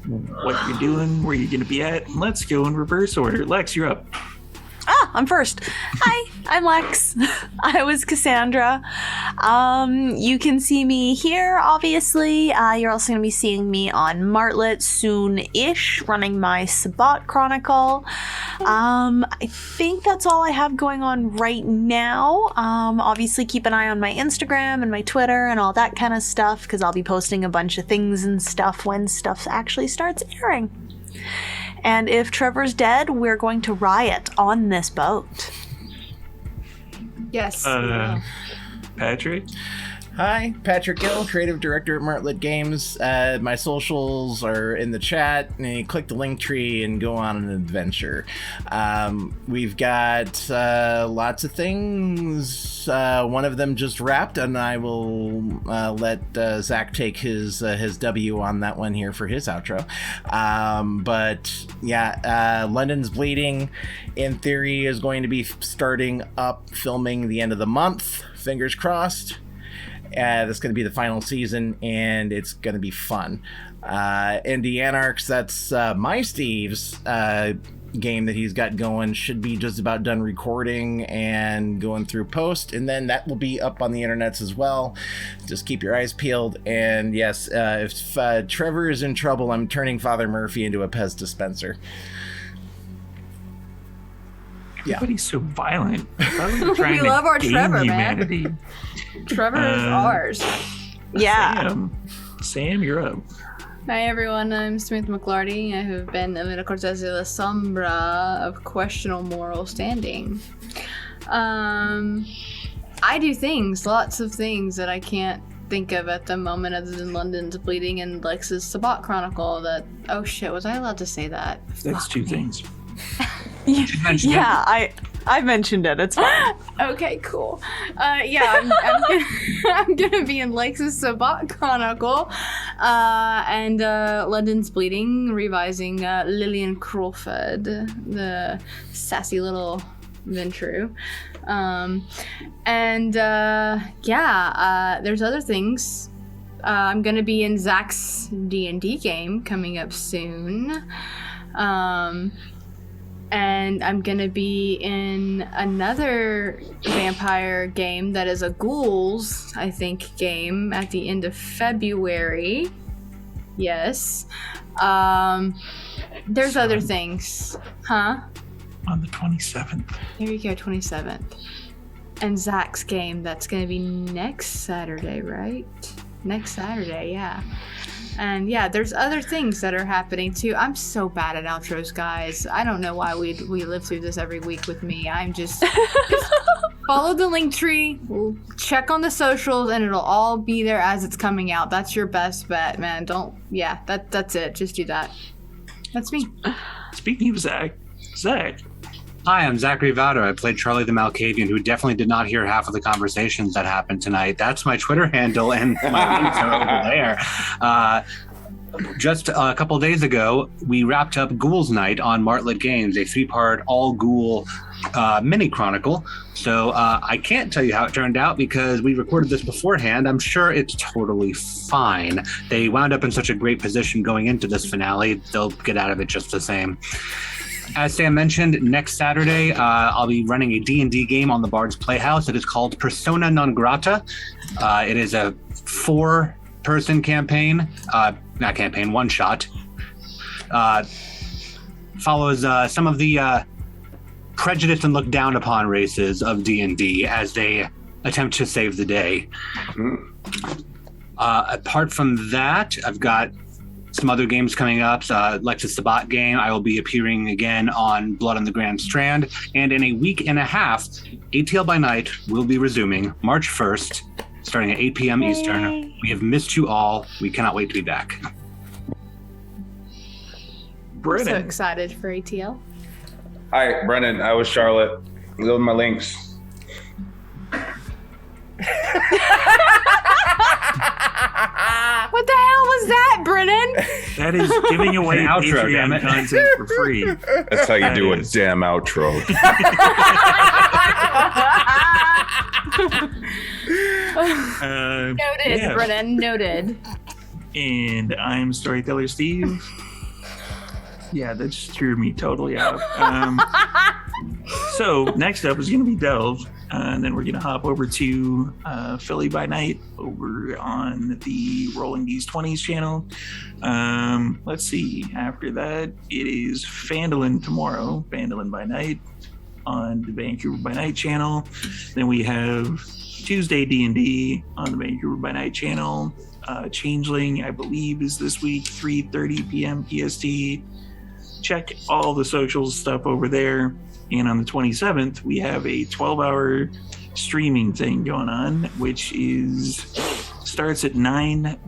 [SPEAKER 1] what you're doing, where you're going to be at. And let's go in reverse order. Lex, you're up.
[SPEAKER 5] I'm first. Hi, I'm Lex. I was Cassandra. You can see me here, obviously. You're also going to be seeing me on Martlet soon-ish, running my Sabat Chronicle. I think that's all I have going on right now. Obviously, keep an eye on my Instagram and my Twitter and all that kind of stuff, because I'll be posting a bunch of things and stuff when stuff actually starts airing. And if Trevor's dead, we're going to riot on this boat.
[SPEAKER 2] Yes.
[SPEAKER 1] Patrick?
[SPEAKER 6] Hi, Patrick Gill, creative director at Martlet Games. My socials are in the chat, and you click the link tree and go on an adventure. We've got lots of things games. One of them just wrapped, and I will let Zach take his W on that one here for his outro. But yeah, London's Bleeding, in theory, is going to be starting up filming the end of the month. Fingers crossed. That's going to be the final season, and it's going to be fun. Indie Anarchs, that's my Steve's game that he's got going, should be just about done recording and going through post, and then that will be up on the internets as well. Just keep your eyes peeled. And yes, if Trevor is in trouble, I'm turning Father Murphy into a Pez dispenser. Yeah.
[SPEAKER 1] Everybody's so violent. We
[SPEAKER 2] love our Trevor, man. Trevor is ours.
[SPEAKER 5] Yeah.
[SPEAKER 1] Sam, you're up.
[SPEAKER 2] Hi everyone, I'm Samantha McLarty. I have been Elena Cortez de la Sombra of questionable moral standing. I do things, lots of things that I can't think of at the moment other than London's Bleeding and Lex's Sabbat Chronicle that... Oh shit, was I allowed to say that?
[SPEAKER 1] That's two things.
[SPEAKER 5] Yeah, I mentioned it. It's fine.
[SPEAKER 2] Okay, cool. I'm gonna be in Lex's Sabbat Chronicle, and London's Bleeding, revising Lillian Crawford, the sassy little Ventru. There's other things. I'm gonna be in Zach's D&D game coming up soon. And I'm gonna be in another vampire game that is a ghouls, I think, game at the end of February. Yes. There's other things. Huh?
[SPEAKER 1] On the 27th.
[SPEAKER 2] There you go, 27th. And Zach's game, that's gonna be next Saturday, right? Next Saturday, yeah. And yeah, there's other things that are happening too. I'm so bad at outros, guys. I don't know why we live through this every week with me. I'm just follow the link tree, check on the socials, and it'll all be there as it's coming out. That's your best bet, man. That's it. Just do that. That's me.
[SPEAKER 1] Speaking of Zach.
[SPEAKER 4] Hi, I'm Zachary Vowder. I played Charlie the Malkavian, who definitely did not hear half of the conversations that happened tonight. That's my Twitter handle, and my links are over there. Just a couple of days ago, we wrapped up Ghouls Night on Martlet Games, a 3-part all-ghoul mini chronicle. So I can't tell you how it turned out because we recorded this beforehand. I'm sure it's totally fine. They wound up in such a great position going into this finale. They'll get out of it just the same. As Sam mentioned, next Saturday, I'll be running a D&D game on the Bard's Playhouse. It is called Persona Non Grata. It is a 4-person campaign, one-shot. Follows some of the prejudiced and looked down upon races of D&D as they attempt to save the day. Apart from that, I've got some other games coming up. Lexus Sabbat game. I will be appearing again on Blood on the Grand Strand. And in a week and a half, ATL by Night will be resuming March 1st, starting at 8 p.m. Eastern. We have missed you all. We cannot wait to be back.
[SPEAKER 1] Brennan.
[SPEAKER 2] I'm so excited for ATL.
[SPEAKER 3] Hi, Brennan. I was Charlotte. Those are my links.
[SPEAKER 2] What the hell was that, Brennan?
[SPEAKER 1] That is giving away
[SPEAKER 4] outro, damn it.
[SPEAKER 1] content for free.
[SPEAKER 3] That's how you do a damn outro.
[SPEAKER 2] Noted, Brennan. Noted.
[SPEAKER 1] And I'm Storyteller Steve. Yeah, that just threw me totally out. So next up is going to be Delve, and then we're going to hop over to Philly by Night over on the Rolling D20s channel. Let's see. After that, it is Fandolin tomorrow, Fandolin by Night on the Vancouver by Night channel. Then we have Tuesday D&D on the Vancouver by Night channel. Changeling, I believe, is this week, 3:30 p.m. PST. Check all the social stuff over there. And on the 27th, we have a 12-hour streaming thing going on, which starts at 9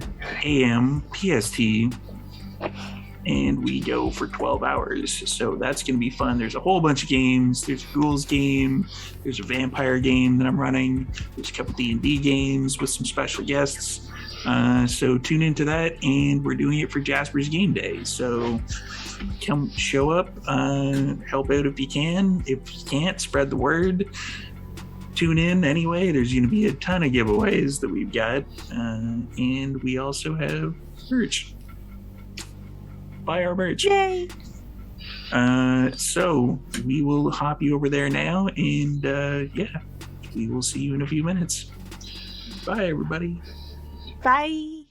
[SPEAKER 1] a.m. PST. and we go for 12 hours. So that's going to be fun. There's a whole bunch of games. There's a ghouls game. There's a vampire game that I'm running. There's a couple D&D games with some special guests. So tune into that, and we're doing it for Jasper's Game Day. So come show up, help out if you can. If you can't, spread the word. Tune in anyway. There's going to be a ton of giveaways that we've got, and we also have merch. Buy our merch.
[SPEAKER 5] Yay!
[SPEAKER 1] So we will hop you over there now, and we will see you in a few minutes. Bye, everybody.
[SPEAKER 5] Bye.